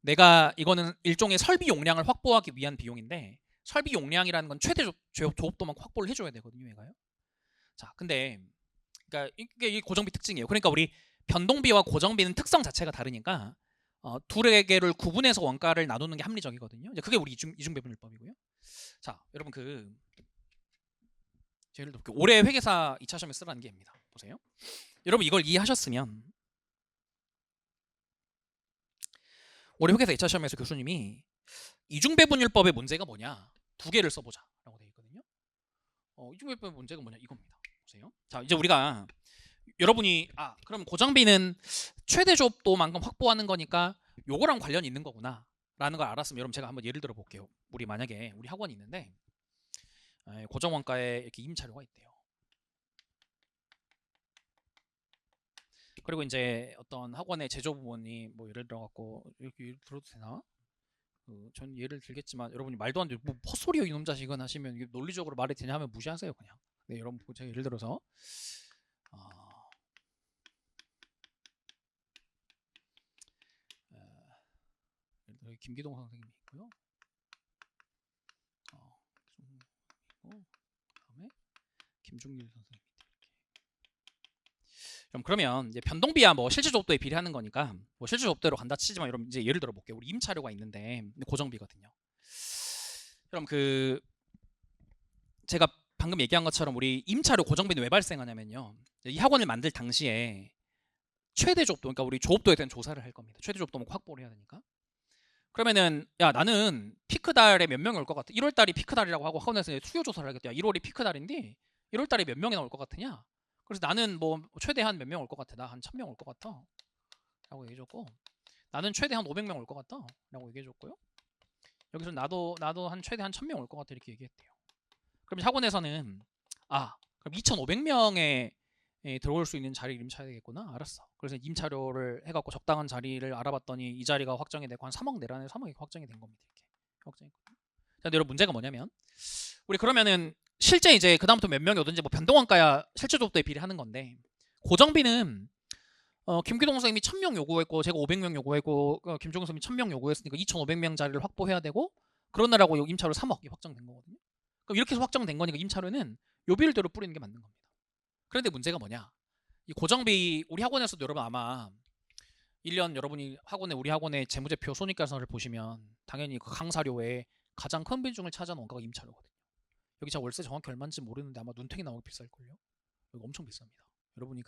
내가 이거는 일종의 설비 용량을 확보하기 위한 비용인데 설비 용량이라는 건 최대 조업도만 확보를 해줘야 되거든요. 얘가요. 자, 근데 그러니까 이게 고정비 특징이에요. 그러니까 우리 변동비와 고정비는 특성 자체가 다르니까 둘에게를 구분해서 원가를 나누는 게 합리적이거든요. 이제 그게 우리 이중배분율법이고요. 자, 여러분 예를 들어 올해 회계사 2차 시험에 쓰라는 게 입니다. 보세요. 여러분 이걸 이해하셨으면 올해 회계사 2차 시험에서 교수님이 이중배분율법의 문제가 뭐냐? 두 개를 써보자 라고 되어 있거든요. 이중배분율법의 문제가 뭐냐? 이겁니다. 보세요. 자, 이제 우리가 여러분이 그럼 고정비는 최대 조업도만큼 확보하는 거니까 요거랑 관련이 있는 거구나 라는 걸 알았으면 여러분 제가 한번 예를 들어 볼게요. 우리 만약에 우리 학원이 있는데 고정원가에 이렇게 임차료가 있대요. 그리고 이제 어떤 학원의 제조부원이 뭐 예를 들어 갖고 여기 들어도 되나? 전 예를 들겠지만 여러분이 말도 안 되고 뭐 헛소리야 이놈 자식은 하시면 이게 논리적으로 말이 되냐 하면 무시하세요 그냥. 네, 여러분 제가 예를 들어서 김기동 선생님이 있고요. 다음에 김중길 선생님이 이렇게. 그러면 이제 변동비야 뭐 실제 조업도에 비례하는 거니까 뭐 실제 조업대로 간다 치지만 여러분 이제 예를 들어 볼게요. 우리 임차료가 있는데 고정비거든요. 그럼 제가 방금 얘기한 것처럼 우리 임차료 고정비는 왜 발생하냐면요. 이 학원을 만들 당시에 최대 조업도 그러니까 우리 조업도에 대한 조사를 할 겁니다. 최대 조업도 확보를 해야 되니까. 그러면은 야 나는 피크 달에 몇 명이 올 것 같아. 1월 달이 피크 달이라고 하고 학원에서 수요 조사를 하겠다. 1월이 피크 달인데 1월 달에 몇 명이나 올 것 같으냐? 그래서 나는 뭐 최대한 몇 명 올 것 같아. 나 한 1,000명 올 것 같아. 라고 얘기해줬고 나는 최대한 500명 올 것 같다. 라고 얘기해줬고요. 여기서 나도 한 최대한 1,000명 올 것 같아. 이렇게 얘기했대요. 그럼 학원에서는 그럼 2,500명에 들어올 수 있는 자리를 임차해야 되겠구나. 알았어. 그래서 임차료를 해갖고 적당한 자리를 알아봤더니 이 자리가 확정이 되고 한 3억 내라는 3억이 확정이 된 겁니다. 이렇게 확정이. 자, 근데 여러분 문제가 뭐냐면 우리 그러면은 실제 이제 그다음부터 몇 명이 오든지 뭐 변동원가야 실제 조업도에 비례하는 건데 고정비는 김기동 선생님이 1,000명 요구했고 제가 500명 요구했고 김종근 선생님이 1,000명 요구했으니까 2,500명 자리를 확보해야 되고 그러느라고 임차료 3억이 확정된 거거든요. 그럼 이렇게 해서 확정된 거니까 임차료는 요 비율대로 뿌리는 게 맞는 겁니다. 그런데 문제가 뭐냐? 이 고정비 우리 학원에서도 여러분 아마 1년 여러분이 우리 학원의 재무제표 손익계산서를 보시면 당연히 그 강사료에 가장 큰 비중을 차지하는 원가가 임차료거든요. 여기 제가 월세 정확히 얼마인지 모르는데 아마 눈탱이 나오게 비쌀걸요. 여기 엄청 비쌉니다. 여러분이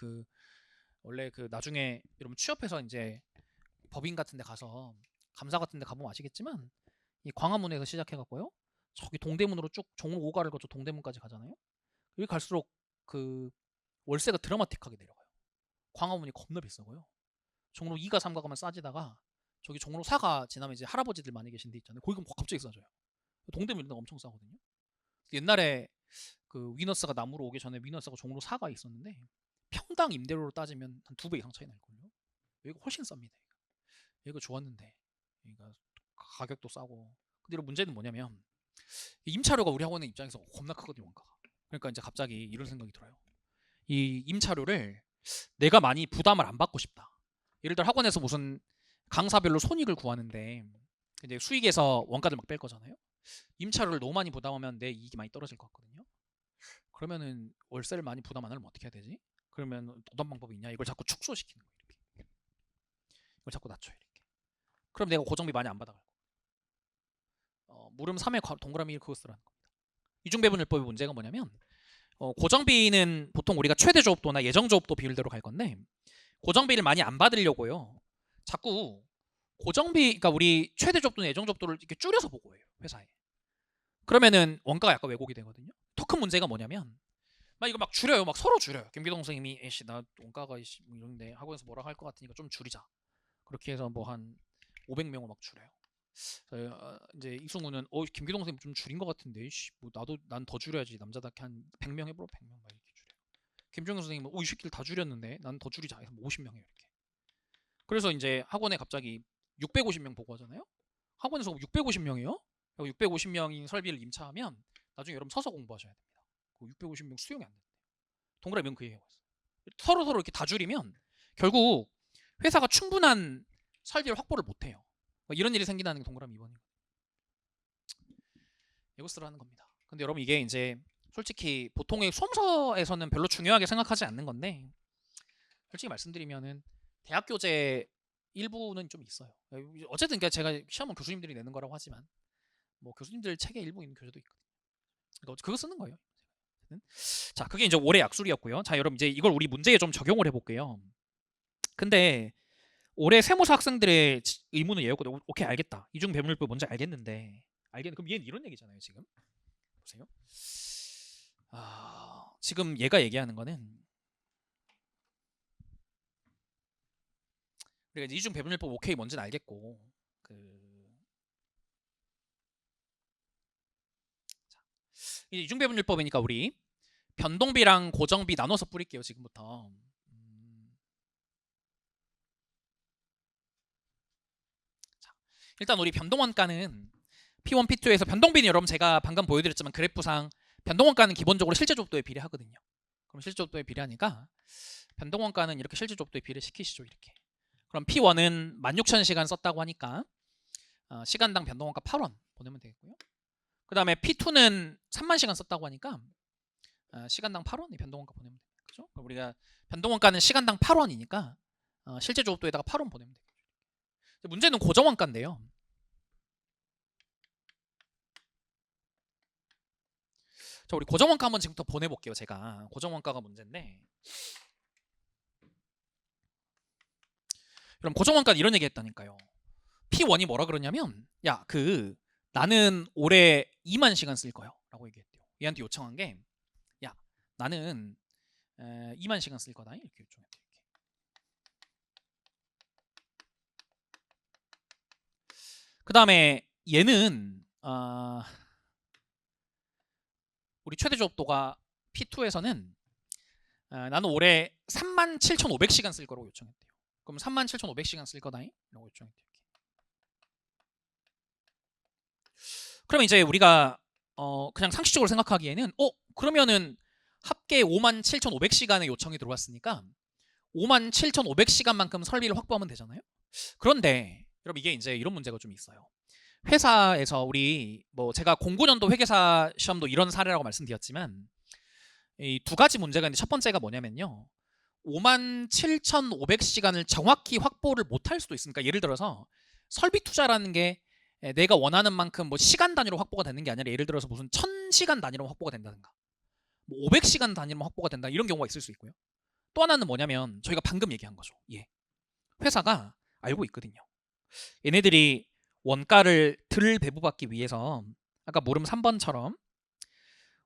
원래 나중에 여러분 취업해서 이제 법인 같은 데 가서 감사 같은 데 가보면 아시겠지만 이 광화문에서 시작해갖고요. 저기 동대문으로 쭉 종로 5가를 거쳐 동대문까지 가잖아요. 여기 갈수록 그 월세가 드라마틱하게 내려가요. 광화문이 겁나 비싸고요. 종로 2가 3가 가면 싸지다가 저기 종로 4가 지나면 이제 할아버지들 많이 계신 데 있잖아요. 거기 가면 갑자기 싸져요. 동대문 이런 데가 엄청 싸거든요. 옛날에 그 위너스가 남으로 오기 전에 위너스가 종로 4가 있었는데 평당 임대료로 따지면 한 2배 이상 차이 날걸요. 여기가 훨씬 쌉니다. 여기가 좋았는데 여기가 가격도 싸고. 근데 문제는 뭐냐면 임차료가 우리 학원의 입장에서 겁나 크거든요, 원가가. 그러니까 이제 갑자기 이런 생각이 들어요. 이 임차료를 내가 많이 부담을 안 받고 싶다. 예를 들어 학원에서 무슨 강사별로 손익을 구하는데 이제 수익에서 원가를 막 뺄 거잖아요. 임차료를 너무 많이 부담하면 내 이익이 많이 떨어질 것 같거든요. 그러면은 월세를 많이 부담 안 하면 어떻게 해야 되지? 그러면 어떤 방법이 있냐? 이걸 자꾸 축소시키는 거예요. 이렇게. 이걸 자꾸 낮춰요. 이렇게. 그럼 내가 고정비 많이 안 받아갈 거예요. 물음 3의 동그라미 1 그거 쓰라는 겁니다. 이중배분율법의 문제가 뭐냐면 고정비는 보통 우리가 최대 조업도나 예정 조업도 비율대로 갈 건데 고정비를 많이 안 받으려고요. 자꾸 고정비, 그러니까 우리 최대 조업도나 예정 조업도를 이렇게 줄여서 보고해요, 회사에. 그러면은 원가가 약간 왜곡이 되거든요. 더 큰 문제가 뭐냐면 이거 막 줄여요, 막 서로 줄여요. 김기동 선생님이 에이씨 나 원가가 뭐 이런데 학원에서 뭐라 할 것 같으니까 좀 줄이자. 그렇게 해서 뭐 한 500명을 막 줄여요. 이제 이승우는 김기동 선생님 좀 줄인 것 같은데 뭐 난 더 줄여야지 남자답게 한 100명 해보러 100명 막 이렇게 줄여요. 김정은 선생님은 이 새끼들 다 줄였는데 난 더 줄이자 해서 50명 해요 이렇게. 그래서 이제 학원에 갑자기 650명 보고하잖아요. 학원에서 650명이요? 650명인 설비를 임차하면 나중에 여러분 서서 공부하셔야 됩니다. 650명 수용이 안 된대요. 동그라미 그 얘기하고 있어요. 서로 이렇게 다 줄이면 결국 회사가 충분한 설비를 확보를 못해요. 이런 일이 생긴다는 게 동그라미 2번이에요. 이것을 하는 겁니다. 근데 여러분 이게 이제 솔직히 보통의 수험서에서는 별로 중요하게 생각하지 않는 건데 솔직히 말씀드리면은 대학 교재 일부는 좀 있어요. 어쨌든 제가 시험은 교수님들이 내는 거라고 하지만 뭐 교수님들 책에 일부 있는 교재도 있거든요. 그러니까 그거 쓰는 거예요. 자, 그게 이제 올해 약술이었고요. 자, 여러분 이제 이걸 우리 문제에 좀 적용을 해볼게요. 근데 올해 세무사 학생들의 의문은 얘였거든요. 오케이 알겠다. 이중 배분율법 뭔지 알겠는데 그럼 얘는 이런 얘기잖아요. 지금 보세요. 지금 얘가 얘기하는 거는 우리가 이중 배분율법 오케이 뭔지는 알겠고 이 이중 배분율법이니까 우리 변동비랑 고정비 나눠서 뿌릴게요. 지금부터. 자, 일단 우리 변동원가는 P1, P2에서 변동비는 여러분 제가 방금 보여드렸지만 그래프상 변동원가는 기본적으로 실제 조업도에 비례하거든요. 그럼 실제 조업도에 비례하니까 변동원가는 이렇게 실제 조업도에 비례시키시죠. 이렇게. 그럼 P1은 16,000시간 썼다고 하니까 시간당 변동원가 8원 보내면 되겠고요. 그 다음에 P2는 30,000시간 썼다고 하니까 시간당 8원이 변동원가 보내면 됩니다. 그죠? 그럼 우리가 변동원가는 시간당 8원이니까 실제 조업도에다가 8원 보내면 되겠죠. 문제는 고정원가인데요. 자, 우리 고정원가 한번 지금부터 보내볼게요. 제가 고정원가가 문제인데 그럼 고정원가는 이런 얘기 했다니까요. P1이 뭐라 그러냐면 나는 올해 2만 시간 쓸 거야 라고 얘기했대요. 얘한테 요청한 게 나는 2만 시간 쓸 거다 이렇게 요청했대요. 그 다음에 얘는 우리 최대 조업도가 P2에서는 나는 올해 37,500시간 쓸 거라고 요청했대요. 그럼 37,500시간 쓸 거다 라고 요청했대요. 그러면 이제 우리가 그냥 상식적으로 생각하기에는 그러면은 합계 57,500시간의 요청이 들어왔으니까 57,500시간만큼 설비를 확보하면 되잖아요. 그런데 여러분 이게 이제 이런 문제가 좀 있어요. 회사에서 우리 뭐 제가 09년도 회계사 시험도 이런 사례라고 말씀드렸지만 이 두 가지 문제가 있는데 첫 번째가 뭐냐면요. 57,500시간을 정확히 확보를 못할 수도 있으니까 예를 들어서 설비 투자라는 게 내가 원하는 만큼 뭐 시간 단위로 확보가 되는 게 아니라 예를 들어서 무슨 1000시간 단위로 확보가 된다든가 뭐 500시간 단위로 확보가 된다 이런 경우가 있을 수 있고요. 또 하나는 뭐냐면 저희가 방금 얘기한 거죠. 예. 회사가 알고 있거든요. 얘네들이 원가를 덜 배부받기 위해서 아까 물음 3번처럼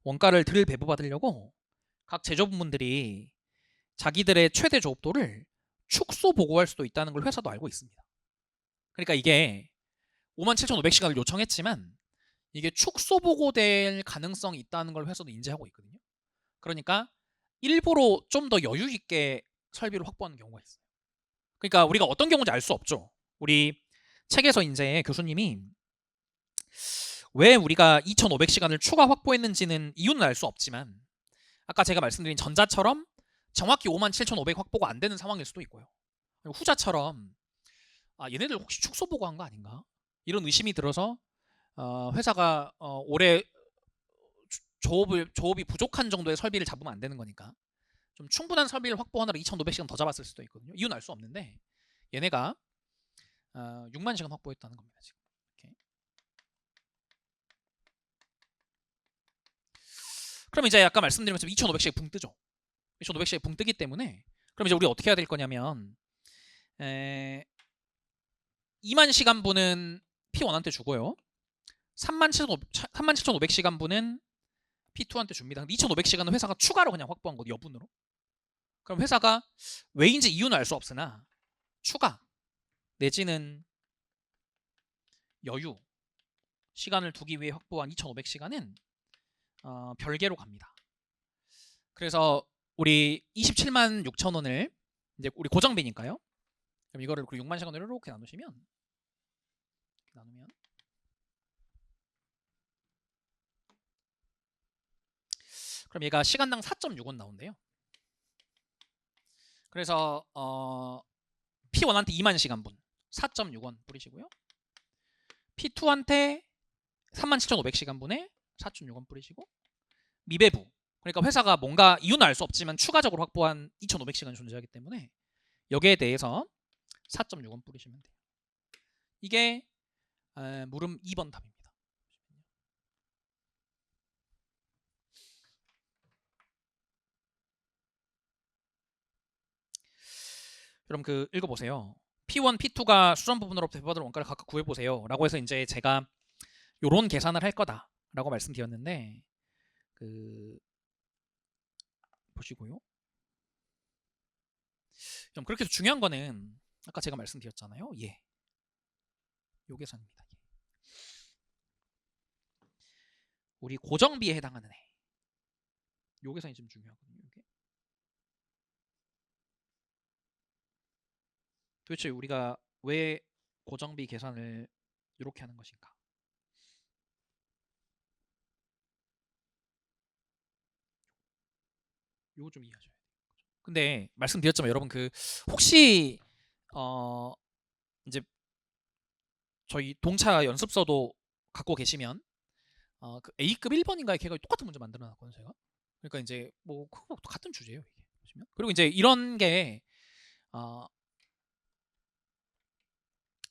원가를 덜 배부받으려고 각 제조부문들이 자기들의 최대 조업도를 축소 보고할 수도 있다는 걸 회사도 알고 있습니다. 그러니까 이게 57,500시간을 요청했지만 이게 축소 보고될 가능성이 있다는 걸 회사도 인지하고 있거든요. 그러니까 일부러 좀 더 여유 있게 설비를 확보하는 경우가 있어요. 그러니까 우리가 어떤 경우인지 알 수 없죠. 우리 책에서 이제 교수님이 왜 우리가 2,500시간을 추가 확보했는지는 이유는 알 수 없지만 아까 제가 말씀드린 전자처럼 정확히 57,500 확보가 안 되는 상황일 수도 있고요. 후자처럼 얘네들 혹시 축소 보고한 거 아닌가? 이런 의심이 들어서 회사가 올해 조업이 부족한 정도의 설비를 잡으면 안 되는 거니까 좀 충분한 설비를 확보하느라 2,500시간 더 잡았을 수도 있거든요. 이유는 알 수 없는데 얘네가 6만 시간 확보했다는 겁니다. 지금. 이렇게. 그럼 이제 아까 말씀드린 것처럼 2,500시간 붕 뜨죠. 2,500시간 붕 뜨기 때문에 그럼 이제 우리 어떻게 해야 될 거냐면 2만 시간분은 P1한테 주고요. 37,500시간분은 P2한테 줍니다. 근데 2,500시간은 회사가 추가로 그냥 확보한 거죠. 여분으로. 그럼 회사가 왜인지 이유는 알 수 없으나 추가 내지는 여유 시간을 두기 위해 확보한 2,500시간은 별개로 갑니다. 그래서 우리 27만 6천 원을 이제 우리 고정비니까요. 그럼 이거를 6만 시간으로 이렇게 나누시면 그럼 얘가 시간당 4.6원 나온대요. 그래서 P1한테 2만 시간분 4.6원 뿌리시고요. P2한테 37,500시간분에 4.6원 뿌리시고 미배부 그러니까 회사가 뭔가 이유는 알 수 없지만 추가적으로 확보한 2,500시간이 존재하기 때문에 여기에 대해서 4.6원 뿌리시면 돼요. 이게 물음 2번 답입니다. 그럼 읽어보세요. P1, P2가 수전 부분으로부터 배부받을 원가를 각각 구해보세요. 라고 해서 이제 제가 요런 계산을 할 거다라고 말씀드렸는데 보시고요. 그럼 그렇게 해서 중요한 거는 아까 제가 말씀드렸잖아요. 예. 요 계산입니다. 우리 고정비에 해당하는 애. 요 계산이 좀 중요하거든요. 이게. 도대체 우리가 왜 고정비 계산을 이렇게 하는 것인가? 요거 좀 이해하셔야 돼요. 근데 말씀드렸지만 여러분 혹시 이제 저희 동차 연습서도 갖고 계시면 A급 1번인가에 걔가 똑같은 문제 만들어 놨거든요, 제가. 그러니까 이제 뭐 같은 주제예요, 이게. 보시면. 그리고 이제 이런 게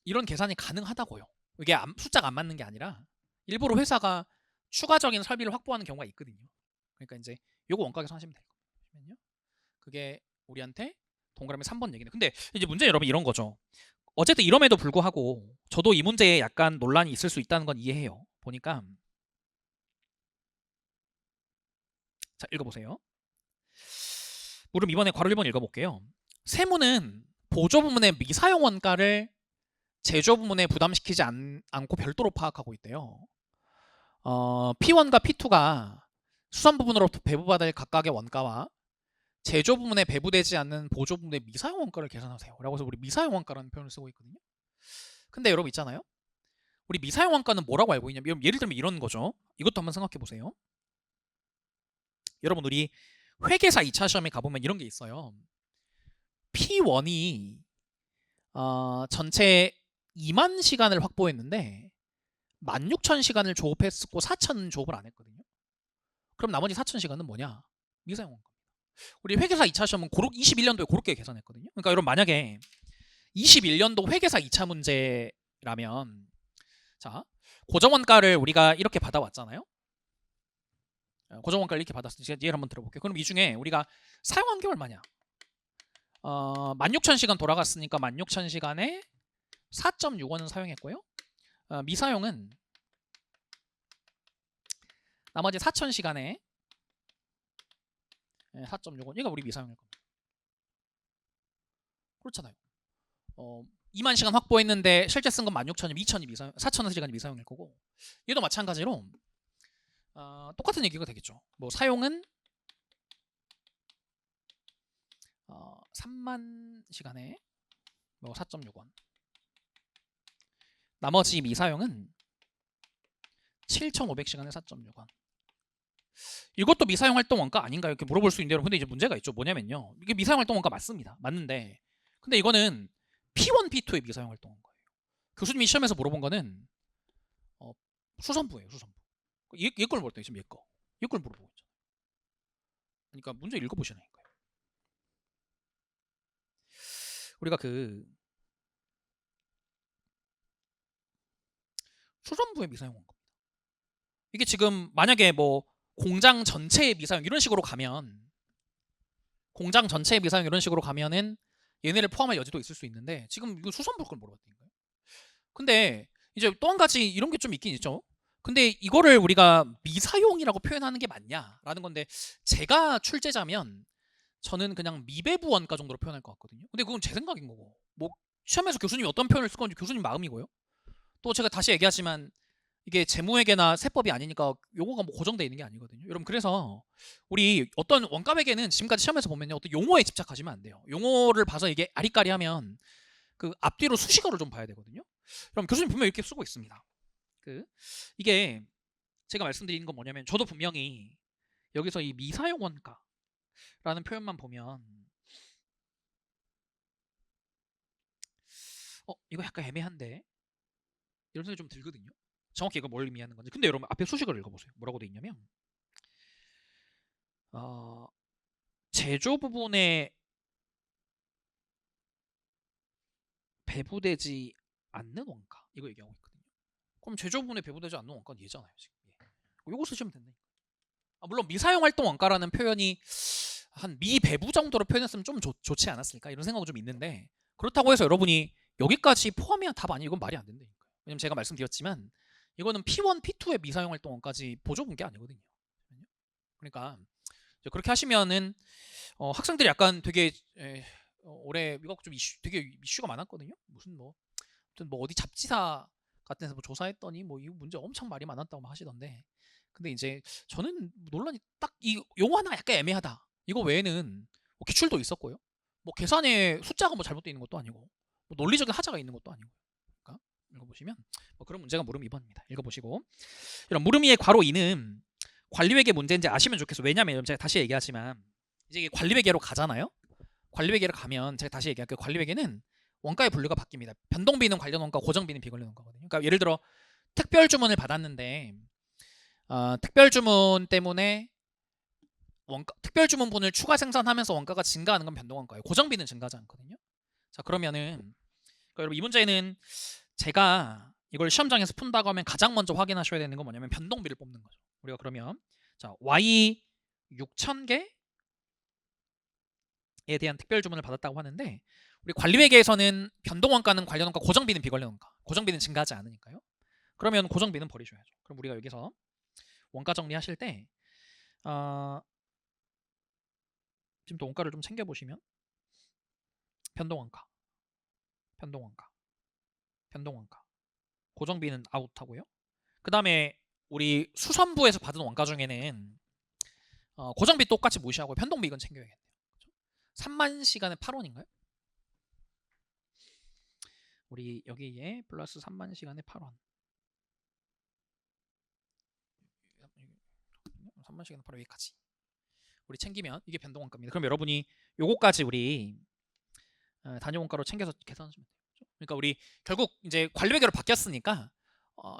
이런 계산이 가능하다고요. 이게 숫자가 안 맞는 게 아니라 일부러 회사가 추가적인 설비를 확보하는 경우가 있거든요. 그러니까 이제 요거 원가 계산하시면 될 거거든요. 그게 우리한테 동그라미 3번 얘기네. 근데 이제 문제 여러분 이런 거죠. 어쨌든 이럼에도 불구하고 저도 이 문제에 약간 논란이 있을 수 있다는 건 이해해요. 보니까 자 읽어보세요. 물음 이번에 괄호 1번 읽어볼게요. 세무는 보조 부문의 미사용 원가를 제조 부문에 부담시키지 않고 별도로 파악하고 있대요. P1과 P2가 수선 부분으로부터 배부받을 각각의 원가와 제조 부문에 배부되지 않는 보조 부문의 미사용 원가를 계산하세요. 라고 해서 우리 미사용 원가라는 표현을 쓰고 있거든요. 근데 여러분 있잖아요. 우리 미사용 원가는 뭐라고 알고 있냐면 예를 들면 이런 거죠. 이것도 한번 생각해 보세요. 여러분 우리 회계사 2차 시험에 가보면 이런 게 있어요. P1이 전체 2만 시간을 확보했는데 16,000시간을 조업했고 4,000 조업을 안 했거든요. 그럼 나머지 4,000시간은 뭐냐? 미사용 원가입니다. 우리 회계사 2차 시험은 21년도에 그렇게 계산했거든요. 그러니까 여러분 만약에 21년도 회계사 2차 문제라면 자 고정원가를 우리가 이렇게 받아왔잖아요. 고정원가를 이렇게 받았으니까 예를 한번 들어볼게요. 그럼 이 중에 우리가 사용한 게 얼마냐? 16,000시간 돌아갔으니까 16,000시간에 4.6원은 사용했고요. 미사용은 나머지 4,000시간에 4.6원. 얘가 우리 미사용일 겁니다. 그렇잖아요. 2만 시간 확보했는데 실제 쓴 건 16,000이 2,000이 미사용, 4,000시간이 미사용일 거고 얘도 마찬가지로 똑같은 얘기가 되겠죠. 뭐 사용은 3만 시간에 뭐 4.6원. 나머지 미사용은 7,500시간에 4.6원. 이것도 미사용 활동 원가 아닌가요? 이렇게 물어볼 수 있는데 근데 이제 문제가 있죠. 뭐냐면요. 이게 미사용 활동 원가 맞습니다. 맞는데 근데 이거는 P1, P2의 미사용 활동 원가예요. 교수님이 시험에서 물어본 거는 수선부예요. 수선부. 얘 걸 물었더니 지금 얘 거. 얘 걸 물어보고 있죠. 그러니까 문제 읽어보시라니까요. 우리가 그 수선부의 미사용 원가입니다. 이게 지금 만약에 뭐 공장 전체의 미사용 이런 식으로 가면 공장 전체의 미사용 이런 식으로 가면은 얘네를 포함할 여지도 있을 수 있는데 지금 이거 수선부 걸 물어봤다니까요. 근데 이제 또 한 가지 이런 게 좀 있긴 있죠. 근데 이거를 우리가 미사용이라고 표현하는 게 맞냐라는 건데 제가 출제자면 저는 그냥 미배부 원가 정도로 표현할 것 같거든요. 근데 그건 제 생각인 거고 뭐 시험에서 교수님이 어떤 표현을 쓸 건지 교수님 마음이고요. 또 제가 다시 얘기하지만 이게 재무회계나 세법이 아니니까 요거가 뭐 고정되어 있는 게 아니거든요. 여러분 그래서 우리 어떤 원가회계는 지금까지 시험에서 보면요 어떤 용어에 집착하시면 안 돼요. 용어를 봐서 이게 아리까리하면 그 앞뒤로 수식어를 좀 봐야 되거든요. 그럼 교수님 분명 이렇게 쓰고 있습니다. 이게 제가 말씀드리는 건 뭐냐면 저도 분명히 여기서 이 미사용 원가라는 표현만 보면 이거 약간 애매한데 이런 생각이 좀 들거든요. 정확히 이거 뭘 의미하는 건지. 근데 여러분 앞에 수식어를 읽어보세요. 뭐라고 돼 있냐면 제조 부분에 배부되지 않는 원가 이거 얘기하고 있거든요. 그럼 제조 부분에 배부되지 않는 원가는 얘잖아요. 지금 요거 쓰시면 된다니까. 물론 미사용 활동 원가라는 표현이 한 미배부 정도로 표현했으면 좀 좋지 않았을까 이런 생각은 좀 있는데 그렇다고 해서 여러분이 여기까지 포함해야 답 아니 이건 말이 안 된다니까요. 왜냐면 제가 말씀드렸지만 이거는 P1, P2의 미사용 활동 원까지 보조본 게 아니거든요. 그러니까 그렇게 하시면은 학생들이 약간 되게 올해 이거 좀 되게 이슈가 많았거든요. 무슨 뭐 아무튼 뭐 어디 잡지사 같은 데서 뭐 조사했더니 뭐 이 문제 엄청 말이 많았다고 하시던데 근데 이제 저는 논란이 딱 이 용어 하나 약간 애매하다. 이거 외에는 뭐 기출도 있었고요. 뭐 계산에 숫자가 뭐 잘못되어 있는 것도 아니고 뭐 논리적인 하자가 있는 것도 아니고. 그러니까 읽어보시면 뭐 그런 문제가 물음 2번입니다. 읽어보시고 이런 물음 2의 괄호 2는 관리회계 문제인지 아시면 좋겠어. 왜냐면 제가 다시 얘기하지만 이제 이게 관리회계로 가잖아요. 관리회계로 가면 제가 다시 얘기할게요. 관리회계는 원가의 분류가 바뀝니다. 변동비는 관련 원가, 고정비는 비관련 원가거든요. 그러니까 예를 들어 특별 주문을 받았는데 특별 주문 때문에 특별 주문분을 추가 생산하면서 원가가 증가하는 건 변동 원가예요. 고정비는 증가하지 않거든요. 자 그러면은 그러니까 여러분 이 문제는 제가 이걸 시험장에서 푼다고 하면 가장 먼저 확인하셔야 되는 건 뭐냐면 변동비를 뽑는 거죠. 우리가 그러면 자 Y 6,000개에 대한 특별 주문을 받았다고 하는데 우리 관리회계에서는 변동 원가는 관련 원가, 고정비는 비관련 원가. 고정비는 증가하지 않으니까요. 그러면 고정비는 버리셔야죠. 그럼 우리가 여기서 원가 정리하실 때 지금 또 원가를 좀 챙겨보시면 변동원가, 변동원가, 변동원가, 고정비는 아웃하고요. 그 다음에 우리 수선부에서 받은 원가 중에는 고정비 똑같이 무시하고 변동비 이건 챙겨야겠네요. 3만 시간에 8원인가요? 우리 여기에 플러스 3만 시간에 8원. 3만 시간에 8원 여기까지. 우리 챙기면 이게 변동원가입니다. 그럼 여러분이 요거까지 우리 단위원가로 챙겨서 계산하시면 돼요. 그러니까 우리 결국 이제 관리회계로 바뀌었으니까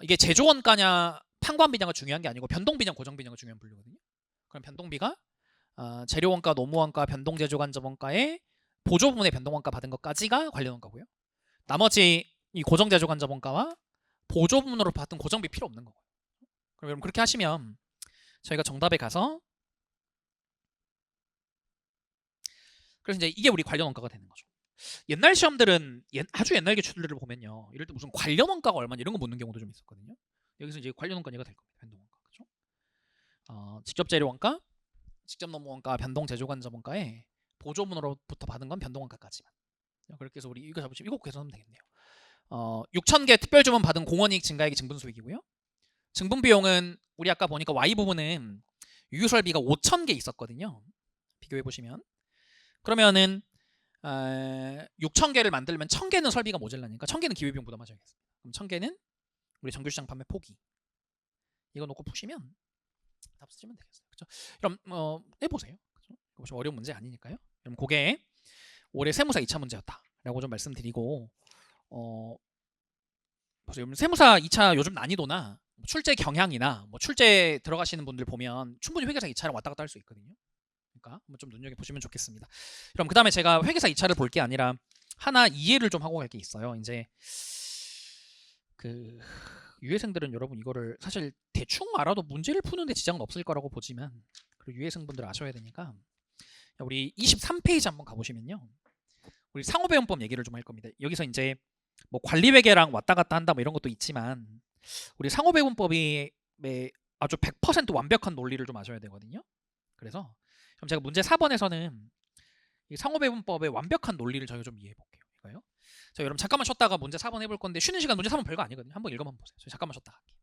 이게 제조원가냐 판관비냐가 중요한 게 아니고 변동비냐 고정비냐가 중요한 분류거든요. 그럼 변동비가 재료원가, 노무원가, 변동제조간접원가에 보조부문의 변동원가 받은 것까지가 관련원가고요. 나머지 이 고정제조간접원가와 보조부문으로 받은 고정비 필요 없는 거고요. 그럼 여러분 그렇게 하시면 저희가 정답에 가서 그래서 이제 이게 우리 관련원가가 되는 거죠. 옛날 시험들은 아주 옛날 기출들을 보면요, 이럴 때 무슨 관련원가가 얼마나 이런 거 묻는 경우도 좀 있었거든요. 여기서 이제 관련원가 얘가 될 겁니다. 변동원가, 그죠? 직접 재료원가, 직접 노무원가, 변동 제조간접원가에 보조문으로부터 받은 건 변동원가까지만. 그렇게 해서 우리 이거 잡으시면 이거 계산하면 되겠네요. 6,000개 특별주문 받은 공원이익 증가액이 증분수익이고요. 증분비용은 우리 아까 보니까 Y 부분은 유유설비가 5,000개 있었거든요. 비교해 보시면 그러면은 6,000개를 만들면 1,000개는 설비가 모자라니까 1,000개는 기회비용 부담하셔야겠습니다. 그럼 1,000개는 우리 정규시장 판매 포기. 이거 놓고 푸시면 답 쓰시면 되겠어요. 그렇죠? 그럼 해보세요. 그렇죠? 이거 좀 어려운 문제 아니니까요. 그럼 그게 올해 세무사 2차 문제였다라고 좀 말씀드리고 보세요. 세무사 2차 요즘 난이도나 출제 경향이나 뭐 출제 들어가시는 분들 보면 충분히 회계사 2차랑 왔다 갔다 할 수 있거든요. 그러니까 한번 좀 눈여겨보시면 좋겠습니다. 그럼 그 다음에 제가 회계사 2차를 볼 게 아니라 하나 이해를 좀 하고 갈 게 있어요. 이제 그 유예생들은 여러분 이거를 사실 대충 알아도 문제를 푸는데 지장은 없을 거라고 보지만 그리고 유예생분들 아셔야 되니까 우리 23페이지 한번 가보시면요. 우리 상호배운법 얘기를 좀 할 겁니다. 여기서 이제 뭐 관리회계랑 왔다 갔다 한다 뭐 이런 것도 있지만 우리 상호배운법이 아주 100% 완벽한 논리를 좀 아셔야 되거든요. 그래서 그럼 제가 문제 4번에서는 이 상호배분법의 완벽한 논리를 저희가 좀 이해해 볼게요. 이거요. 자, 여러분 잠깐만 쉬었다가 문제 4번 해볼 건데 쉬는 시간 문제 4번 별거 아니거든요. 한번 읽어만 보세요. 저희 잠깐만 쉬었다 갈게요.